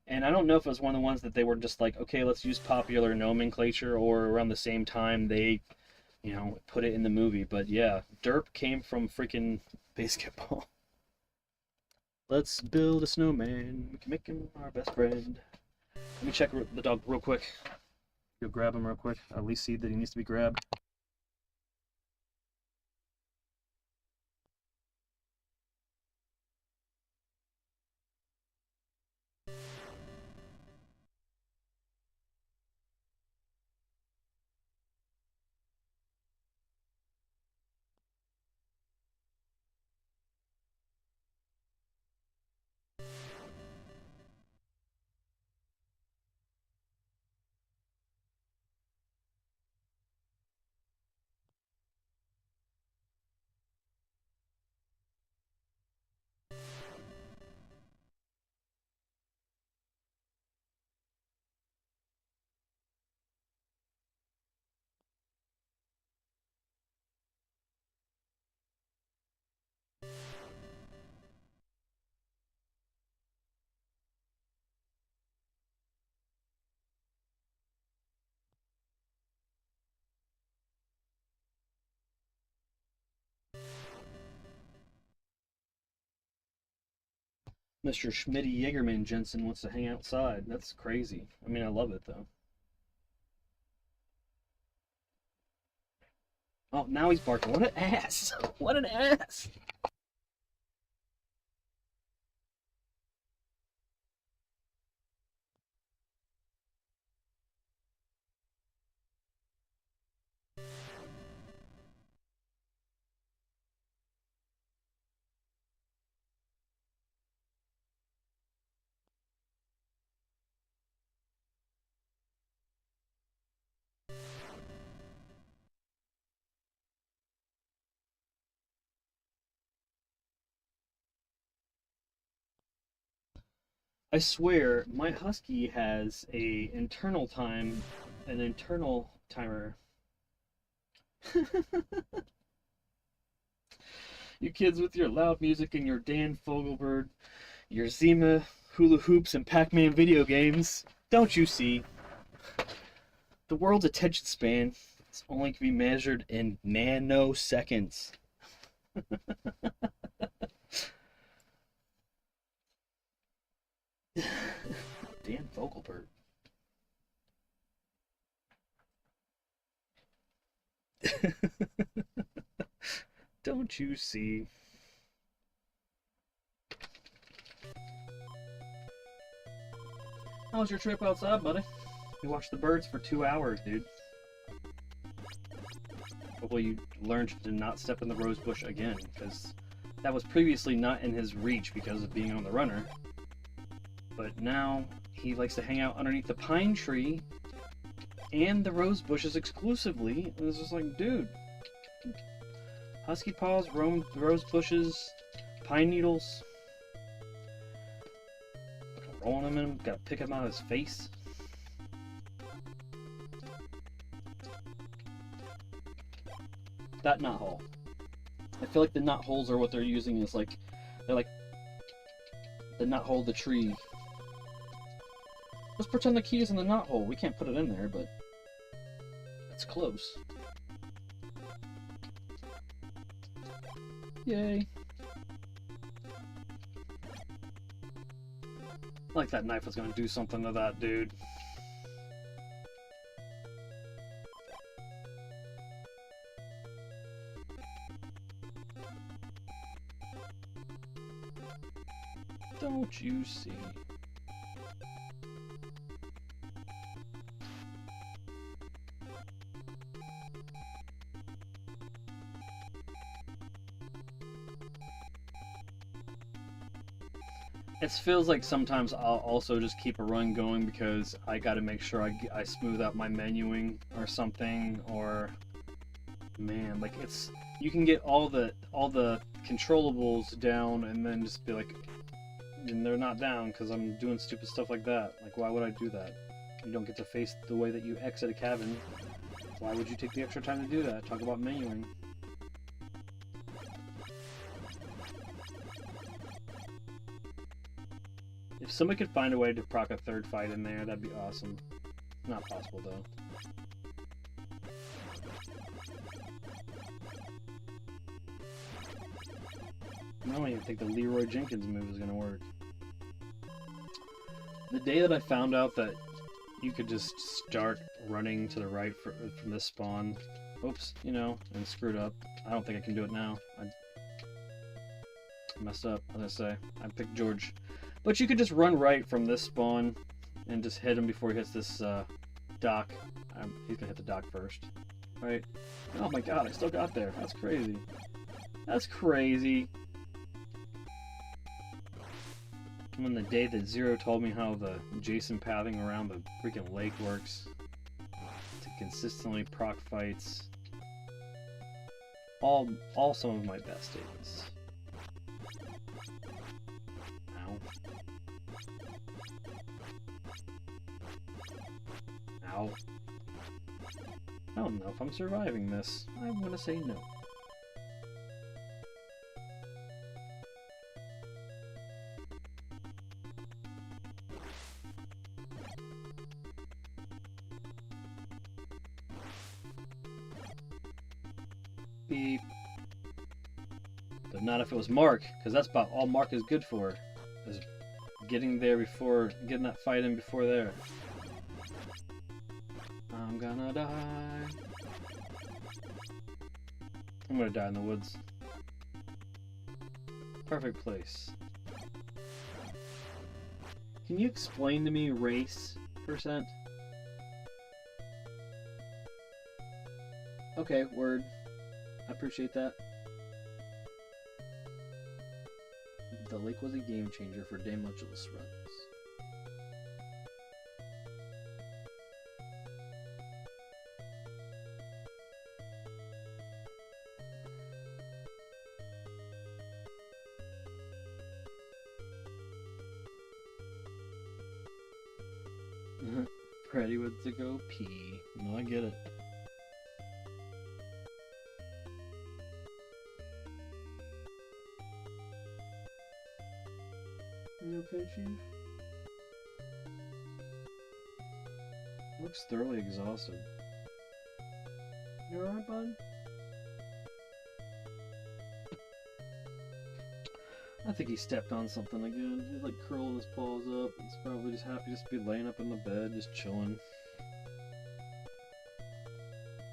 and I don't know if it was one of the ones that they were just like, okay, let's use popular nomenclature, or around the same time they, you know, put it in the movie. But yeah, derp came from freaking Basketball. Let's build a snowman. We can make him our best friend. Let me check the dog real quick. Go grab him real quick. At least see that he needs to be grabbed. Mr. Schmitty Jaegerman Jensen wants to hang outside. That's crazy. I mean, I love it though. Oh, now he's barking. What an ass! What an ass! I swear, my husky has an internal timer. You kids with your loud music and your Dan Fogelberg, your Zima hula hoops and Pac-Man video games. Don't you see? The world's attention span is only to be measured in nanoseconds. Dan Fogelberg. Don't you see? How was your trip outside, buddy? We watched the birds for 2 hours, dude. Hopefully you learned to not step in the rose bush again, because that was previously not in his reach because of being on the runner. But now he likes to hang out underneath the pine tree and the rose bushes exclusively. And it's just like, dude, husky paws, rose bushes, pine needles. Rolling him in him, gotta pick him out of his face. That knot hole. I feel like the knot holes are what they're using is like, they're like the knot hole of the tree. Let's pretend the key is in the knot hole. We can't put it in there, but it's close. Like that knife was gonna do something to that dude. Don't you see? It feels like sometimes I'll also just keep a run going because I gotta make sure I smooth out my menuing or something, or man, like it's, you can get all the controllables down and then just be like, and they're not down because I'm doing stupid stuff like that. Like, why would I do that? You don't get to face the way that you exit a cabin. Why would you take the extra time to do that? Talk about menuing. If somebody could find a way to proc a third fight in there, that'd be awesome. Not possible, though. I don't even think the Leroy Jenkins move is going to work. The day that I found out that you could just start running to the right from this spawn, oops, you know, and screwed up. I don't think I can do it now. I messed up, I was gonna say. I picked George. But you could just run right from this spawn and just hit him before he hits this dock. He's gonna hit the dock first, right? Oh my god, I still got there. That's crazy. That's crazy. When the day that Zero told me how the Jason pathing around the freaking lake works to consistently proc fights, all some of my best days. Ow. Ow. I don't know if I'm surviving this. I'm gonna say no. Beep. But not if it was Mark, because that's about all Mark is good for, is getting there before, getting that fight in before there. I'm gonna die. I'm gonna die in the woods. Perfect place. Can you explain to me race %? Okay, word. I appreciate that. The lake was a game changer for damageless runs. Ready with to go pee. No, I get it. You okay, Chief? Looks thoroughly exhausted. You alright, bud? I think he stepped on something again. He's like curling his paws up. He's probably just happy just to be laying up in the bed, just chilling.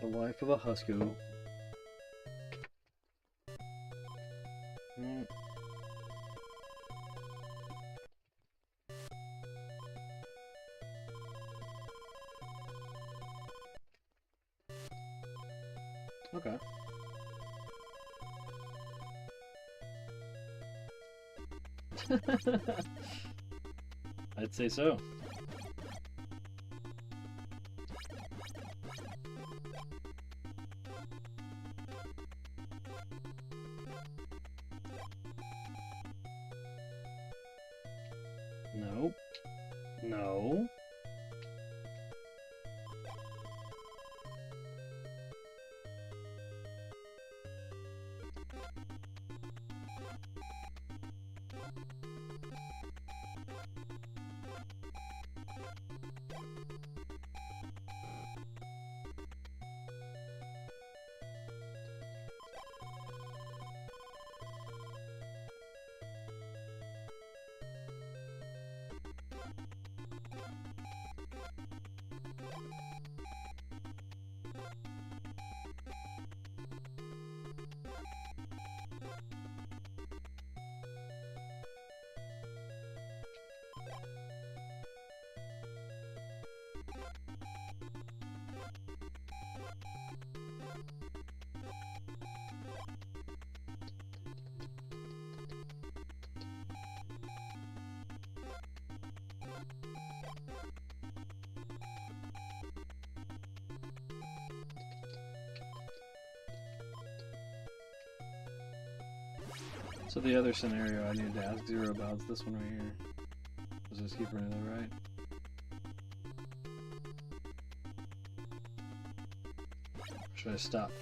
The life of a husky. Okay. I'd say so. No. No. So the other scenario I needed to ask Zero about is this one right here. Does this keep running to the right? Or should I stop?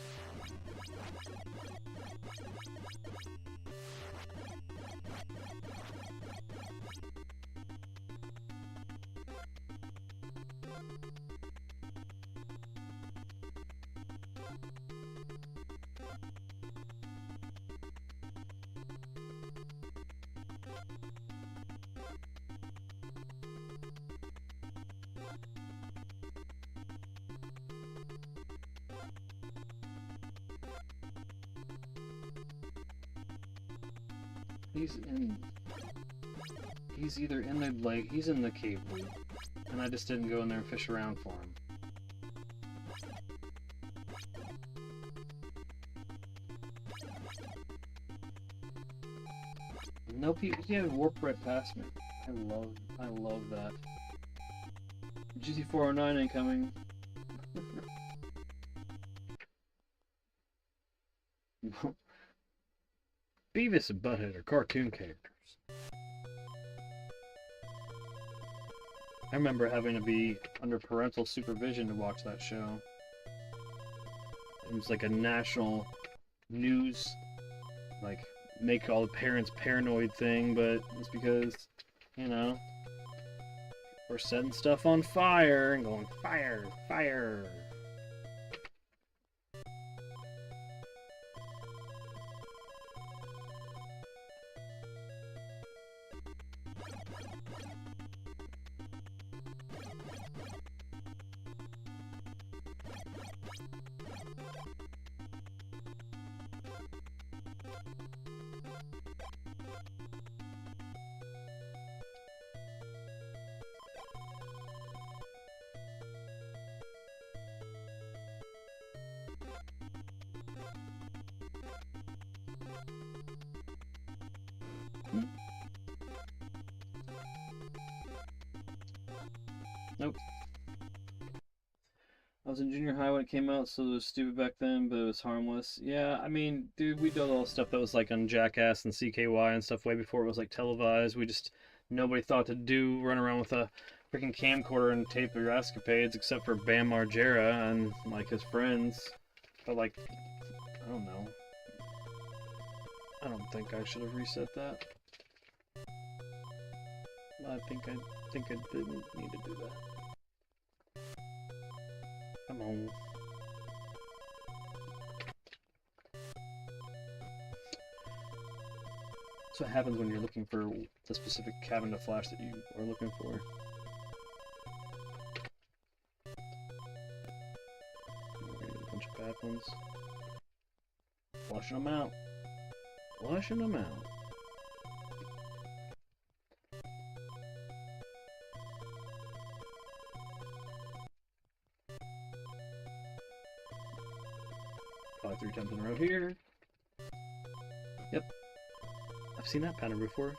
He's either in the, like, he's in the cave loop, and I just didn't go in there and fish around for him. Nope, he had warp right past me. I love that. GT409 incoming. Beavis and Butthead are cartoon characters. I remember having to be under parental supervision to watch that show. It was like a national news, like, make all the parents paranoid thing, but it's because, you know, we're setting stuff on fire and going, fire, fire. Nope. I was in junior high when it came out, so it was stupid back then, but it was harmless. Yeah, I mean, dude, we did all the stuff that was like on Jackass and CKY and stuff way before it was like televised. We just, nobody thought to run around with a freaking camcorder and tape your escapades except for Bam Margera and like his friends. But like, I don't know. I don't think I should have reset that. I think I didn't need to do that. Come on. That's what happens when you're looking for the specific cabin to flash that you are looking for. A bunch of bad ones. Flushing them out. Flushing them out. Probably 3 times in a row here. Yep. I've seen that pattern before.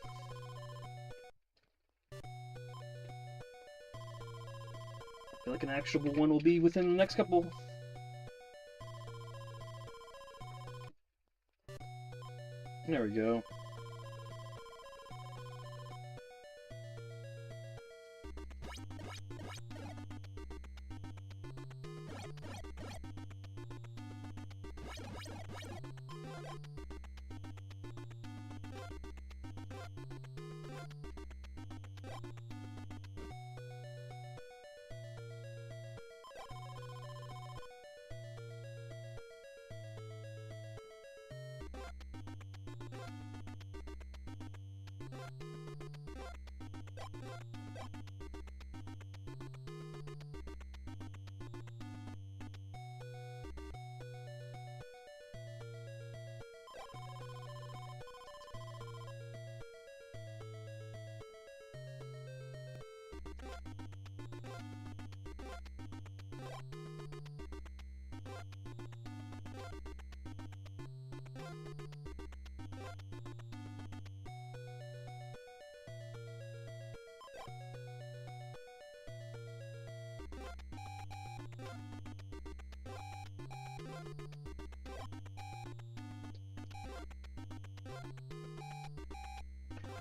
I feel like an actionable one will be within the next couple. There we go.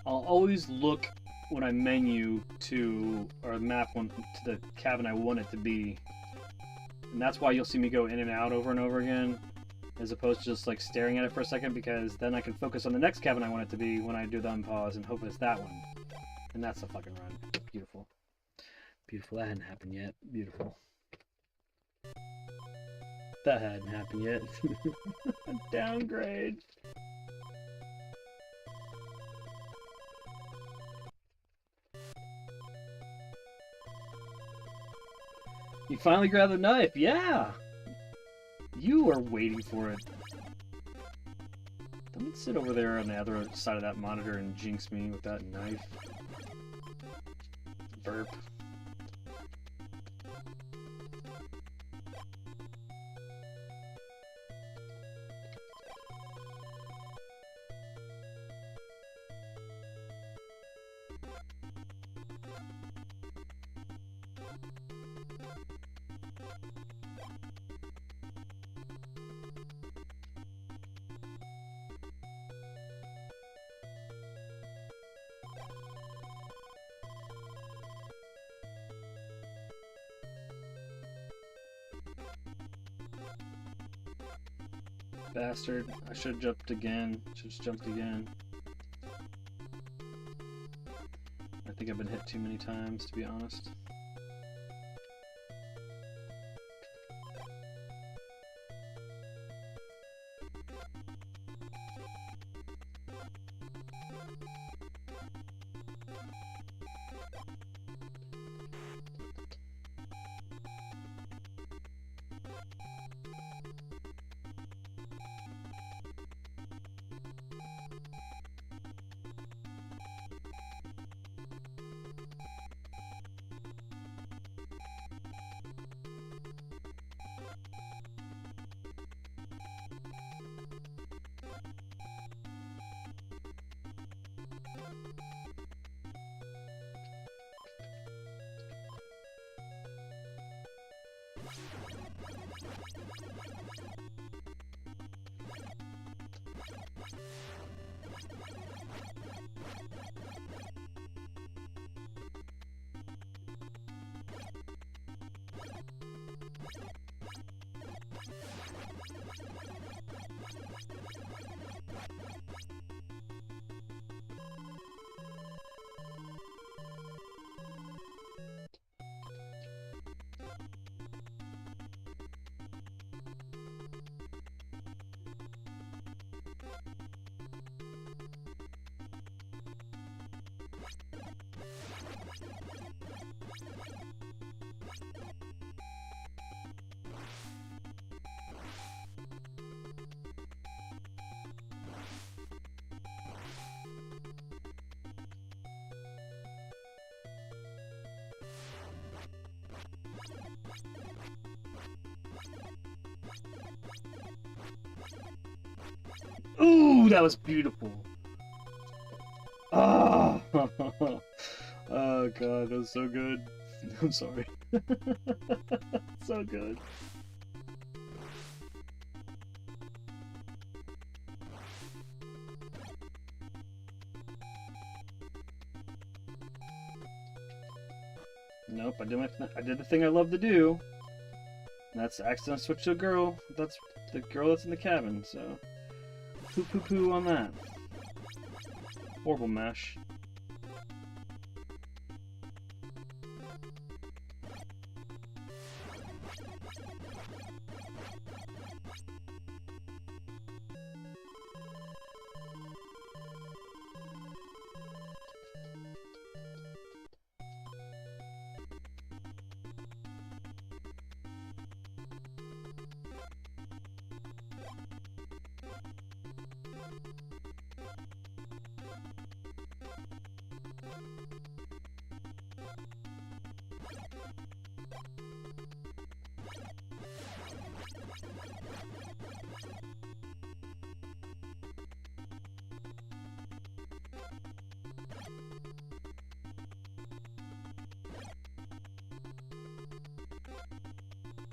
I'll always look when I menu to, or map one to the cabin I want it to be. And that's why you'll see me go in and out over and over again, as opposed to just like staring at it for a second, because then I can focus on the next cabin I want it to be when I do the unpause and hope it's that one. And that's the fucking run. Beautiful. Beautiful. That hadn't happened yet. Beautiful. That hadn't happened yet. Downgrade. You finally grabbed the knife, yeah! You are waiting for it. Don't sit over there on the other side of that monitor and jinx me with that knife. Burp. Bastard. I should have jumped again. Should have jumped again. I think I've been hit too many times, to be honest. Ooh, that was beautiful. Oh, oh god, that was so good. I'm sorry. So good. Nope, I did the thing I love to do. That's accidentally switch to a girl. That's the girl that's in the cabin, so poo on that. Horrible mash.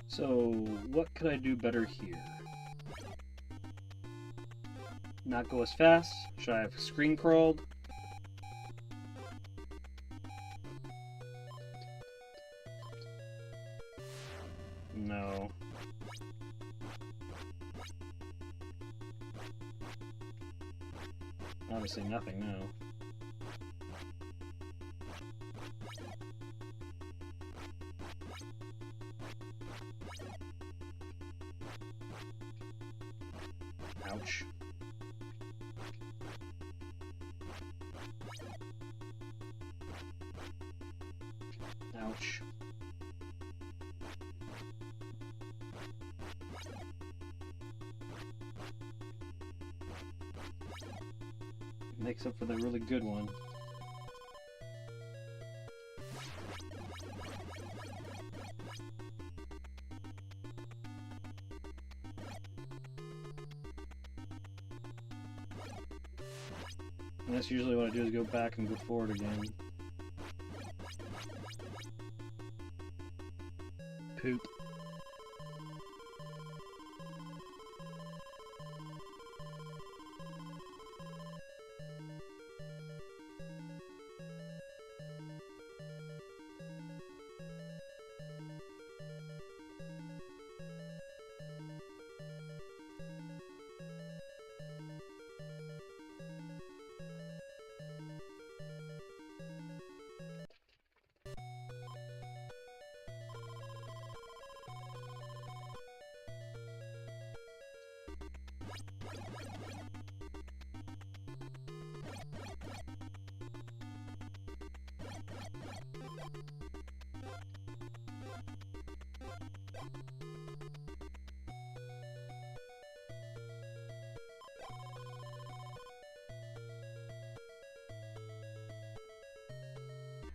So, what could I do better here? Not go as fast? Should I have screen crawled? No. Obviously nothing, no. Ouch. Ouch. Makes up for the really good one. And that's usually what I do, is go back and go forward again. Poop.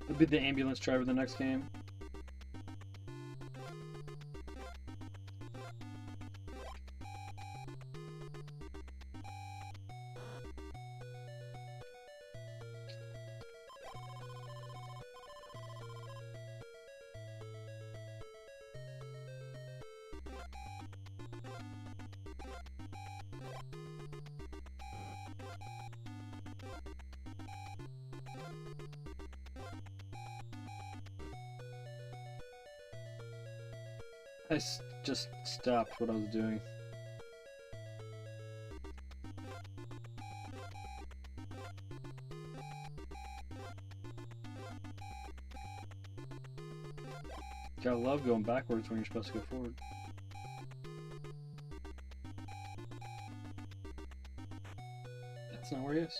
Would be the ambulance driver the next game. I just stopped what I was doing. Gotta love going backwards when you're supposed to go forward. That's not where he is.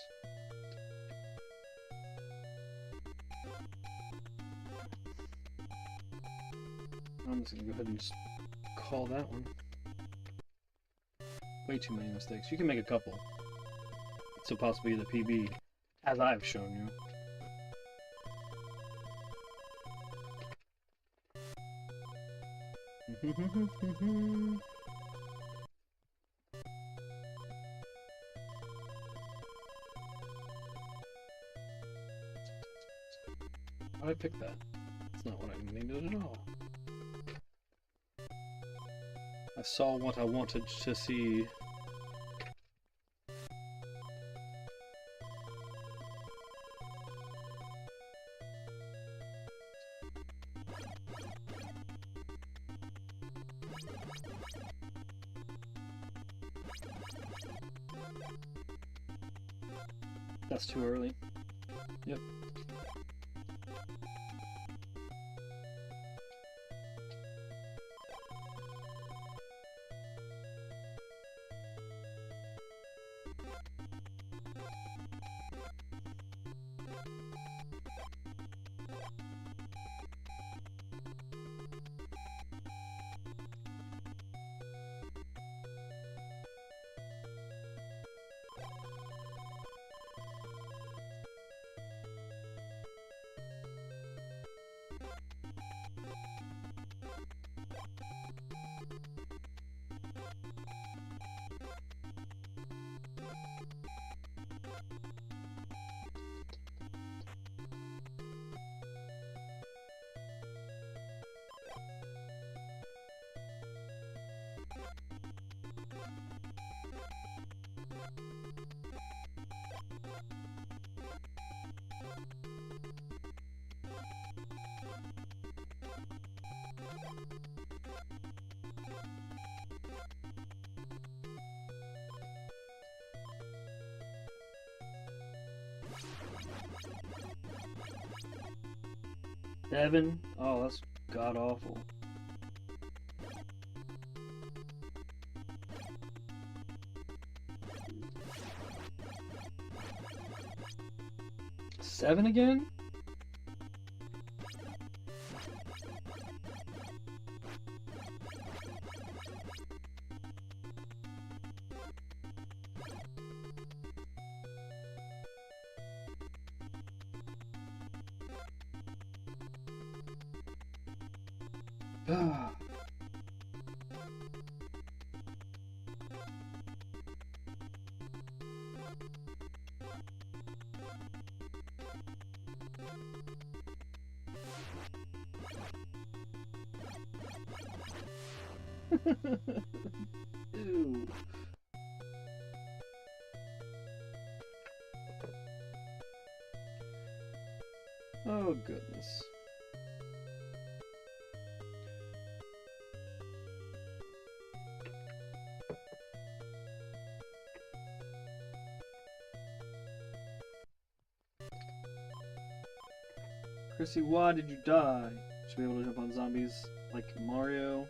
I'm just gonna go ahead and just call that one. Way too many mistakes. You can make a couple. It's supposed to be the PB, as I've shown you. Why'd I pick that? That's not what I needed at all. I saw what I wanted to see. That's too early. Yep. 7? Oh, that's god awful. Seven again? Ah. Ew. Oh goodness. Chrissy, why did you die? Should be able to jump on zombies like Mario.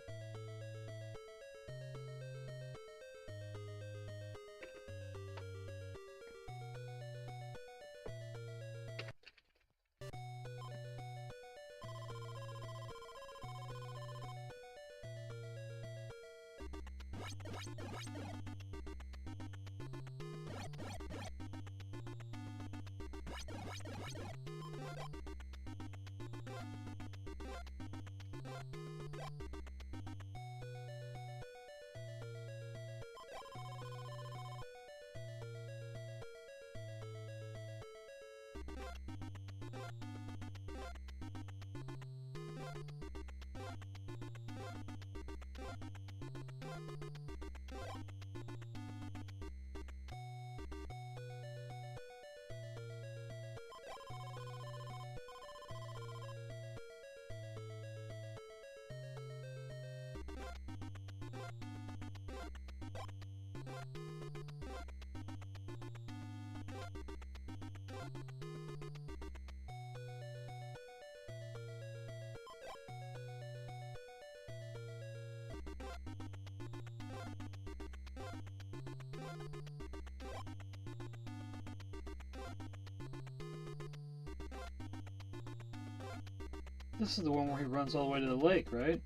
This is the one where he runs all the way to the lake, right?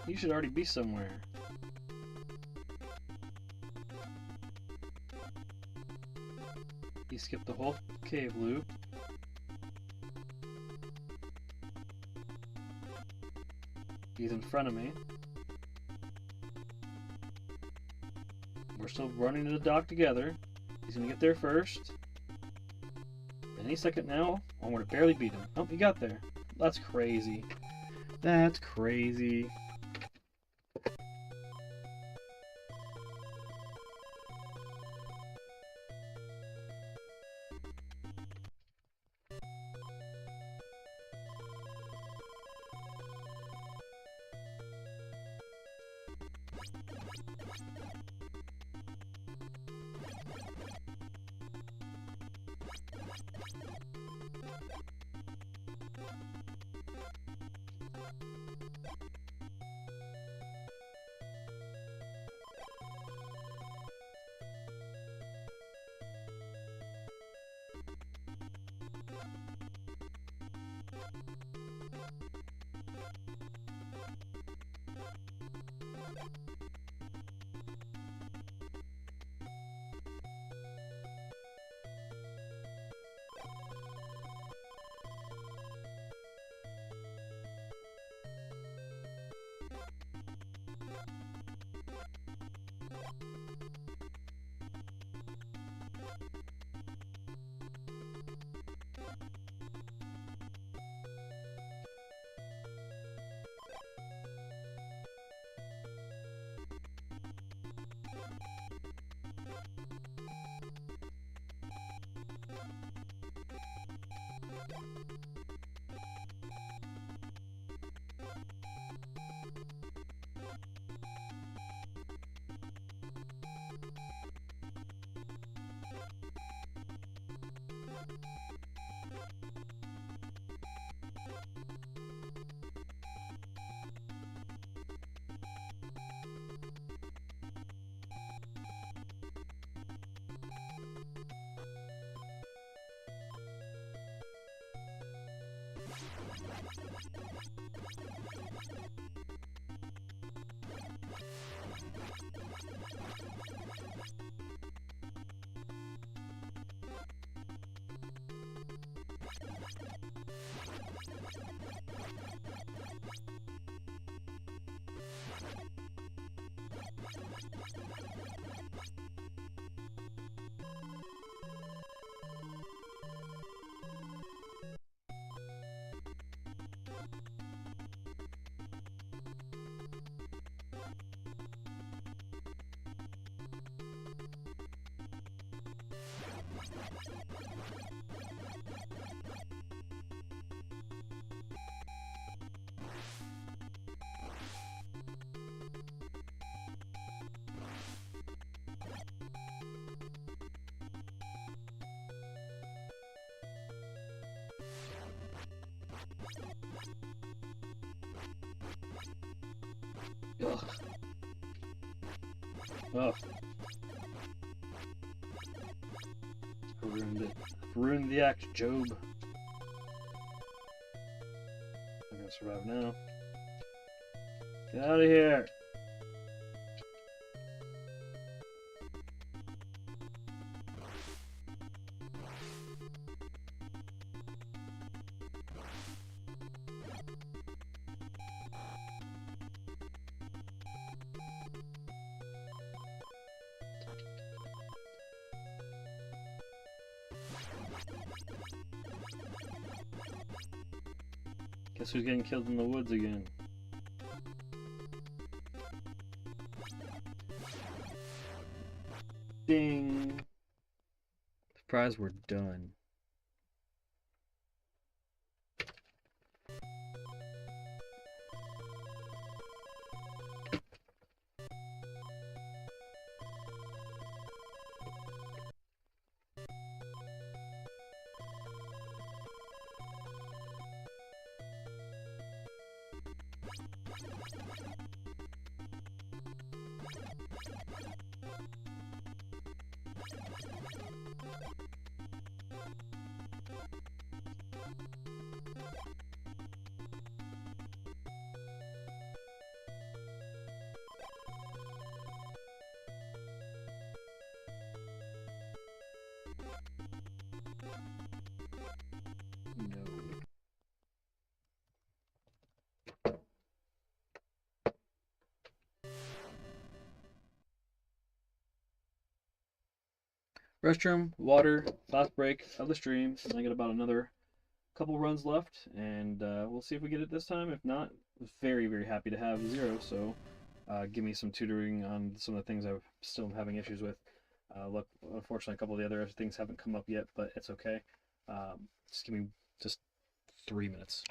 He should already be somewhere. He skipped the whole cave loop. He's in front of me. We're still running to the dock together. He's gonna get there first. Any second now. Oh, we're gonna barely beat him. Oh, he got there. That's crazy. That's crazy. Ugh. Ugh. I ruined it. Ruined the act, Job. I'm gonna survive now. Get out of here! Guess who's getting killed in the woods again? Ding! Surprise, we're done. No. Restroom, water, last break of the stream. And I got about another couple runs left, and we'll see if we get it this time. If not, very, very happy to have 0. So give me some tutoring on some of the things I'm still having issues with. Look, unfortunately, a couple of the other things haven't come up yet, but it's okay. Just give me just 3 minutes.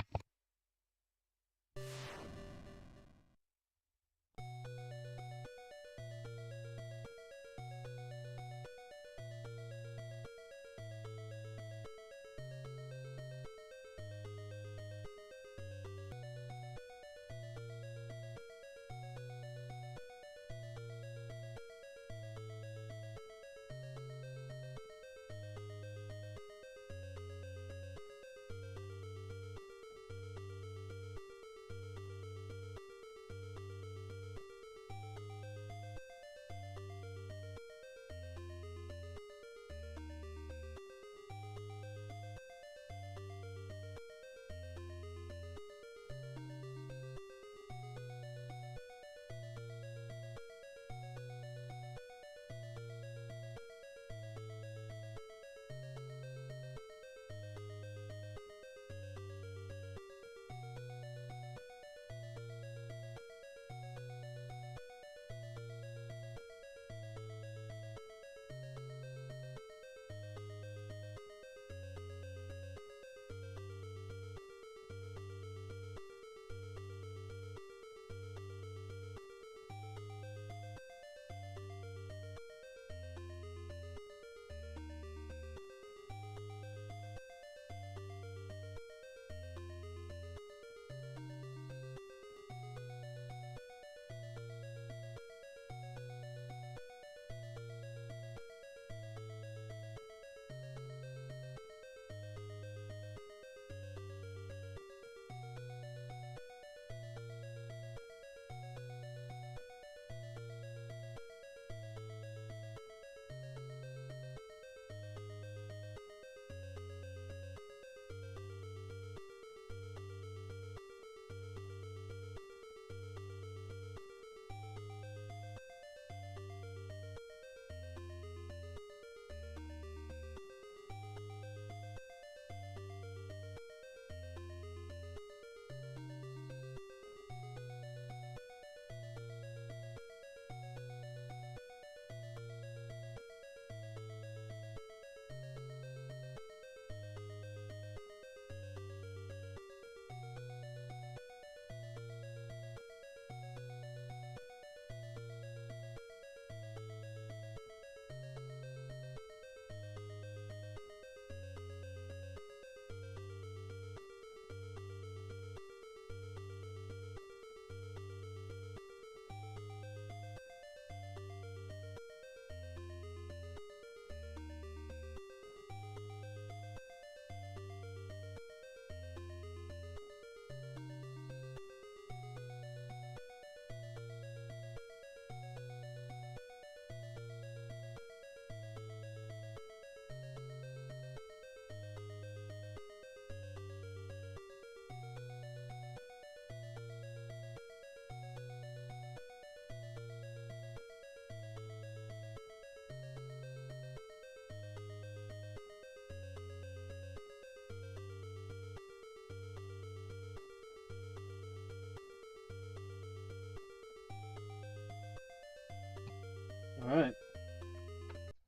Alright.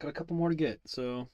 Got a couple more to get, so...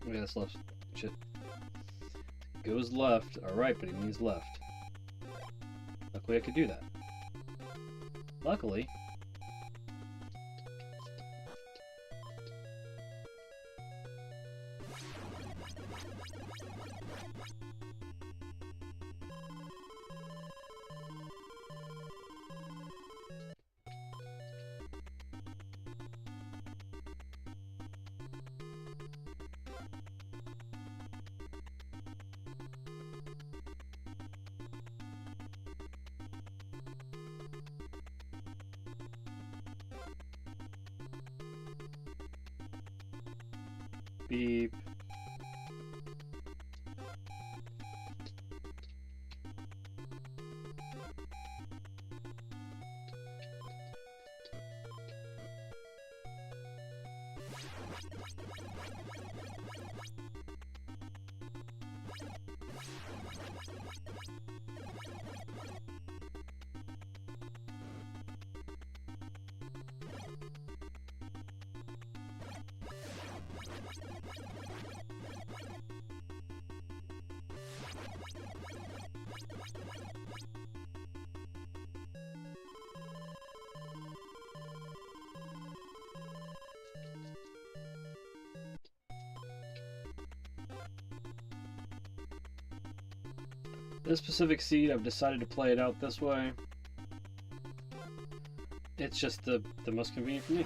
Yeah, that's left. Shit. Goes left. Alright, but he means left. Luckily I could do that. Luckily. Beep. This specific seed, I've decided to play it out this way. It's just the most convenient for me.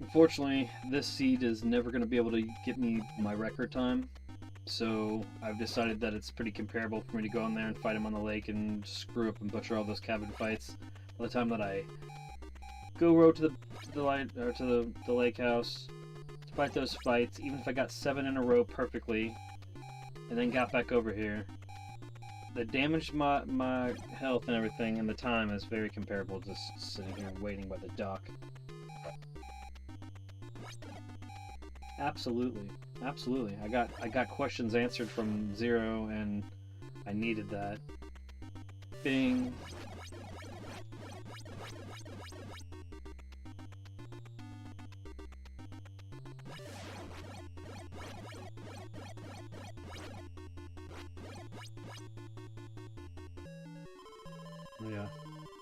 Unfortunately, this seed is never going to be able to get me my record time, so I've decided that it's pretty comparable for me to go in there and fight him on the lake and screw up and butcher all those cabin fights. By the time that I go row to the lake house to fight those fights, even if I got 7 in a row perfectly, and then got back over here, the damage to my health and everything and the time is very comparable to just sitting here and waiting by the dock. Absolutely, absolutely. I got questions answered from Zero, and I needed that. Bing. Yeah.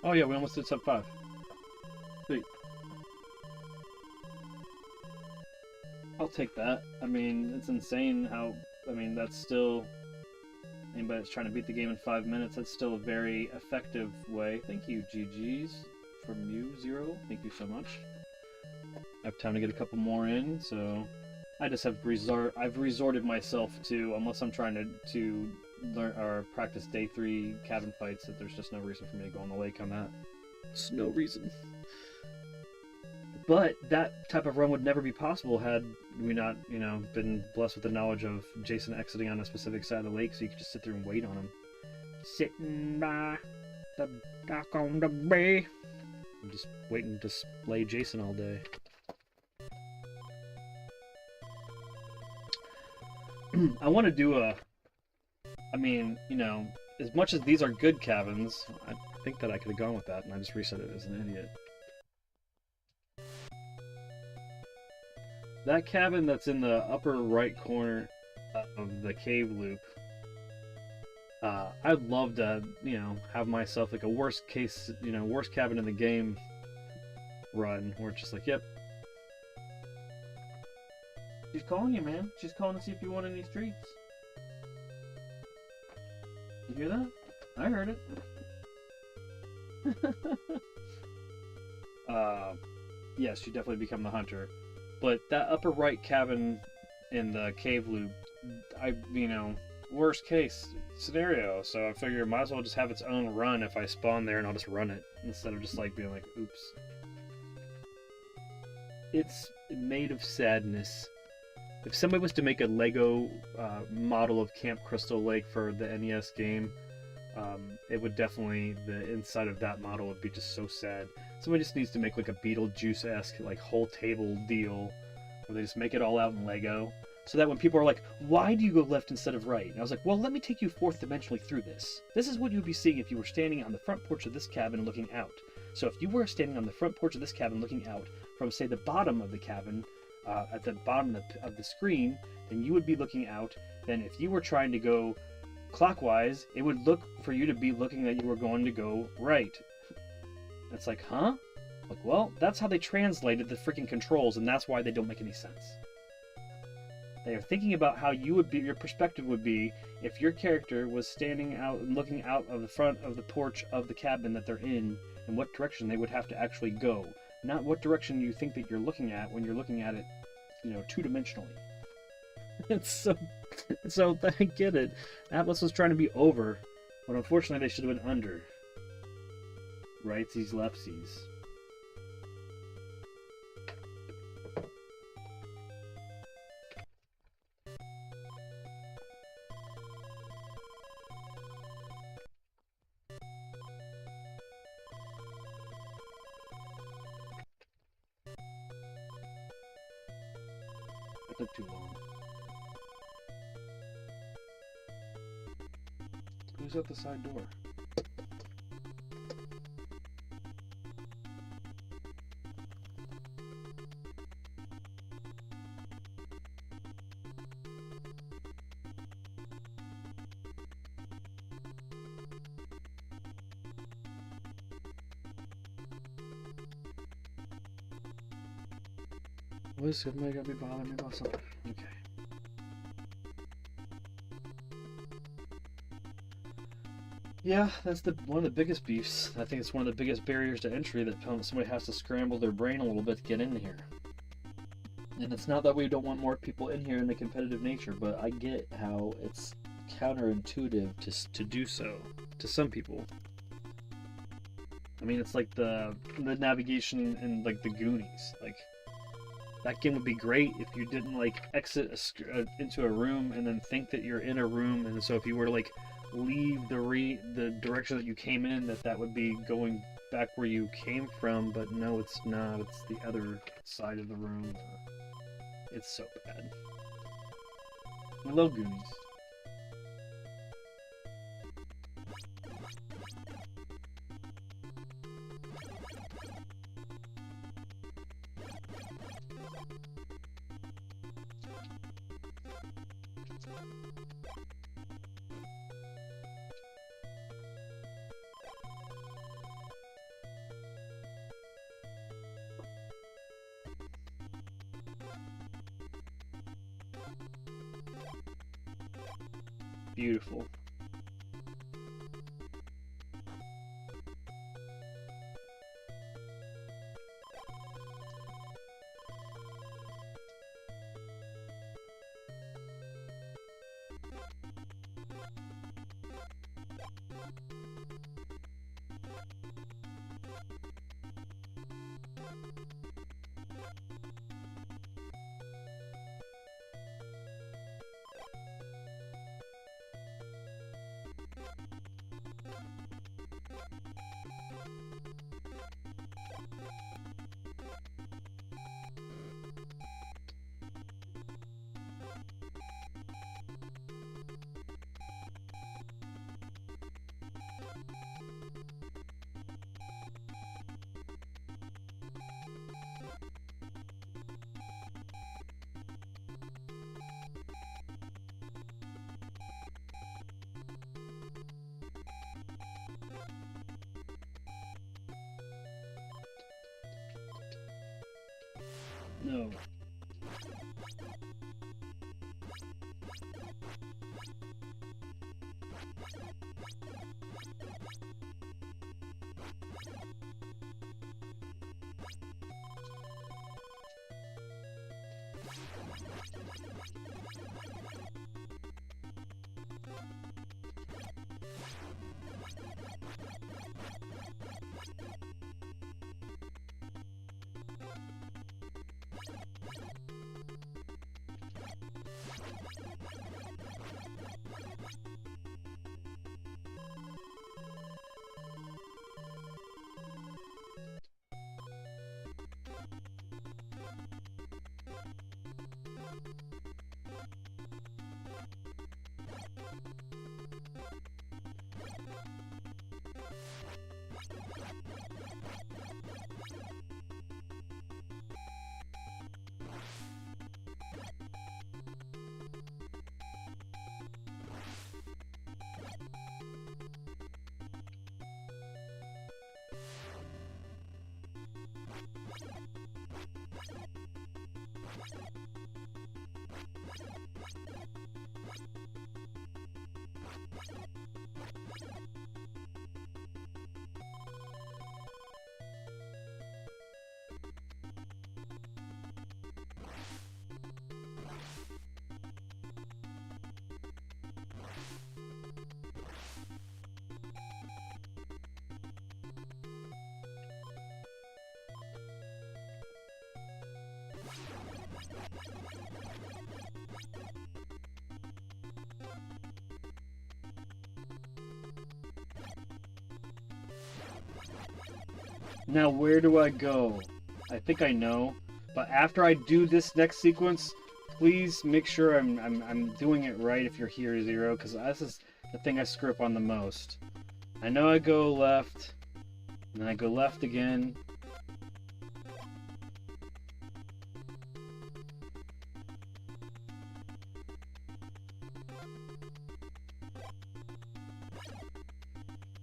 Oh yeah, we almost did sub 5. Sweet. I'll take that. I mean, it's insane how... I mean, that's still... Anybody that's trying to beat the game in 5 minutes, that's still a very effective way. Thank you, GG's. From you, Zero. Thank you so much. I have time to get a couple more in, so... I just have I've resorted myself to, unless I'm trying to learn or practice day 3 cabin fights, that there's just no reason for me to go on the lake on that. There's no reason. But that type of run would never be possible had we not, you know, been blessed with the knowledge of Jason exiting on a specific side of the lake, so you could just sit there and wait on him. Sitting by the dock on the bay. I'm just waiting to slay Jason all day. I want to do a... I mean, you know, as much as these are good cabins, I think that I could have gone with that, and I just reset it as an idiot. That cabin that's in the upper right corner of the cave loop, I'd love to, you know, have myself like a worst case, you know, worst cabin in the game run, where it's just like, yep. She's calling you, man. She's calling to see if you want any treats. You hear that? I heard it. Yes, you definitely become the hunter. But that upper right cabin in the cave loop, you know, worst case scenario. So I figure it might as well just have its own run if I spawn there and I'll just run it instead of just like being like, oops. It's made of sadness. If somebody was to make a Lego model of Camp Crystal Lake for the NES game, it would definitely, the inside of that model would be just so sad. Somebody just needs to make like a Beetlejuice-esque like whole table deal where they just make it all out in Lego, so that when people are like, why do you go left instead of right? And I was like, well, let me take you fourth dimensionally through this. This is what you'd be seeing if you were standing on the front porch of this cabin looking out. So if you were standing on the front porch of this cabin looking out from, say, the bottom of the cabin, at the bottom of the screen, then you would be looking out. Then if you were trying to go clockwise, it would look for you to be looking that you were going to go right. It's like, huh? Like, well, that's how they translated the freaking controls, and that's why they don't make any sense. They are thinking about how you would be, your perspective would be if your character was standing out and looking out of the front of the porch of the cabin that they're in, and what direction they would have to actually go. Not what direction you think that you're looking at when you're looking at it, you know, two-dimensionally. It's so I get it. Atlus was trying to be over, but unfortunately they should have been under. Rightsies, leftsies. That took too long. Who's at the side door? What's somebody gonna be bothering me about something? Okay. Yeah, that's one of the biggest beefs. I think it's one of the biggest barriers to entry that somebody has to scramble their brain a little bit to get in here. And it's not that we don't want more people in here in the competitive nature, but I get how it's counterintuitive to do so to some people. I mean, it's like the navigation in like the Goonies. Like, that game would be great if you didn't like exit into a room and then think that you're in a room, and so if you were to like leave the direction that you came in, that would be going back where you came from, but no, it's not. It's the other side of the room. It's so bad. I love Goonies. Beautiful. No. Now where do I go? I think I know, but after I do this next sequence, please make sure I'm doing it right if you're here, Zero, because this is the thing I screw up on the most. I know I go left, and then I go left again.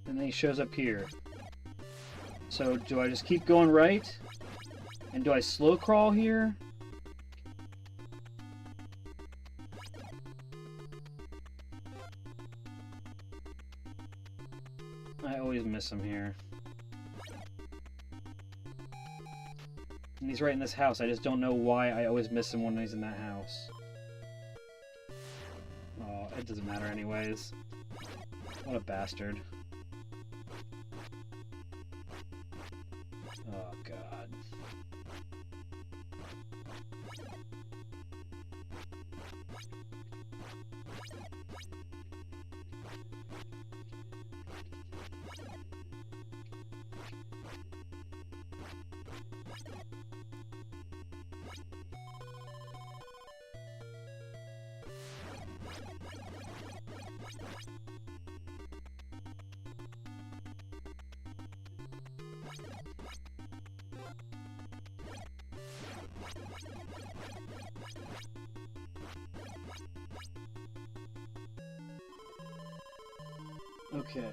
And then he shows up here. So do I just keep going right? And do I slow crawl here? I always miss him here. And he's right in this house. I just don't know why I always miss him when he's in that house. Oh, it doesn't matter anyways. What a bastard. Oh, God. Okay.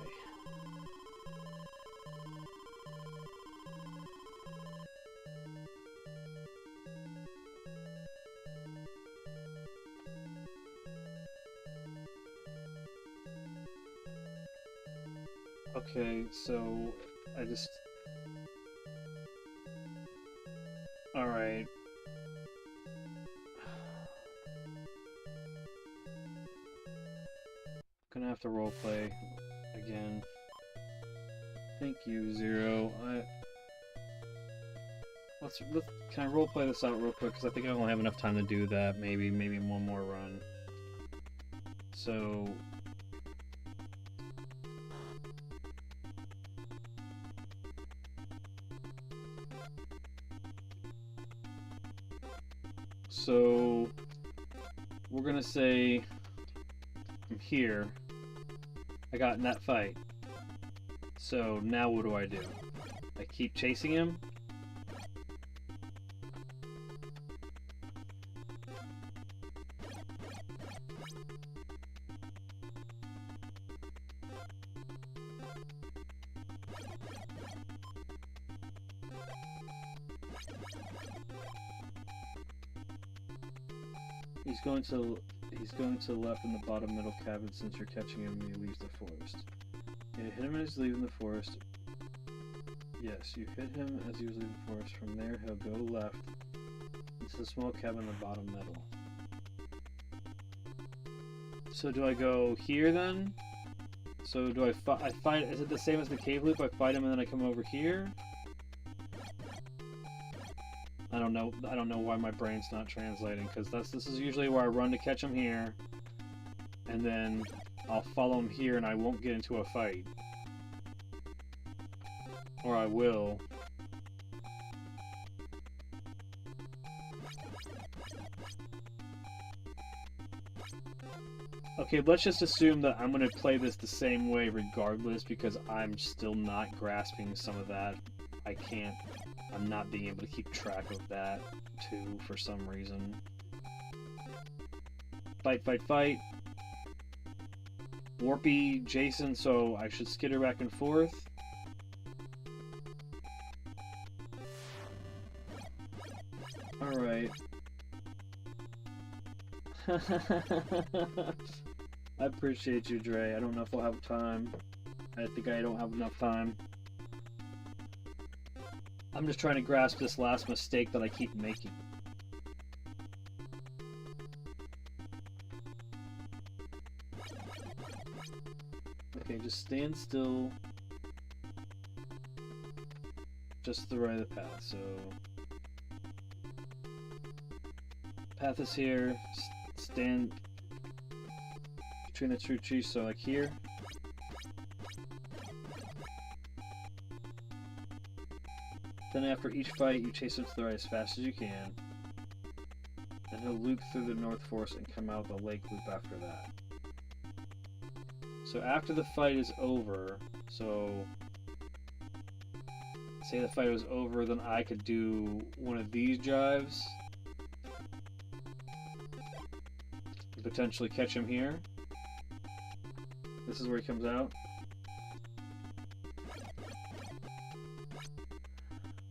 Okay, so I just... Alright. Gonna have to roleplay again. Thank you, Zero. Let's can I roleplay this out real quick? Because I think I only have enough time to do that. Maybe one more run. So... So... We're gonna say... From here... I got in that fight. So now what do? I keep chasing him? He's going to the left in the bottom middle cabin since you're catching him when he leaves the forest. Yeah, hit him as he's leaving the forest. Yes, you hit him as he was leaving the forest. From there, he'll go left into the small cabin in the bottom middle. So do I go here then? So do I fight? Is it the same as the cave loop? I fight him and then I come over here? I don't know why my brain's not translating, because this is usually where I run to catch him here, and then I'll follow him here and I won't get into a fight. Or I will. Okay, let's just assume that I'm going to play this the same way regardless, because I'm still not grasping some of that. I'm not being able to keep track of that, too, for some reason. Fight, fight, fight. Warpy Jason, so I should skitter back and forth. Alright. I appreciate you, Dre. I don't know if I'll have time. I think I don't have enough time. I'm just trying to grasp this last mistake that I keep making. Okay, just stand still. Just to the right of the path, so... Path is here. Stand between the two trees, so like here. Then after each fight, you chase him to the right as fast as you can. Then he'll loop through the North Forest and come out the lake loop after that. So after the fight is over, so... Say the fight was over, then I could do one of these drives. And potentially catch him here. This is where he comes out.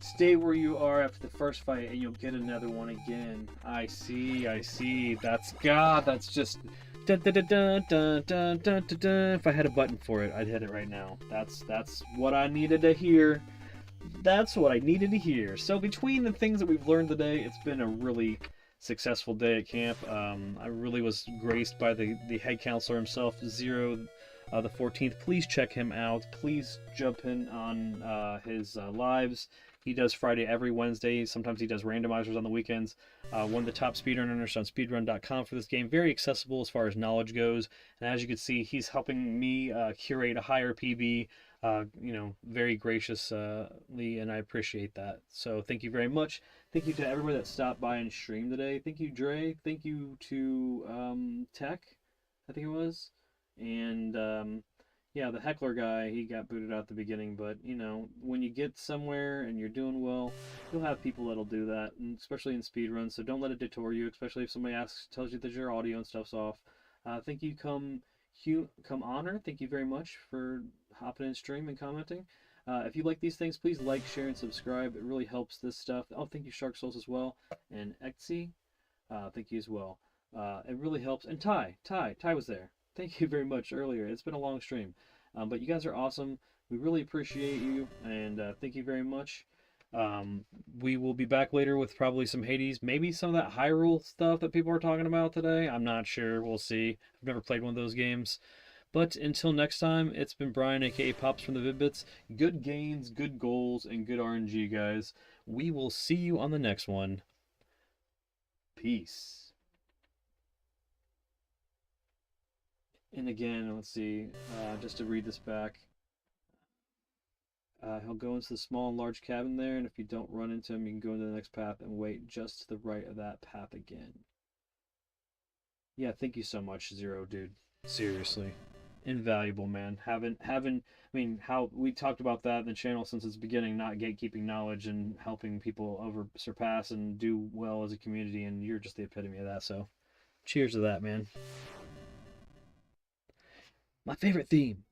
Stay where you are after the first fight and you'll get another one again. I see, I see. That's God, that's just... Dun, dun, dun, dun, dun, dun, dun, dun, dun. If I had a button for it, I'd hit it right now. That's what I needed to hear. That's what I needed to hear. So between the things that we've learned today, it's been a really successful day at camp. I really was graced by the head counselor himself, Zero the 14th. Please check him out. Please jump in on his lives. He does Friday every Wednesday. Sometimes he does randomizers on the weekends. One of the top speedrunners on speedrun.com for this game. Very accessible as far as knowledge goes. And as you can see, he's helping me curate a higher PB, very graciously, and I appreciate that. So thank you very much. Thank you to everybody that stopped by and streamed today. Thank you, Dre. Thank you to Tech, I think it was. And yeah, the heckler guy, he got booted out at the beginning, but, when you get somewhere and you're doing well, you'll have people that'll do that, and especially in speedruns, so don't let it detour you, especially if somebody tells you that your audio and stuff's off. Thank you, Come Honor, thank you very much for hopping in stream and commenting. If you like these things, please like, share, and subscribe. It really helps this stuff. Oh, thank you, Shark Souls, as well, and Etsy, thank you as well. It really helps, and Ty was there. Thank you very much earlier. It's been a long stream. But you guys are awesome. We really appreciate you, and thank you very much. We will be back later with probably some Hades, maybe some of that Hyrule stuff that people are talking about today. I'm not sure. We'll see. I've never played one of those games. But until next time, it's been Brian, aka Pops from the Vid-Bits. Good gains, good goals, and good RNG, guys. We will see you on the next one. Peace. And again, let's see, just to read this back. He'll go into the small and large cabin there, and if you don't run into him, you can go into the next path and wait just to the right of that path again. Yeah, thank you so much, Zero, dude. Seriously. Invaluable, man. I mean, how we talked about that in the channel since its beginning, not gatekeeping knowledge and helping people over surpass and do well as a community, and you're just the epitome of that, so cheers to that, man. My favorite theme.